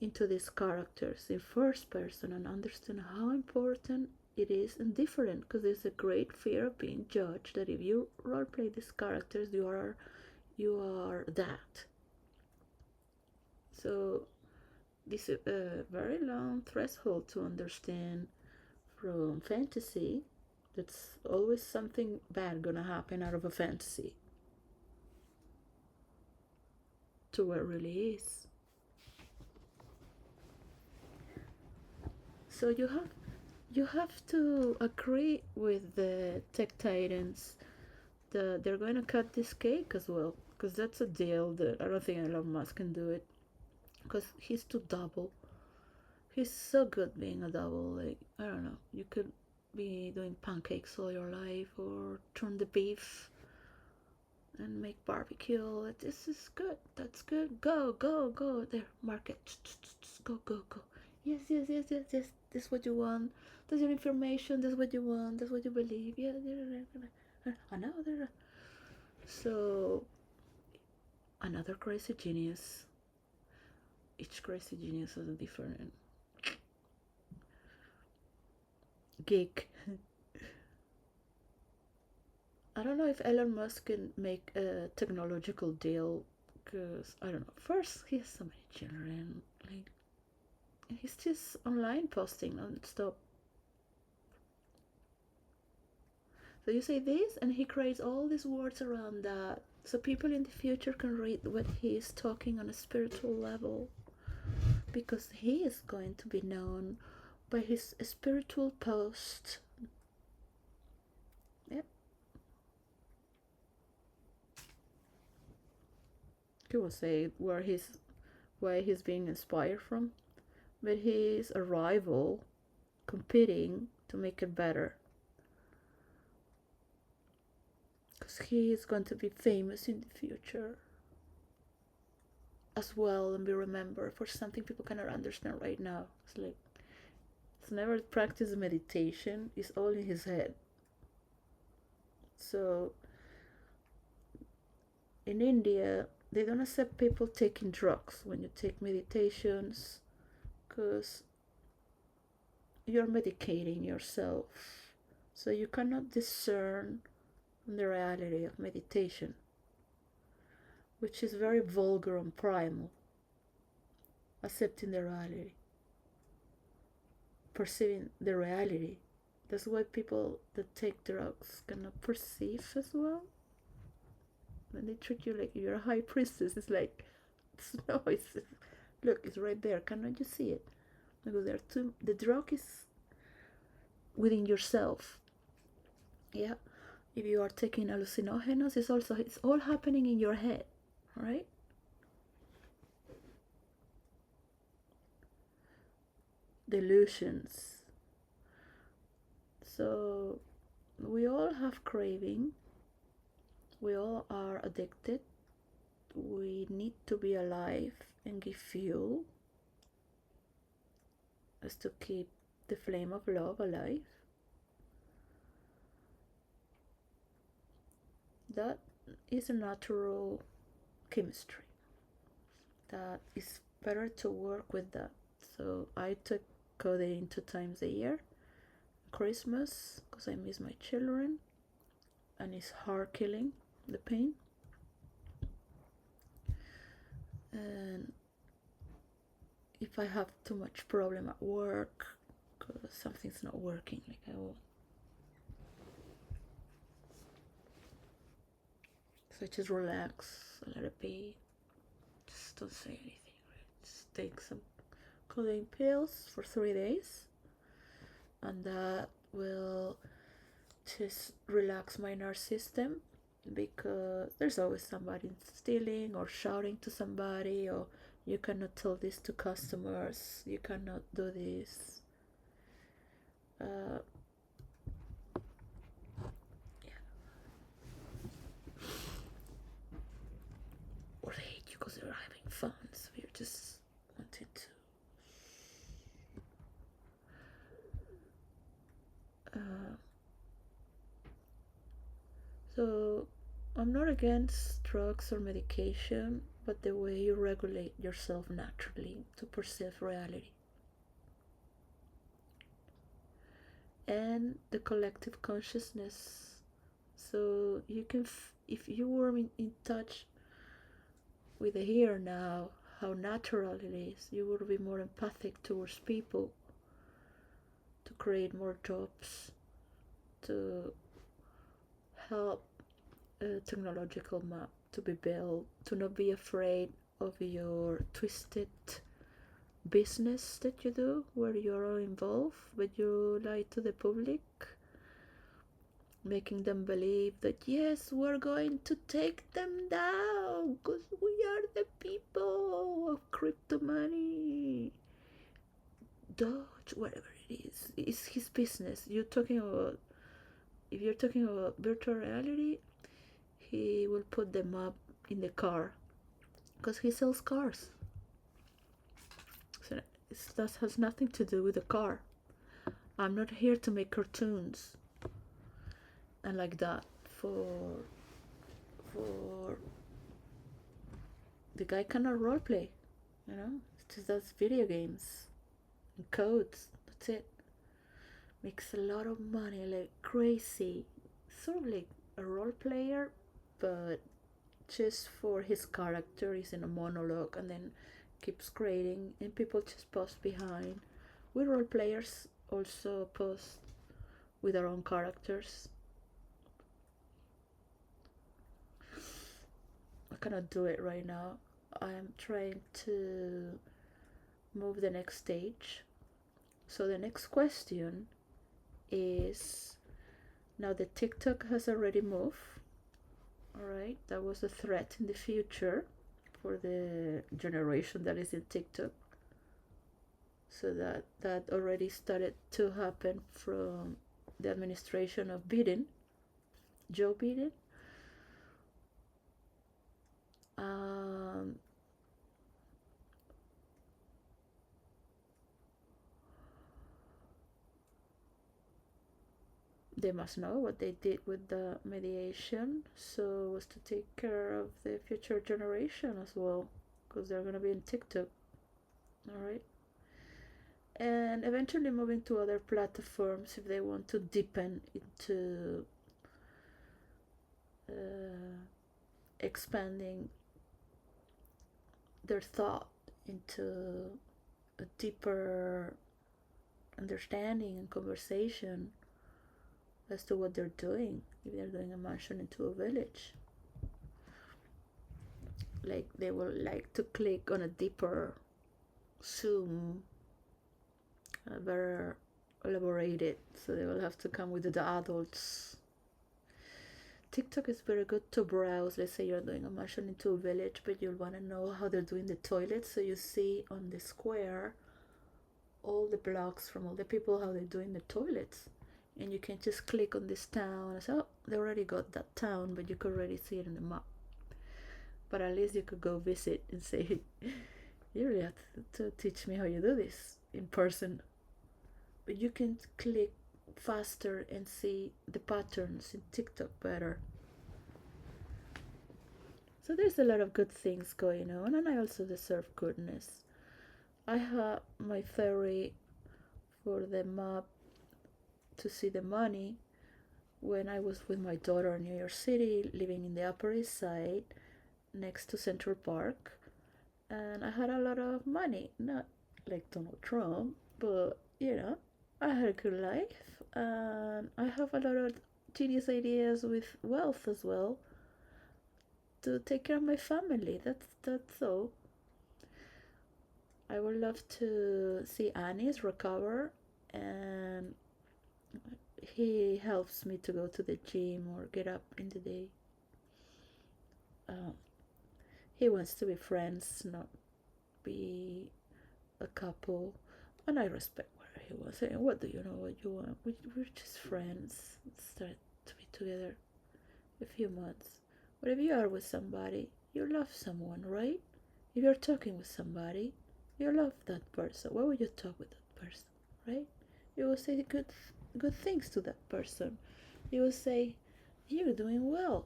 into these characters in first person and understand how important it is and different, because there's a great fear of being judged, that if you roleplay these characters, you are that. So this is a very long threshold to understand from fantasy. That's always something bad gonna happen out of a fantasy, to where it really is. So you have to agree with the tech titans that they're going to cut this cake as well, because that's a deal that I don't think Elon Musk can do it, because he's too double. He's so good being a double. Like, I don't know, you could be doing pancakes all your life, or turn the beef and make barbecue. This is good. That's good. Go, go, go. There, market. Go, go, go. Yes, yes, yes, yes, yes. This is what you want. That's your information. That's what you want. That's what you believe. Yeah. Another. So another crazy genius. Each crazy genius has a different gig. I don't know if Elon Musk can make a technological deal, because I don't know. First, he has so many children, like, he's just online posting non-stop. So you say this, and he creates all these words around that, so people in the future can read what he is talking on a spiritual level, because he is going to be known by his spiritual post. Yep. He will say why he's being inspired from, but he's a rival competing to make it better, because he is going to be famous in the future as well, and be remembered for something people cannot understand right now. It's like he's never practiced meditation, it's all in his head. So in India, they don't accept people taking drugs when you take meditations, because you're medicating yourself, so you cannot discern the reality of meditation, which is very vulgar and primal. Accepting the reality, perceiving the reality. That's why people that take drugs cannot perceive as well. When they treat you like you're a high priestess, it's like, no, look, it's right there. Cannot you see it? Because the drug is within yourself. Yeah. If you are taking hallucinogens, it's all happening in your head, right? Delusions. So we all have craving. We all are addicted. We need to be alive and give fuel as to keep the flame of love alive. That is a natural chemistry. That is better to work with that. So I took codeine 2 times a year. Christmas, because I miss my children, and it's heart killing, the pain. And if I have too much problem at work, because something's not working like I want, so I just relax, let it be, just don't say anything, right? Just take some codeine pills for 3 days, and that will just relax my nervous system, because there's always somebody stealing or shouting to somebody, or you cannot tell this to customers, you cannot do this. Yeah. Or they hate you because they're having fun, so you're just wanting to. So I'm not against drugs or medication, but the way you regulate yourself naturally to perceive reality. And the collective consciousness. So you can, if you were in touch with the here and now, how natural it is, you would be more empathic towards people, to create more jobs, to help a technological map to be built, to not be afraid of your twisted business that you do, where you're all involved, but you lie to the public, making them believe that yes, we're going to take them down because we are the people of crypto money, Doge, whatever it is. It's his business. You're talking about, if you're talking about virtual reality, he will put them up in the car because he sells cars. So that has nothing to do with the car. I'm not here to make cartoons and like that for the guy cannot roleplay, you know, it just does video games and codes. That's it. Makes a lot of money like crazy. Sort of like a role player, but just for his character. He's in a monologue and then keeps creating, and people just post behind. We role players also post with our own characters. I cannot do it right now. I'm trying to move the next stage. So the next question is, now the TikTok has already moved. Alright, that was a threat in the future for the generation that is in TikTok. So that already started to happen from the administration of Biden, Joe Biden. They must know what they did with the mediation, so it was to take care of the future generation as well, because they're going to be in TikTok. Alright, and eventually moving to other platforms if they want to deepen into expanding their thought into a deeper understanding and conversation as to what they're doing, if they're doing a mansion into a village. Like they will like to click on a deeper zoom, better elaborated, so they will have to come with the adults. TikTok is very good to browse. Let's say you're doing a mansion into a village, but you'll want to know how they're doing the toilets, so you see on the square all the blogs from all the people how they're doing the toilets, and you can just click on this town and say, oh, they already got that town, but you could already see it in the map. But at least you could go visit and say, you really have to teach me how you do this in person. But you can click faster and see the patterns in TikTok better. So there's a lot of good things going on, and I also deserve goodness. I have my theory for the map to see the money when I was with my daughter in New York City, living in the Upper East Side next to Central Park, and I had a lot of money, not like Donald Trump, but you know, I had a good life, and I have a lot of genius ideas with wealth as well to take care of my family. That's all. I would love to see Anis recover, and he helps me to go to the gym or get up in the day. He wants to be friends, not be a couple, and I respect where he was. Saying, what do you know what you want? We're just friends. Let's start to be together a few months. But if you are with somebody, you love someone, right? If you're talking with somebody, you love that person. Why would you talk with that person, right? You will say good things to that person. You will say, you're doing well.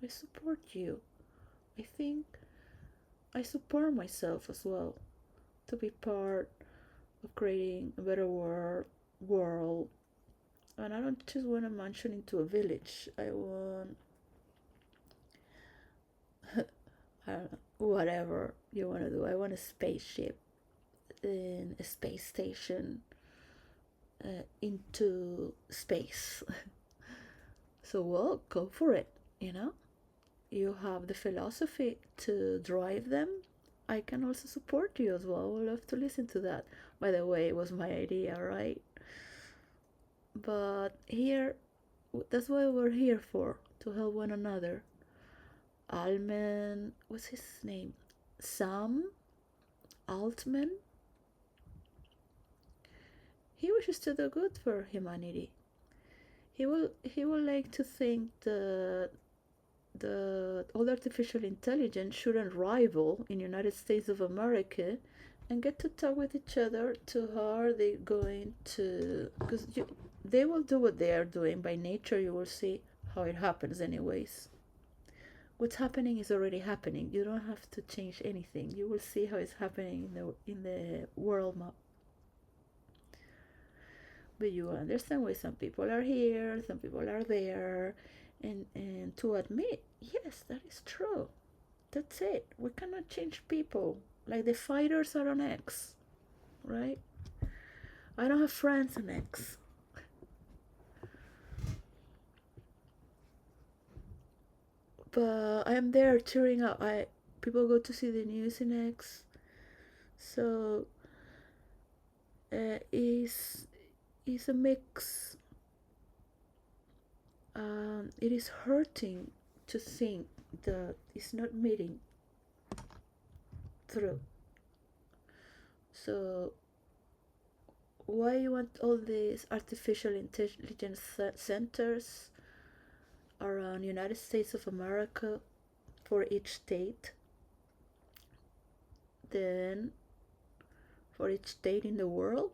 I support you. I think I support myself as well to be part of creating a better world. And I don't just want a mansion into a village. I want I don't know, whatever you want to do. I want a spaceship in a space station into space. So, well, go for it, you know? You have the philosophy to drive them. I can also support you as well. I would love to listen to that. By the way, it was my idea, right? But here, that's what we're here for, to help one another. Alman, what's his name? Sam Altman? He wishes to do good for humanity. He will like to think the all artificial intelligence shouldn't rival in United States of America, and get to talk with each other to how are they going to, because they will do what they are doing by nature. You will see how it happens anyways. what's happening is already happening. You don't have to change anything. You will see how it's happening in the world map. But you understand why some people are here, some people are there, and to admit, yes, that is true. That's it. We cannot change people. Like the fighters are on X, right? I don't have friends on X. But I'm there cheering up. People go to see the news in X, so is a mix. It is hurting to think that it's not meeting through. So why you want all these artificial intelligence centers around United States of America for each state, then for each state in the world?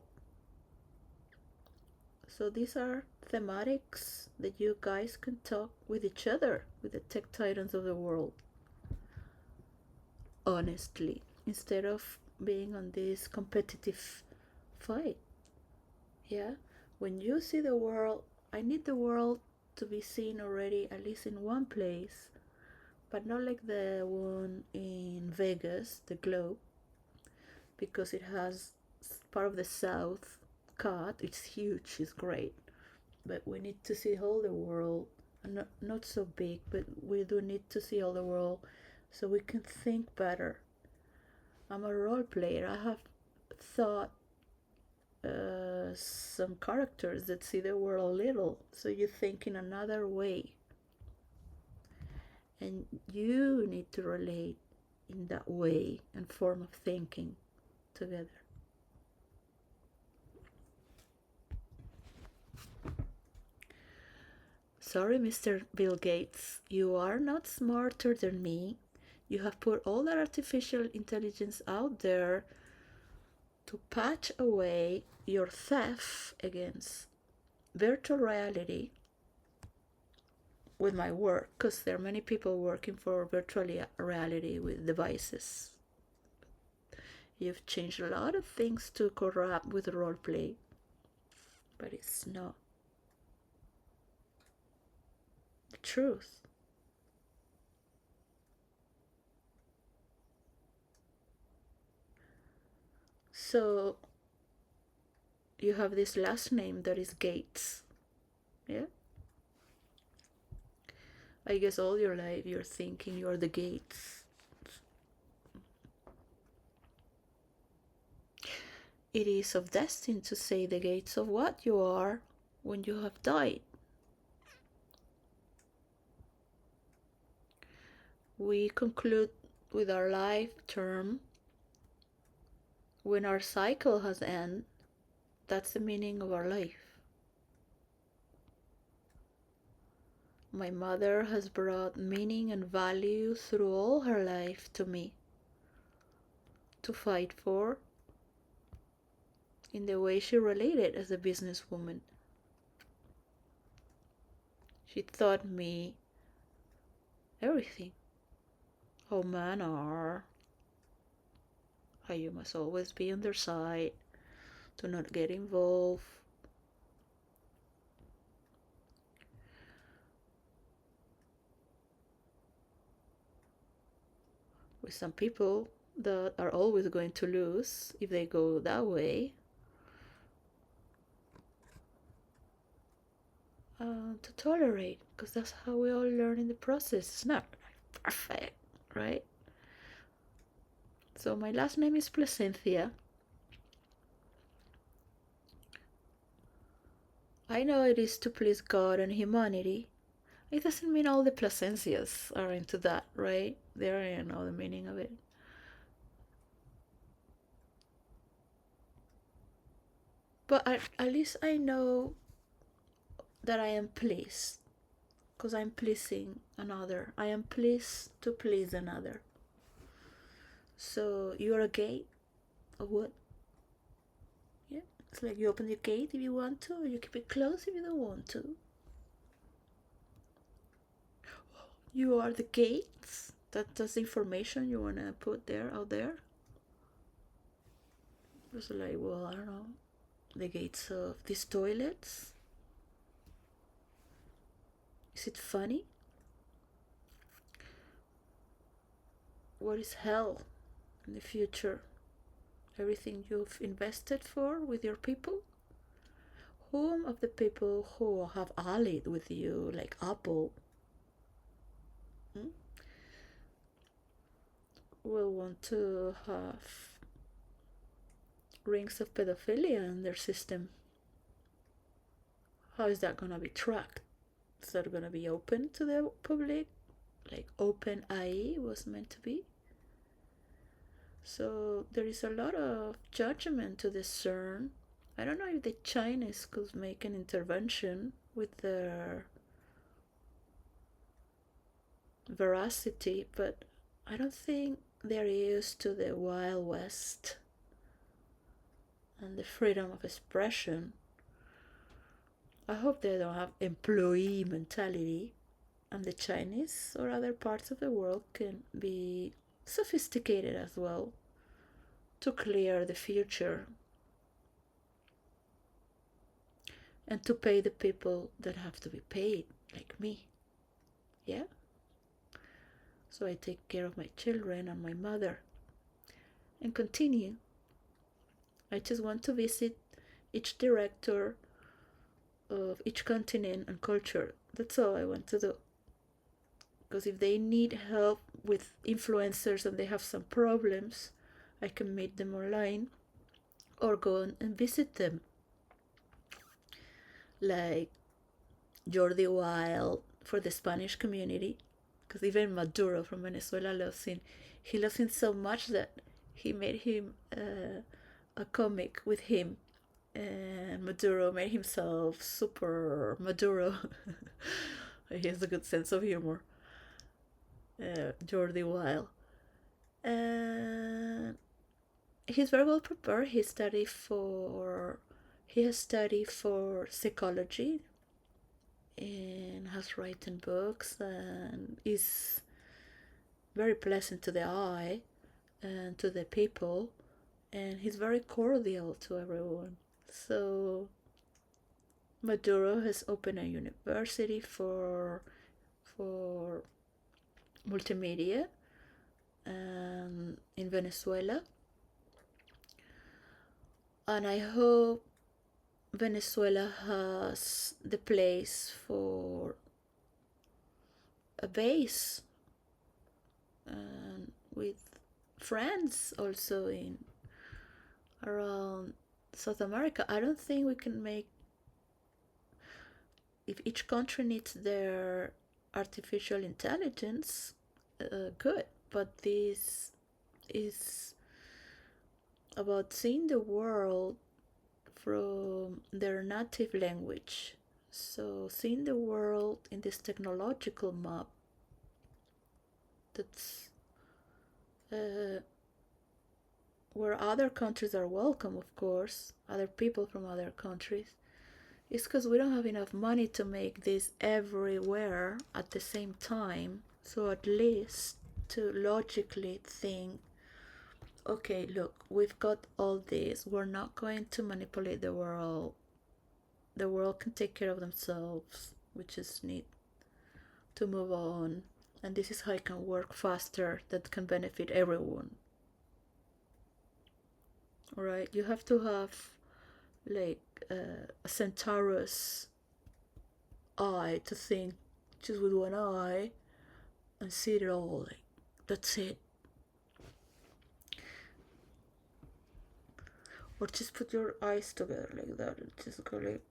So these are thematics that you guys can talk with each other, with the tech titans of the world, honestly, instead of being on this competitive fight. Yeah, when you see the world, I need the world to be seen already at least in one place, but not like the one in Vegas, the globe, because it has part of the south cut. It's huge, it's great, but we need to see all the world, and not so big, but we do need to see all the world so we can think better. I'm a role player. I have thought some characters that see the world a little, so you think in another way, and you need to relate in that way and form of thinking together. Sorry, Mr. Bill Gates, you are not smarter than me. You have put all that artificial intelligence out there to patch away your theft against virtual reality with my work, because there are many people working for virtual reality with devices. You've changed a lot of things to corrupt with roleplay, but it's not the truth. So you have this last name that is Gates, yeah? I guess all your life you're thinking you're the Gates. It is of destiny to say the gates of what you are when you have died. We conclude with our life term when our cycle has ended. That's the meaning of our life. My mother has brought meaning and value through all her life to me to fight for in the way she related as a businesswoman. She taught me everything. How men are, how you must always be on their side, to not get involved. With some people that are always going to lose if they go that way. To tolerate, because that's how we all learn in the process. It's not perfect, right? So my last name is Placencia. I know it is to please God and humanity. It doesn't mean all the Placencias are into that, right? They already know the meaning of it. But at least I know that I am pleased, because I'm pleasing another. I am pleased to please another. So you're a gate of what? Yeah, it's like you open the gate if you want to, or you keep it closed if you don't want to. You are the gates. That's information you want to put there, out there. It's like, well, I don't know, the gates of these toilets. Is it funny? What is hell in the future? Everything you've invested for with your people? Whom of the people who have allied with you, like Apple, hmm, will want to have rings of pedophilia in their system? How is that gonna be tracked? Is that gonna be open to the public, like Open AI was meant to be? So there is a lot of judgment to discern. I don't know if the Chinese could make an intervention with their veracity, but I don't think they're used to the Wild West and the freedom of expression. I hope they don't have employee mentality, and the Chinese or other parts of the world can be sophisticated as well to clear the future and to pay the people that have to be paid, like me. Yeah? So I take care of my children and my mother and continue. I just want to visit each director of each continent and culture. That's all I want to do. Because if they need help with influencers and they have some problems, I can meet them online or go and visit them. Like Jordi Wild for the Spanish community, because even Maduro from Venezuela loves him. He loves him so much that he made him a comic with him, and Maduro made himself Super Maduro. He has a good sense of humor. Jordi Wild. And he's very well prepared. He has studied for psychology and has written books and is very pleasant to the eye and to the people, and he's very cordial to everyone. So Maduro has opened a university for multimedia in Venezuela, and I hope Venezuela has the place for a base and with friends also in around South America. I don't think we can make, if each country needs their artificial intelligence, good, but this is about seeing the world from their native language. So seeing the world in this technological map, that's where other countries are welcome, of course, other people from other countries, is because we don't have enough money to make this everywhere at the same time. So at least to logically think, okay, look, we've got all this, we're not going to manipulate the world. The world can take care of themselves. We just need to move on. And this is how it can work faster, that can benefit everyone. Alright, you have to have like a centaurus eye to think just with one eye and see it all. Like, that's it. Or just put your eyes together like that and just go like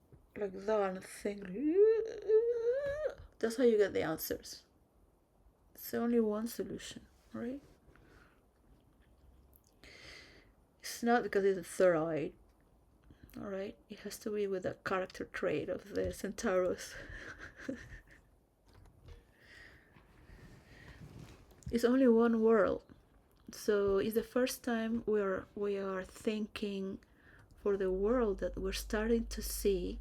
that and think. That's how you get the answers. It's only one solution, right? It's not because it's a third eye, alright? It has to be with a character trait of the Centaurus. It's only one world. So it's the first time we are thinking for the world that we're starting to see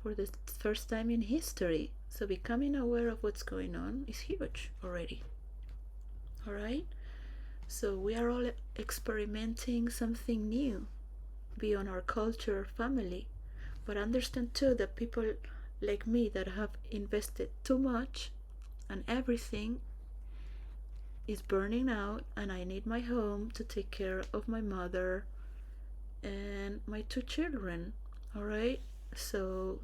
for the first time in history. So becoming aware of what's going on is huge already. All right? So we are all experimenting something new beyond our culture, family. But understand too that people like me that have invested too much and everything is burning out, and I need my home to take care of my mother and my 2 children. All right? So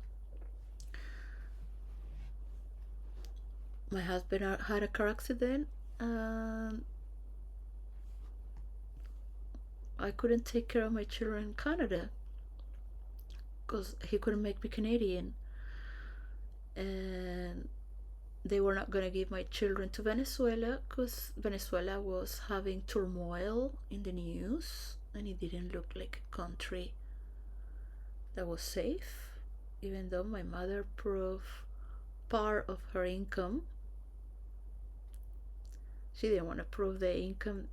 my husband had a car accident, and I couldn't take care of my children in Canada because he couldn't make me Canadian, and they were not going to give my children to Venezuela because Venezuela was having turmoil in the news, and it didn't look like a country that was safe, even though my mother proved part of her income. She didn't want to prove the income,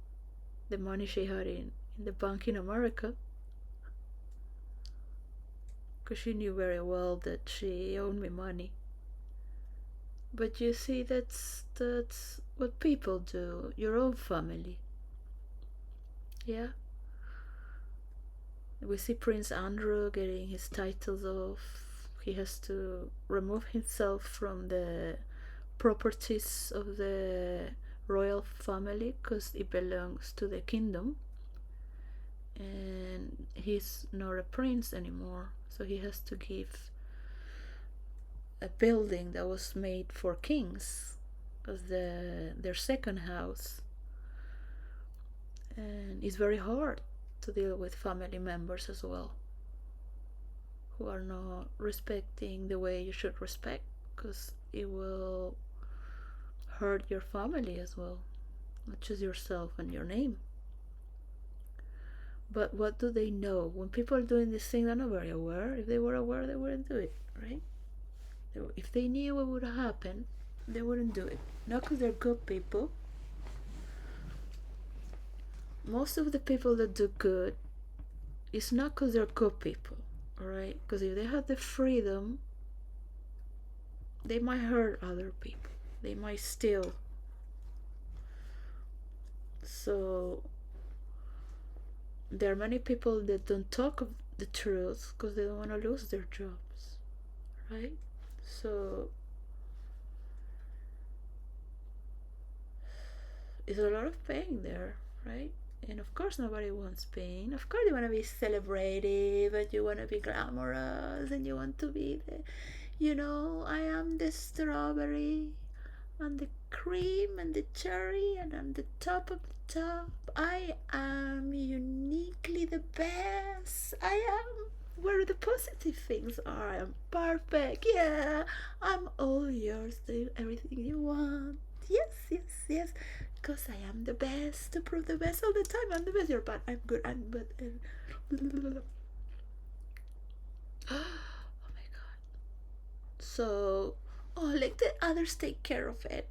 the money she had in the bank in America, because she knew very well that she owed me money. But you see, that's what people do. Your own family. Yeah. We see Prince Andrew getting his titles off. He has to remove himself from the properties of the royal family because it belongs to the kingdom, and he's not a prince anymore, so he has to give a building that was made for kings as their second house. And it's very hard to deal with family members as well who are not respecting the way you should respect, because it will hurt your family as well, not just yourself and your name. But what do they know? When people are doing this thing, they're not very aware. If they were aware, they wouldn't do it, right? If they knew what would happen, they wouldn't do it. Not because they're good people. Most of the people that do good, it's not because they're good people, alright? Because if they had the freedom, they might hurt other people. They might steal. So there are many people that don't talk of the truth because they don't want to lose their jobs, right? So it's a lot of pain there, right? And of course nobody wants pain. Of course you want to be celebrative and you want to be glamorous and you want to be the, I am the strawberry and the cream and the cherry and I'm the top of the top. I am uniquely the best. I am where the positive things are. I'm perfect. Yeah, I'm all yours. Do everything you want. Yes, yes, yes. Because I am the best to prove the best all the time. I'm the best. You're bad. I'm good. I'm bad. Oh my god. So, let the others take care of it.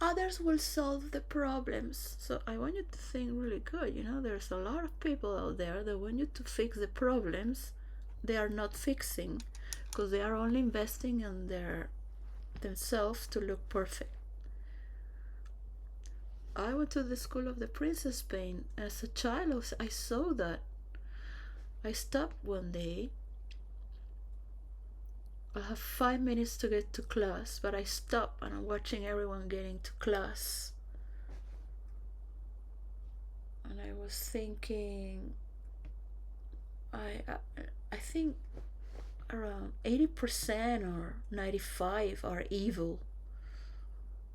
Others will solve the problems. So I want you to think really good. There's a lot of people out there that want you to fix the problems they are not fixing because they are only investing in themselves to look perfect. I went to the school of the Princess Pain. As a child, I saw that. I stopped one day. I have 5 minutes to get to class, but I stop and I'm watching everyone getting to class. And I was thinking, I think around 80% or 95 are evil.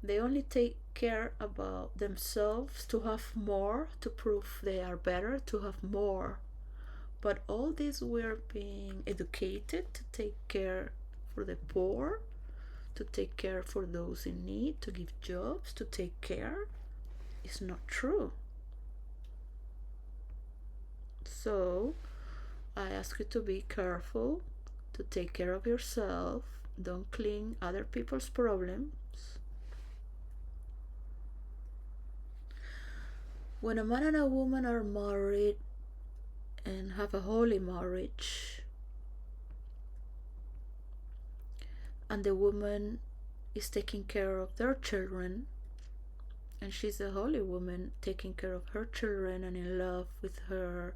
They only take care about themselves to have more, to prove they are better, to have more. But all this, we're being educated to take care for the poor, to take care for those in need, to give jobs, to take care. It's not true. So I ask you to be careful, to take care of yourself. Don't cling other people's problems. When a man and a woman are married and have a holy marriage, and the woman is taking care of their children, and she's a holy woman taking care of her children and in love with her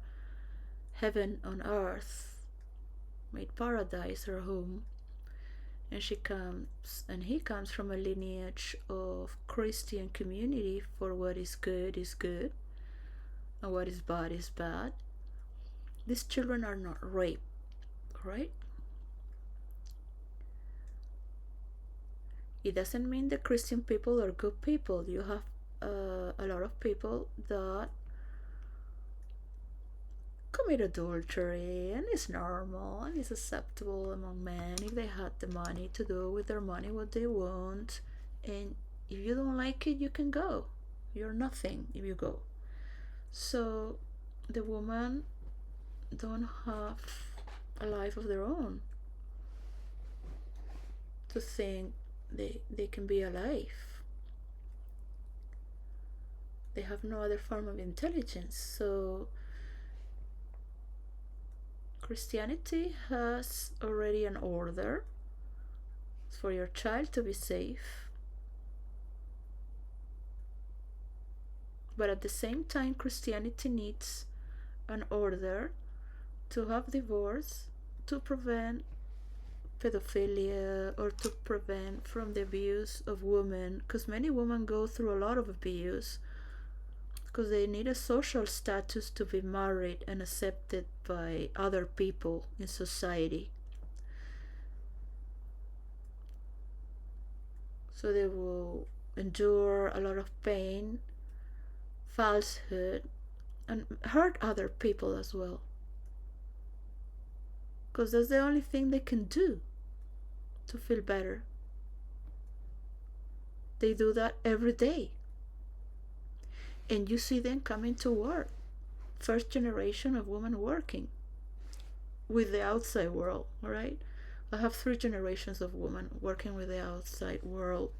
heaven on earth, made paradise her home. And he comes from a lineage of Christian community, for what is good is good and what is bad is bad. These children are not raped, right? It doesn't mean that Christian people are good people. You have a lot of people that commit adultery, and it's normal and it's acceptable among men if they had the money to do with their money what they want. And if you don't like it, you can go. You're nothing if you go. So the women don't have a life of their own to think they can be alive. They have no other form of intelligence. So Christianity has already an order for your child to be safe, but at the same time Christianity needs an order to have divorce, to prevent pedophilia, or to prevent from the abuse of women, because many women go through a lot of abuse because they need a social status to be married and accepted by other people in society. So they will endure a lot of pain, falsehood, and hurt other people as well, because that's the only thing they can do to feel better. They do that every day, and you see them coming to work, first generation of women working with the outside world. All right, I have 3 generations of women working with the outside world,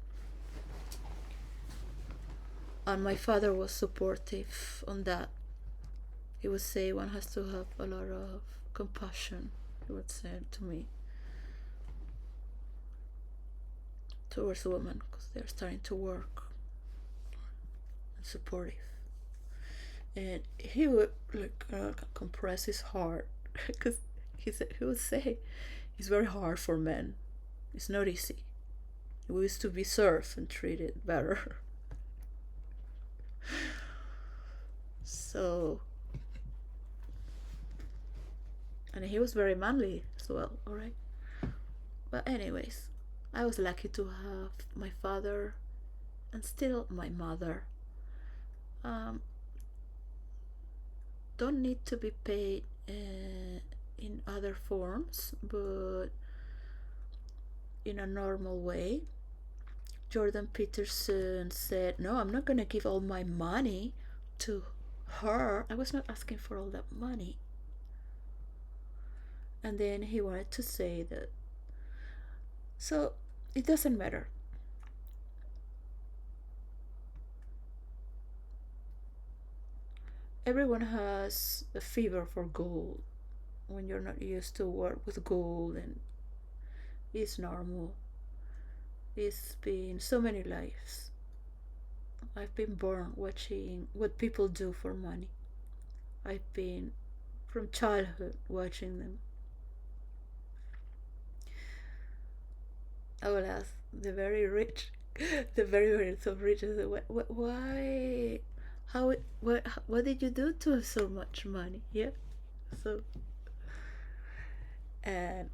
and my father was supportive on that. He would say one has to have a lot of compassion, he would say to me, towards women, because they're starting to work, and supportive. And he would compress his heart, because he would say it's very hard for men. It's not easy. We used to be served and treated better. So, and he was very manly as well, alright? But anyways, I was lucky to have my father and still my mother. Don't need to be paid in other forms, but in a normal way. Jordan Peterson said, no, I'm not going to give all my money to her. I was not asking for all that money. And then he wanted to say that, so it doesn't matter. Everyone has a fever for gold when you're not used to work with gold, and it's normal. It's been so many lives. I've been born watching what people do for money. I've been from childhood watching them. I will ask the very rich, the very so rich, why, how, what did you do to have so much money? Yeah, so, and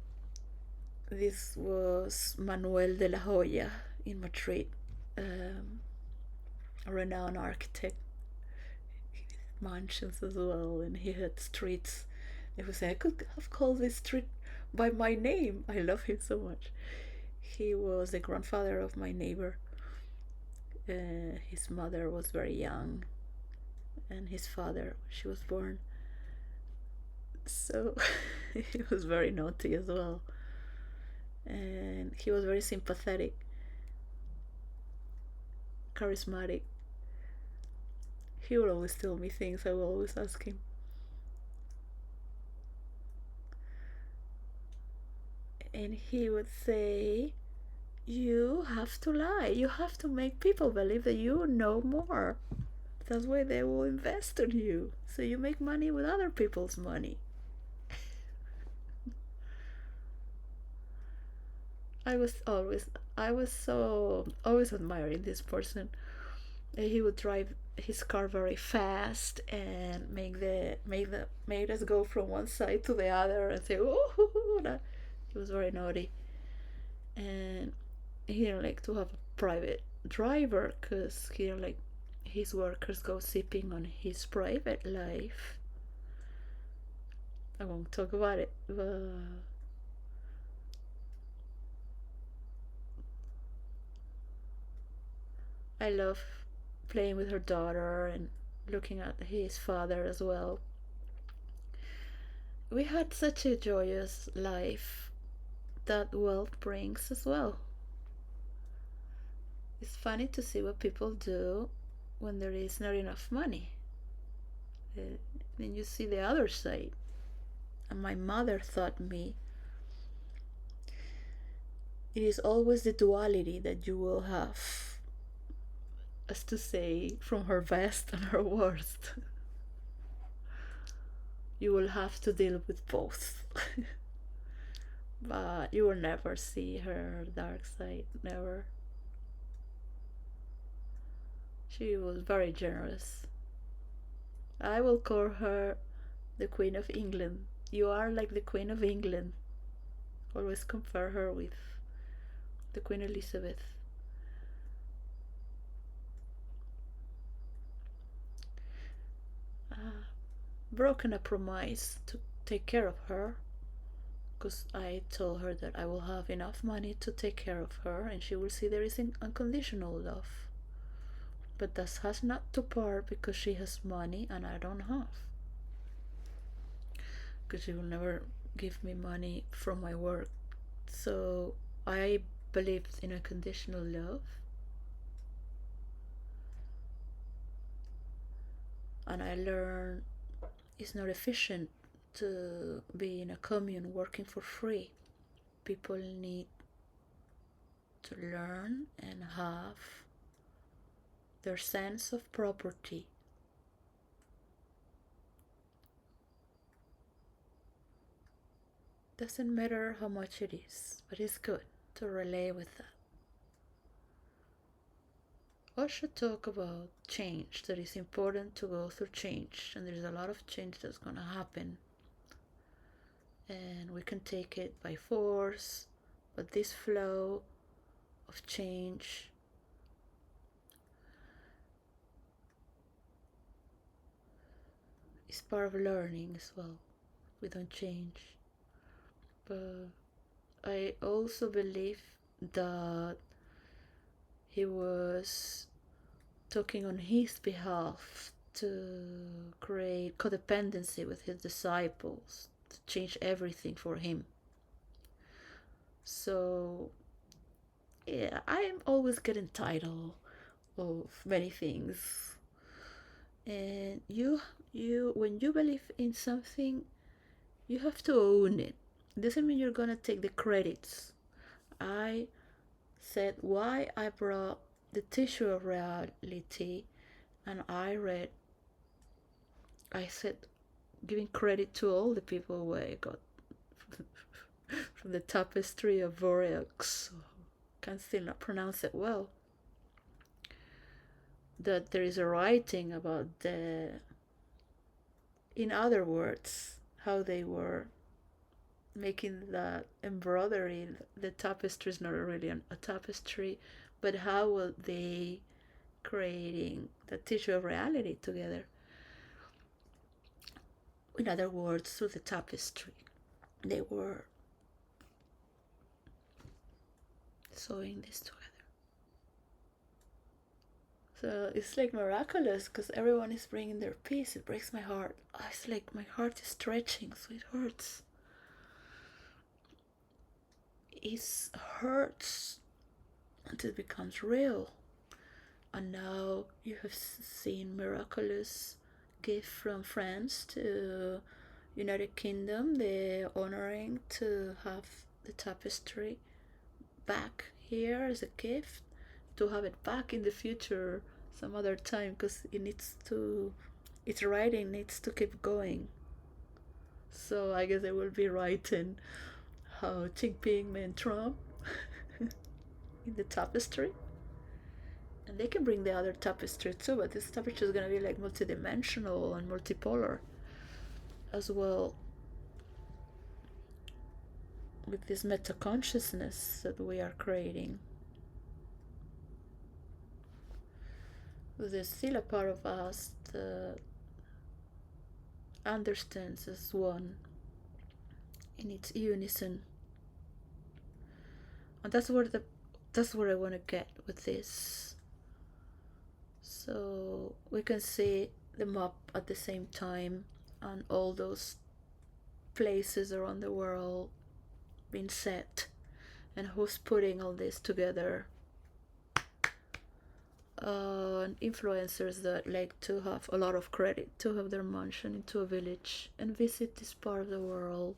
this was Manuel de la Hoya in Madrid, a renowned architect. He had mansions as well, and he had streets. It was, I could have called this street by my name. I love him so much. He was the grandfather of my neighbor. His mother was very young, and his father, she was born. So he was very naughty as well, and he was very sympathetic, charismatic. He would always tell me things I would always ask him. And he would say, you have to lie. You have to make people believe that you know more. That's why they will invest in you. So you make money with other people's money. I was always, I was so always admiring this person. He would drive his car very fast and made us go from one side to the other and say, "Oh!" He was very naughty, and he didn't like to have a private driver because he didn't like his workers gossiping on his private life. I won't talk about it, but I love playing with her daughter and looking at his father as well. We had such a joyous life that wealth brings as well. It's funny to see what people do when there is not enough money. Then you see the other side. And my mother taught me it is always the duality that you will have, as to say, from her best and her worst. You will have to deal with both. But you will never see her dark side, never. She was very generous. I will call her the Queen of England. You are like the Queen of England. Always compare her with the Queen Elizabeth. Broken a promise to take care of her because I told her that I will have enough money to take care of her and she will see there is unconditional love. But that has not to part because she has money and I don't have. Because she will never give me money from my work. So I believed in unconditional love. And I learned it's not efficient to be in a commune working for free. People need to learn and have their sense of property. Doesn't matter how much it is, but it's good to relate with that. I should talk about change, that is important to go through change, and there's a lot of change that's gonna happen. And we can take it by force, but this flow of change is part of learning as well. We don't change. But I also believe that he was talking on his behalf to create codependency with his disciples, to change everything for him. So, yeah, I am always getting title of many things. And when you believe in something, you have to own it. It doesn't mean you're gonna take the credits. I said why I brought the tissue of reality, and I said giving credit to all the people where I got from the tapestry of Vorex, can still not pronounce it well, that there is a writing about in other words, how they were making that embroidery. The tapestry is not really a tapestry, but how were they creating the tissue of reality together? In other words, through the tapestry, they were sewing this together. So it's like miraculous because everyone is bringing their piece. It breaks my heart. It's like my heart is stretching, so it hurts. It hurts until it becomes real. And now you have seen miraculous gift from France to United Kingdom. They're honoring to have the tapestry back here as a gift to have it back in the future some other time, because its writing needs to keep going. So I guess I will be writing how Jinping met Trump in the tapestry. And they can bring the other tapestry too, but this tapestry is going to be like multidimensional and multipolar as well, with this meta consciousness that we are creating. There's still a part of us that understands as one in its unison, and that's where I want to get with this. So we can see the map at the same time, and all those places around the world being set, and who's putting all this together. Influencers that like to have a lot of credit to have their mansion into a village and visit this part of the world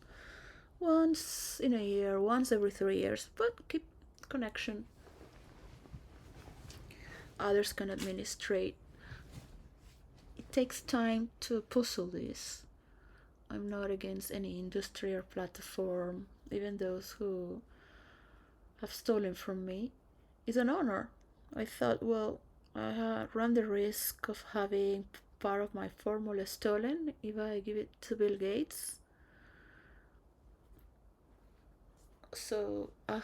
once in a year, once every 3 years, but keep connection. Others can administrate. It takes time to puzzle this. I'm not against any industry or platform, even those who have stolen from me. It's an honor. I thought, well, I run the risk of having part of my formula stolen if I give it to Bill Gates. So I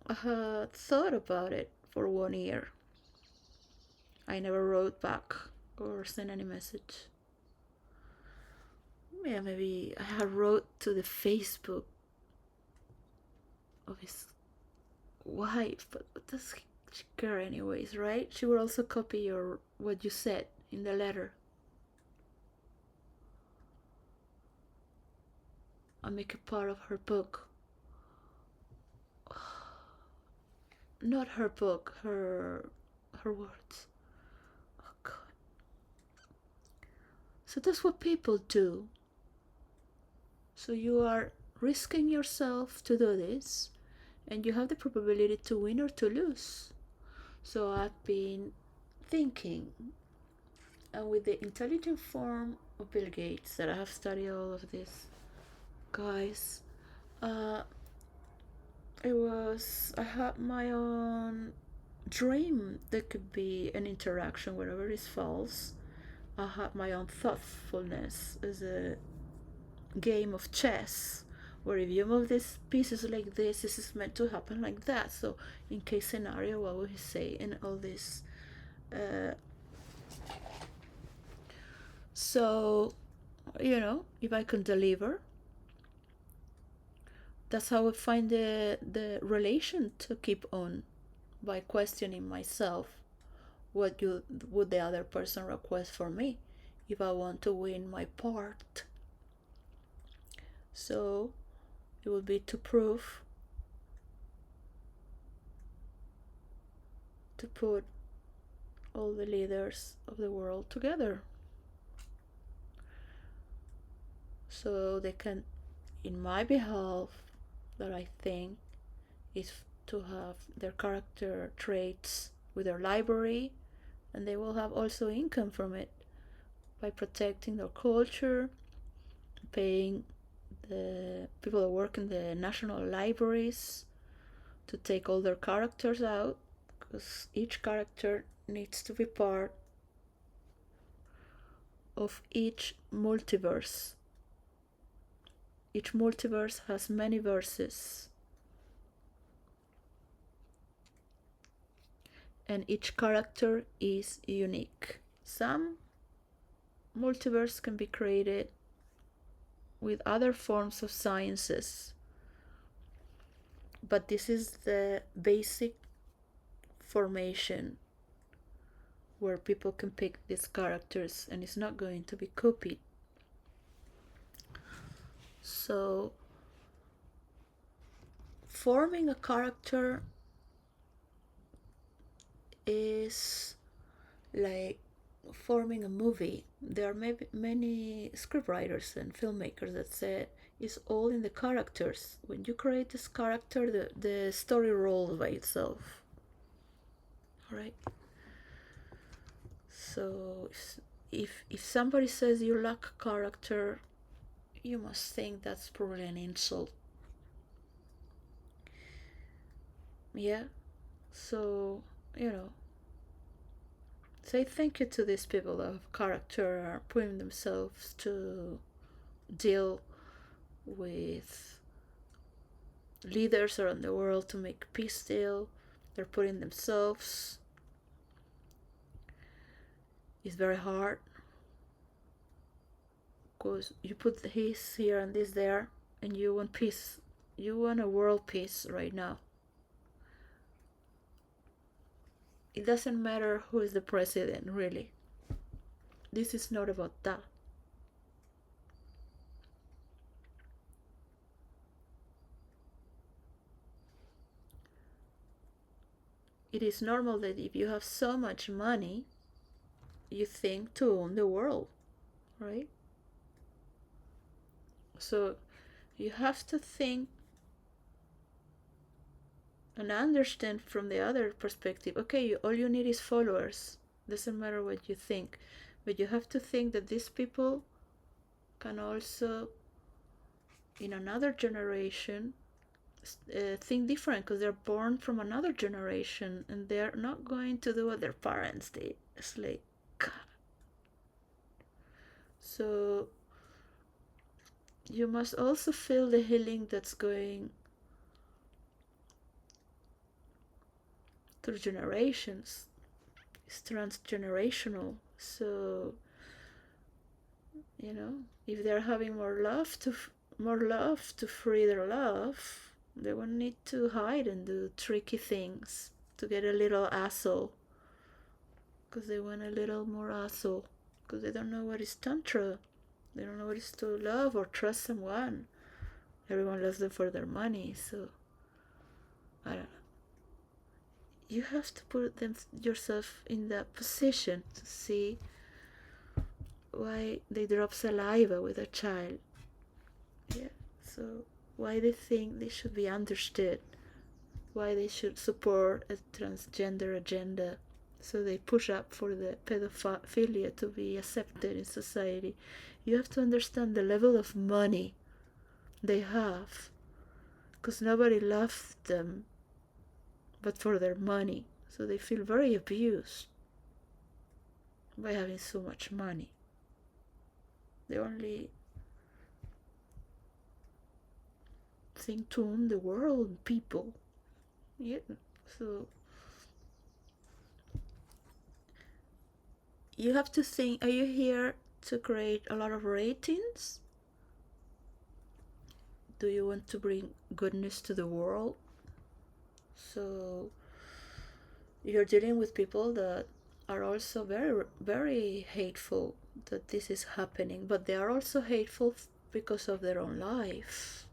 had thought about it for 1 year. I never wrote back or sent any message. Yeah, maybe I had wrote to the Facebook of his wife, but what does she care anyways, right? She will also copy what you said in the letter and make it part of her book. Not her book, her words. Oh God. So that's what people do. So you are risking yourself to do this, and you have the probability to win or to lose. So I've been thinking, and with the intelligent form of Bill Gates, that I have studied all of this, guys, I had my own dream that could be an interaction wherever is false. I had my own thoughtfulness as a game of chess, where if you move these pieces like this is meant to happen like that. So in case scenario, what would he say? And all this. So, if I can deliver, that's how I find the relation to keep on, by questioning myself. What would the other person request for me if I want to win my part? So it would be to prove, to put all the leaders of the world together, so they can, in my behalf, that I think is to have their character traits with their library, and they will have also income from it by protecting their culture, paying the people that work in the national libraries to take all their characters out, because each character needs to be part of each multiverse. Each multiverse has many verses, and each character is unique. Some multiverse can be created with other forms of sciences, but this is the basic formation where people can pick these characters, and it's not going to be copied. So forming a character is like forming a movie, there are maybe many scriptwriters and filmmakers that say it's all in the characters. When you create this character, the story rolls by itself. Right? So if somebody says you lack character, you must think that's probably an insult. Yeah? So, you know, say thank you to these people that have character, are putting themselves to deal with leaders around the world to make peace deal. They're putting themselves. It's very hard because you put this here and this there, and you want peace. You want a world peace right now. It doesn't matter who is the president, really. This is not about that. It is normal that if you have so much money, you think to own the world, right? So you have to think and understand from the other perspective. Okay, all you need is followers. Doesn't matter what you think, but you have to think that these people can also, in another generation, think different because they're born from another generation and they're not going to do what their parents did. It's like, so you must also feel the healing that's going through generations. It's transgenerational. So, if they're having more love to free their love, they won't need to hide and do tricky things to get a little asshole, because they want a little more asshole, because they don't know what is tantra. They don't know what is to love or trust someone. Everyone loves them for their money, so I don't know. You have to put yourself in that position to see why they drop saliva with a child. Yeah, so why they think they should be understood, why they should support a transgender agenda, so they push up for the pedophilia to be accepted in society. You have to understand the level of money they have, because nobody loves them but for their money, so they feel very abused by having so much money. They only think to own the world and people. Yeah, so you have to think, are you here to create a lot of ratings? Do you want to bring goodness to the world? So you're dealing with people that are also very, very hateful that this is happening, but they are also hateful because of their own life.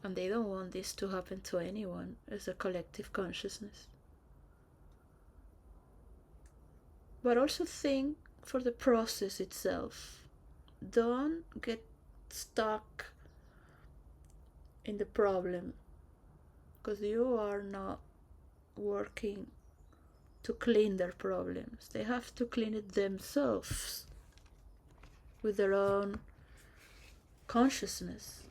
And they don't want this to happen to anyone as a collective consciousness. But also think for the process itself. Don't get stuck in the problem, because you are not working to clean their problems. They have to clean it themselves with their own consciousness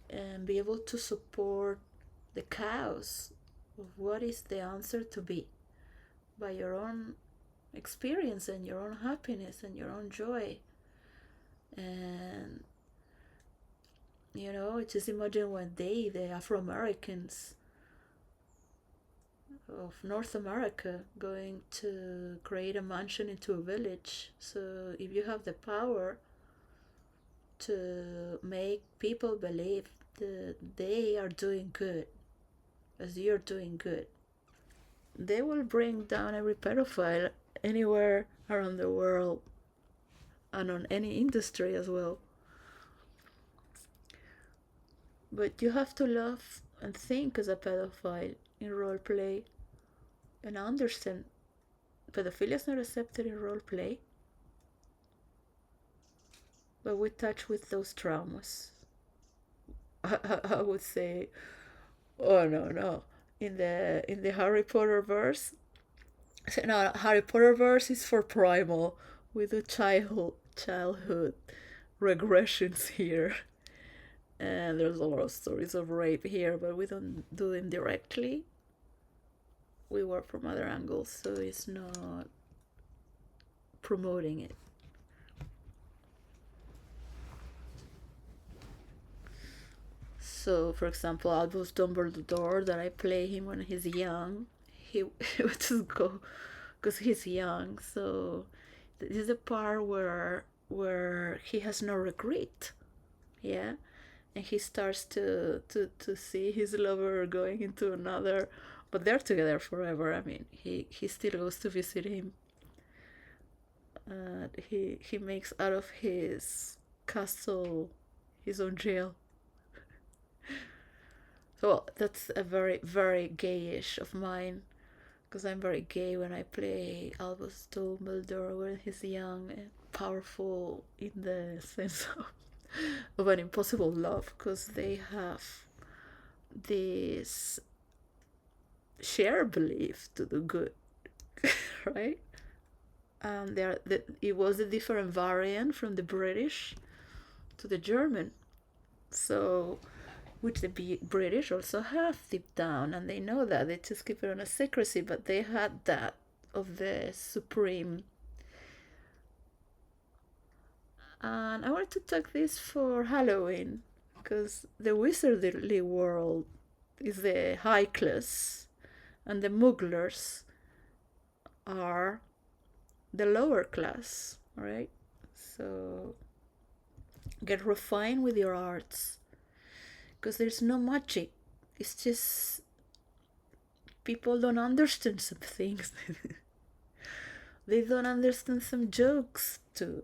and be able to support the chaos of what is the answer to be by your own experience and your own happiness and your own joy. And just imagine one day the Afro-Americans of North America going to create a mansion into a village. So if you have the power to make people believe that they are doing good as you're doing good, they will bring down every pedophile anywhere around the world and on any industry as well. But you have to love and think as a pedophile in role play and understand pedophilia is not accepted in role play, but we touch with those traumas. I would say, oh no. In the Harry Potter verse, no, Harry Potter verse is for primal. We do childhood regressions here, and there's a lot of stories of rape here, but we don't do them directly. We work from other angles, so it's not promoting it. So, for example, Albus Dumbledore, that I play him when he's young, he would just go because he's young. So, this is the part where he has no regret, yeah, and he starts to see his lover going into another, but they're together forever. I mean, he still goes to visit him. He makes out of his castle his own jail. So that's a very, very gayish of mine, because I'm very gay when I play Albus Dumbledore when he's young and powerful in the sense of an impossible love, because they have this shared belief to do good, right? It was a different variant from the British to the German. So, which the British also have deep down, and they know that. They just keep it on a secrecy, but they had that of the supreme. And I wanted to talk this for Halloween, because the wizardly world is the high class, and the Mugglers are the lower class, right? So get refined with your arts, because there's no magic. It's just people don't understand some things. They don't understand some jokes too.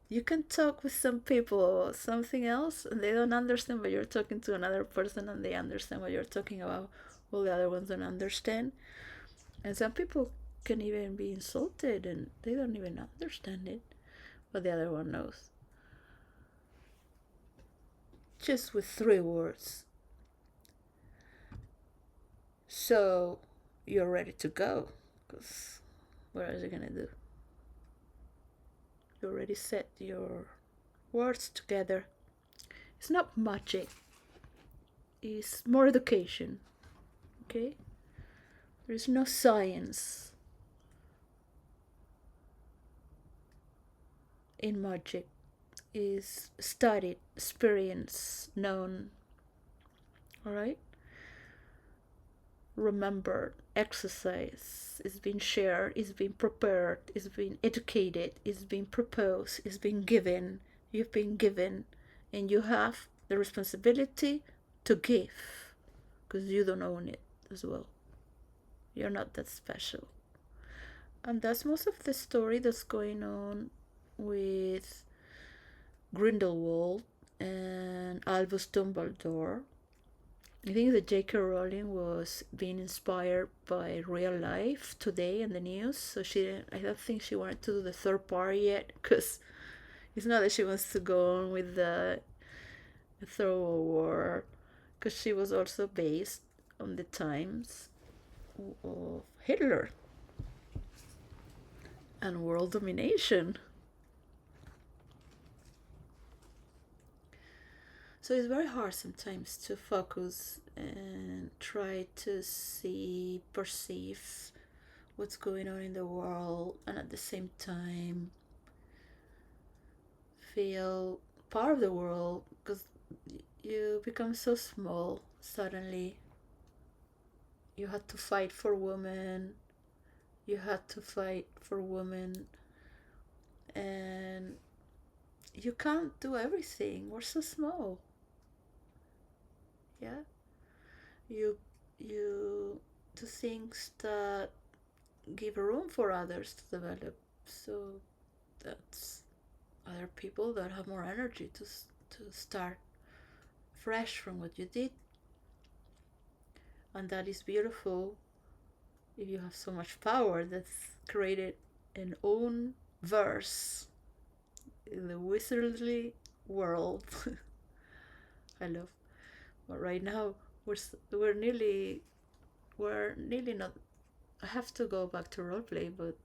You can talk with some people something else and they don't understand, but you're talking to another person and they understand what you're talking about. Well, the other ones don't understand. And some people can even be insulted and they don't even understand it, but the other one knows. Just with 3 words. So you're ready to go, because what else are you gonna do? You already set your words together. It's not magic, it's more education, okay? There is no science in magic. Is studied, experience, known, all right? Remembered, exercise, it's been shared, it's been prepared, it's been educated, it's been proposed, it's been given, you've been given, and you have the responsibility to give, because you don't own it as well. You're not that special. And that's most of the story that's going on with Grindelwald and Albus Dumbledore. I think that J.K. Rowling was being inspired by real life today in the news. So I don't think she wanted to do the 3rd part yet, because it's not that she wants to go on with the Third World War, because she was also based on the times of Hitler and world domination. So it's very hard sometimes to focus and try to perceive what's going on in the world, and at the same time feel part of the world, because you become so small suddenly. You had to fight for women, and you can't do everything. We're so small. Yeah, you do things that give room for others to develop. So that's other people that have more energy to start fresh from what you did, and that is beautiful. if you have so much power that's created an own verse in the wizardly world. I love. But right now we're nearly not. I have to go back to roleplay, but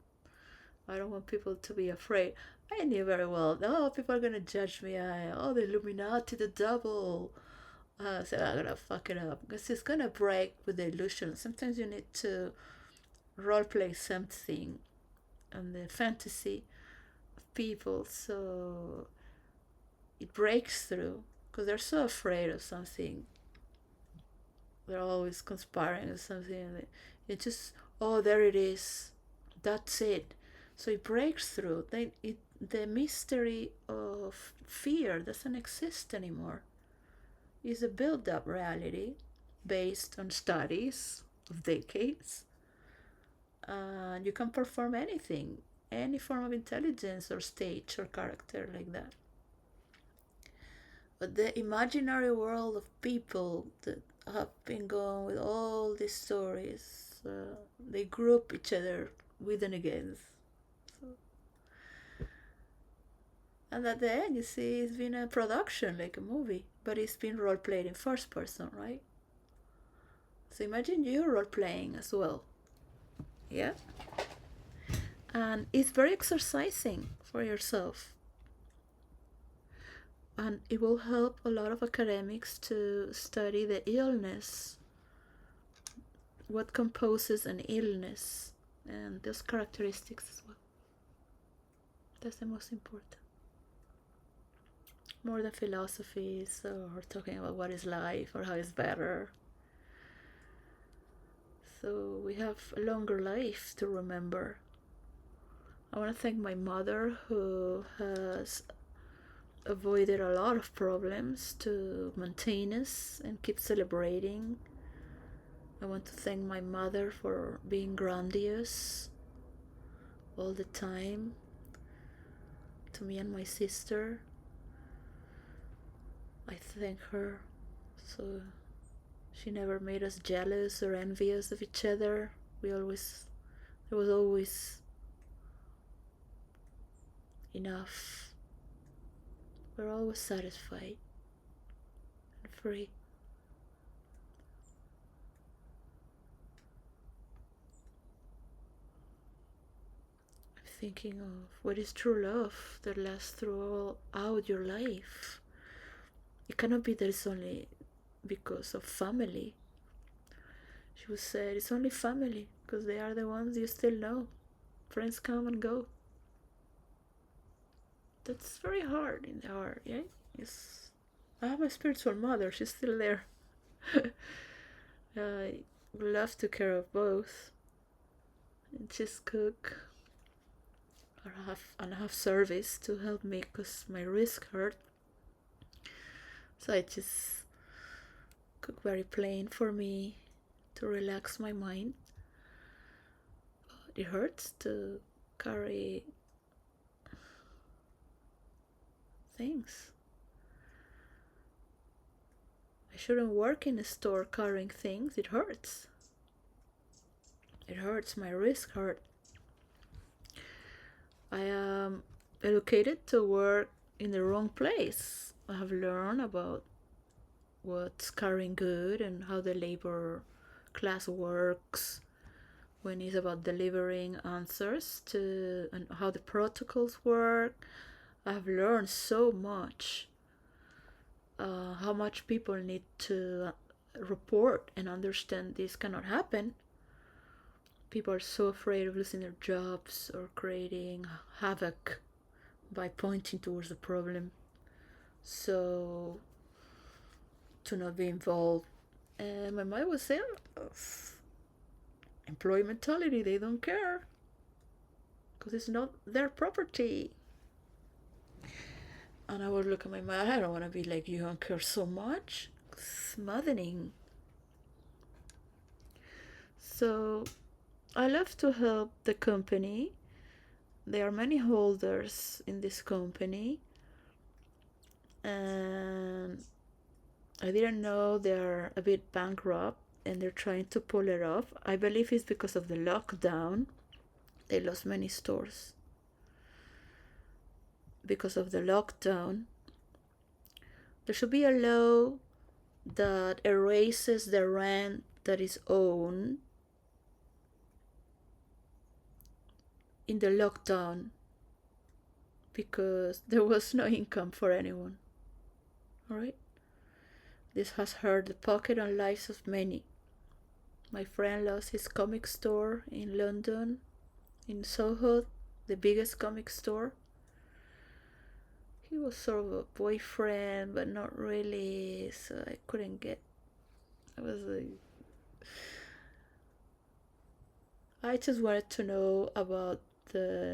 I don't want people to be afraid. I knew very well. Oh, people are gonna judge me. The Illuminati, the double. So I'm gonna fuck it up because it's gonna break with the illusion. Sometimes you need to roleplay something and the fantasy of people so it breaks through because they're so afraid of something. They're always conspiring or something. And it just, oh, there it is. That's it. So it breaks through. The mystery of fear doesn't exist anymore. It's a built up reality based on studies of decades. And you can perform anything, any form of intelligence or stage or character like that. But the imaginary world of people that have been going with all these stories, they group each other with and against. So, and at the end, you see, it's been a production like a movie, but it's been role played in first person, right? So imagine you role playing as well. Yeah? And it's very exercising for yourself. And it will help a lot of academics to study the illness, what composes an illness, and those characteristics as well. That's the most important. More than philosophies or talking about what is life or how it's better. So we have a longer life to remember. I want to thank my mother who has avoided a lot of problems to maintain us and keep celebrating. I want to thank my mother for being grandiose all the time to me and my sister. I thank her so she never made us jealous or envious of each other. There was always enough. We're always satisfied and free. I'm thinking of what is true love that lasts throughout your life. It cannot be that it's only because of family. She would say it's only family because they are the ones you still know. Friends come and go. That's very hard in the heart, yeah? Yes. I have a spiritual mother, she's still there. I would love to care of both. And just cook or have service to help me because my wrist hurt. So I just cook very plain for me to relax my mind. It hurts to carry things. I shouldn't work in a store carrying things. It hurts. It hurts. My wrist hurt. I am educated to work in the wrong place. I have learned about what's carrying good and how the labor class works when it's about delivering answers to and how the protocols work. I've learned so much. How much people need to report and understand this cannot happen. People are so afraid of losing their jobs or creating havoc by pointing towards the problem. So, to not be involved. And my mother would say, employee mentality, they don't care. Because it's not their property. And I would look at my mother, I don't want to be like you and care so much. It's maddening. So, I love to help the company. There are many holders in this company. And I didn't know they're a bit bankrupt. and they're trying to pull it off. I believe it's because of the lockdown. They lost many stores. Because of the lockdown, there should be a law that erases the rent that is owed in the lockdown because there was no income for anyone. All right? This has hurt the pocket and lives of many. My friend lost his comic store in London, in Soho, the biggest comic store. He was sort of a boyfriend, but not really, so I couldn't get. I was like, I just wanted to know about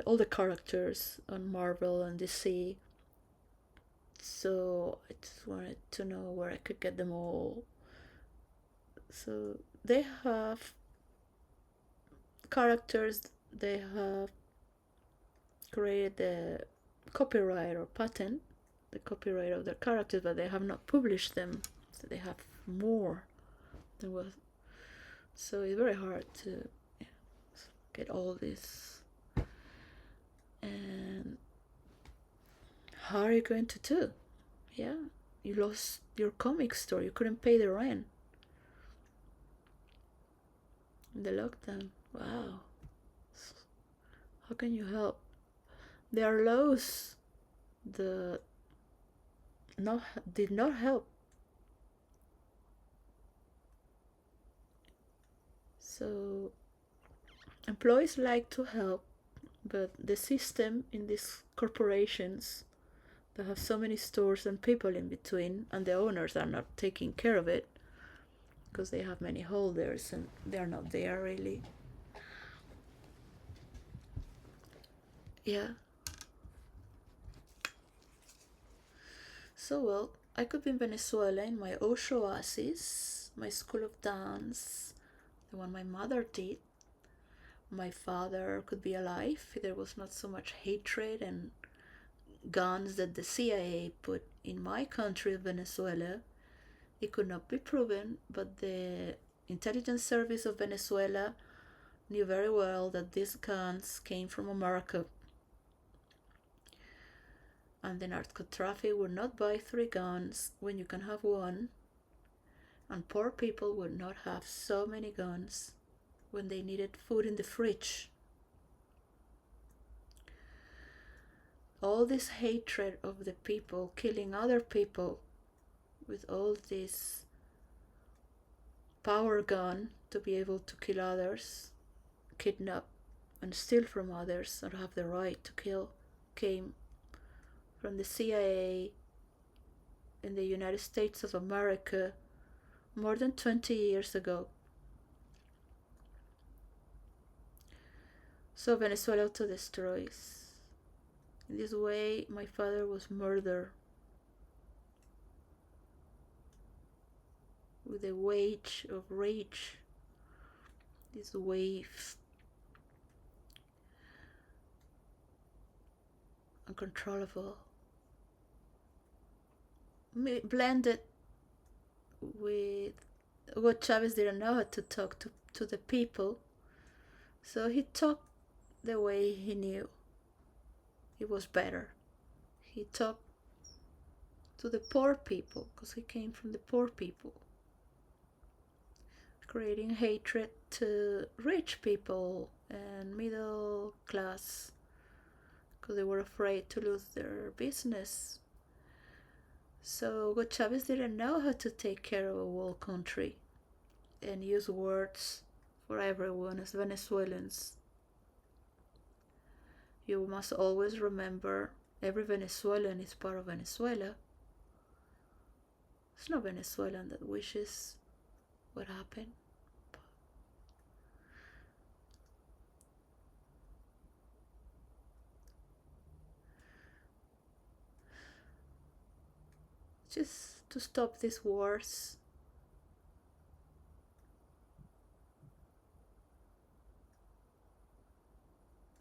all the characters on Marvel and DC. So I just wanted to know where I could get them all. So they have characters, they have created the copyright or patent, the copyright of their characters, but they have not published them. So they have more than what. So it's very hard to get all this. And how are you going to do? Yeah, you lost your comic store, you couldn't pay the rent in the lockdown. Wow. How can you help? There are laws that did not help. So employees like to help, but the system in these corporations that have so many stores and people in between, and the owners are not taking care of it because they have many holders and they're not there really. Yeah. So well, I could be in Venezuela in my Osho oasis, my school of dance, the one my mother did. My father could be alive if there was not so much hatred and guns that the CIA put in my country, Venezuela. It could not be proven, but the intelligence service of Venezuela knew very well that these guns came from America. And the narco traffic would not buy 3 guns when you can have one, and poor people would not have so many guns when they needed food in the fridge. All this hatred of the people killing other people with all this power gun to be able to kill others, kidnap and steal from others, and have the right to kill, came from the CIA in the United States of America more than 20 years ago. So Venezuela auto-destroys. In this way, my father was murdered with a wave of rage, this wave, uncontrollable, blended with what Chavez didn't know how to talk to the people. So he talked the way he knew. It was better. He talked to the poor people because he came from the poor people, creating hatred to rich people and middle class because they were afraid to lose their business. So Hugo Chavez didn't know how to take care of a whole country and use words for everyone as Venezuelans. You must always remember every Venezuelan is part of Venezuela. There's no Venezuelan that wishes what happened. Just to stop these wars.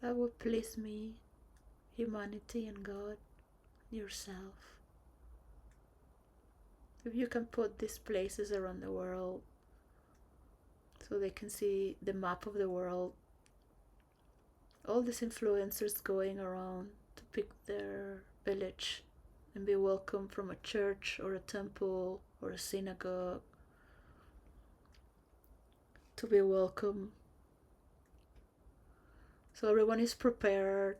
That would please me, humanity and God, yourself. If you can put these places around the world so they can see the map of the world. All these influencers going around to pick their village and be welcome from a church or a temple or a synagogue, to be welcome. So everyone is prepared.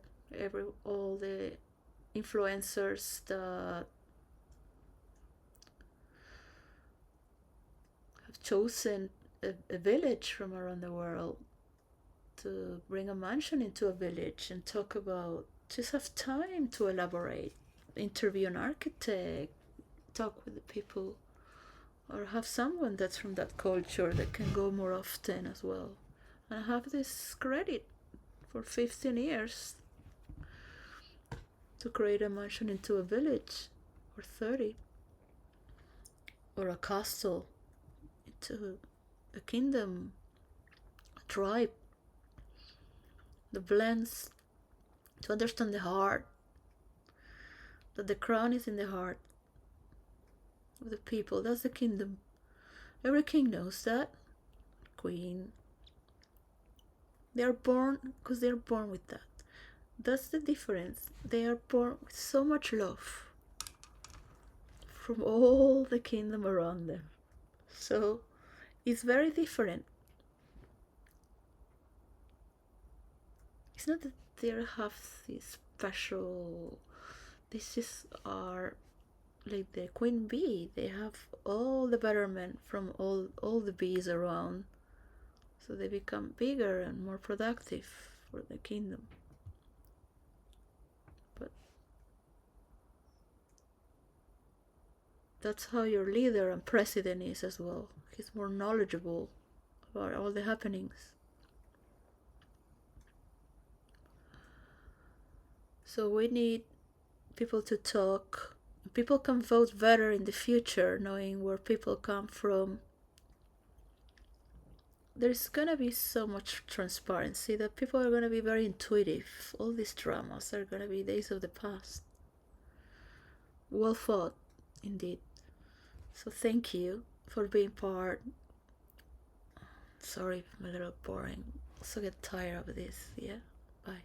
All the influencers that have chosen a village from around the world to bring a mansion into a village and talk about, just have time to elaborate, interview an architect, talk with the people, or have someone that's from that culture that can go more often as well. And have this credit for 15 years to create a mansion into a village, or 30, or a castle into a kingdom, a tribe, the blends, to understand the heart, that the crown is in the heart of the people. That's the kingdom. Every king knows that. Queen. They are born because they are born with that. That's the difference. They are born with so much love from all the kingdom around them. So it's very different. It's not that they have this special. This is are like the queen bee. They have all the betterment from all the bees around, so they become bigger and more productive for the kingdom. But that's how your leader and president is as well. He's more knowledgeable about all the happenings. So we need people to talk. People can vote better in the future, knowing where people come from. There's gonna be so much transparency that people are gonna be very intuitive. All these dramas are gonna be days of the past. Well thought, indeed. So thank you for being part. Sorry if I'm a little boring. I also get tired of this. Yeah, bye.